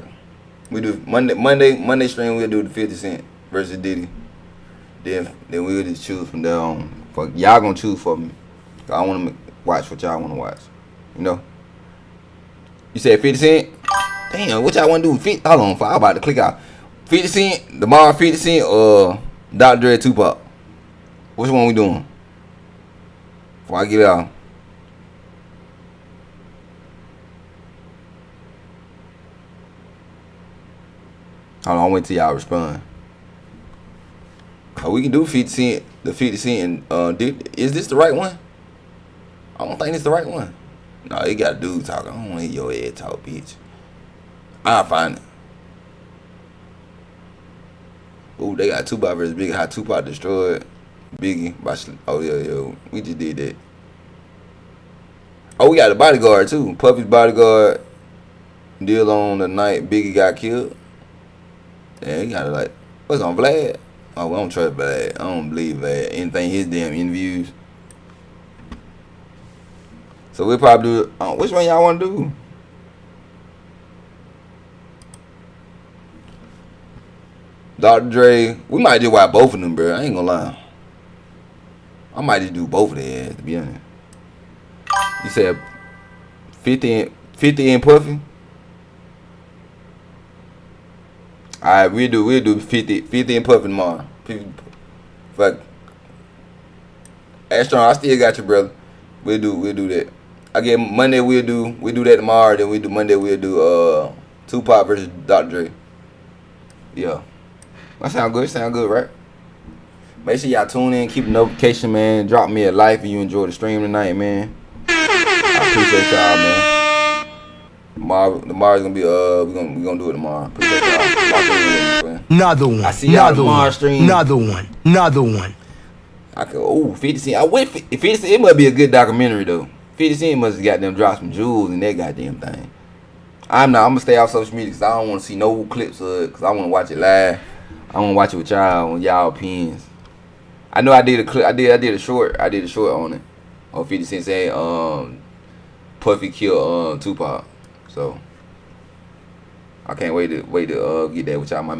We do Monday stream. We'll do the 50 Cent versus Diddy. Then we'll just choose from there on. Y'all gonna choose for me. I want to watch what y'all want to watch. You know. You said 50 Cent. Damn, what y'all want to do? Hold on, I'm about to click out. 50 Cent, tomorrow 50 Cent, or Dr. Dre, Tupac. Which one we doing? Before I get out. Hold on, I'll wait till y'all respond. Oh, we can do 50 Cent, the 50 Cent, and is this the right one? I don't think it's the right one. No, you got a dude talking. I don't want to hear your head talk, bitch. I'll find it. Ooh, they got Tupac versus Biggie. How Tupac destroyed Biggie. Oh, yeah. We just did that. Oh, we got the bodyguard, too. Puffy's bodyguard. Deal on the night Biggie got killed. Yeah, he got it like, what's on Vlad? Oh, we don't trust Vlad. I don't believe Vlad. Anything his damn interviews. So we'll probably do it. Which one y'all want to do? Dr. Dre. We might just watch both of them, bro. I ain't gonna lie. I might just do both of their ass, to be honest. You said 50 and Puffy? Alright, we'll do 50 and Puffy tomorrow. Fuck. Astron, I still got you, brother. We'll do that. Again, Monday we'll do that tomorrow. Then Monday we'll do Tupac versus Dr. Dre. Yeah, that sound good, right? Make sure y'all tune in, keep a notification, man. Drop me a like if you enjoyed the stream tonight, man. I appreciate y'all, man. Tomorrow's gonna be we gonna do it tomorrow. Appreciate y'all. Another one. I see y'all tomorrow stream. Another one. I could 50 Cent. I went 50 Cent. It must be a good documentary though. 50 Cent must have got them dropped some jewels in that goddamn thing. I'm gonna stay off social media because I don't want to see no clips of it because I want to watch it live. I want to watch it with y'all opinions. I know I did a clip. I did a short. I did a short on it. On 50 Cent saying Puffy killed Tupac. So I can't wait to get that with y'all. My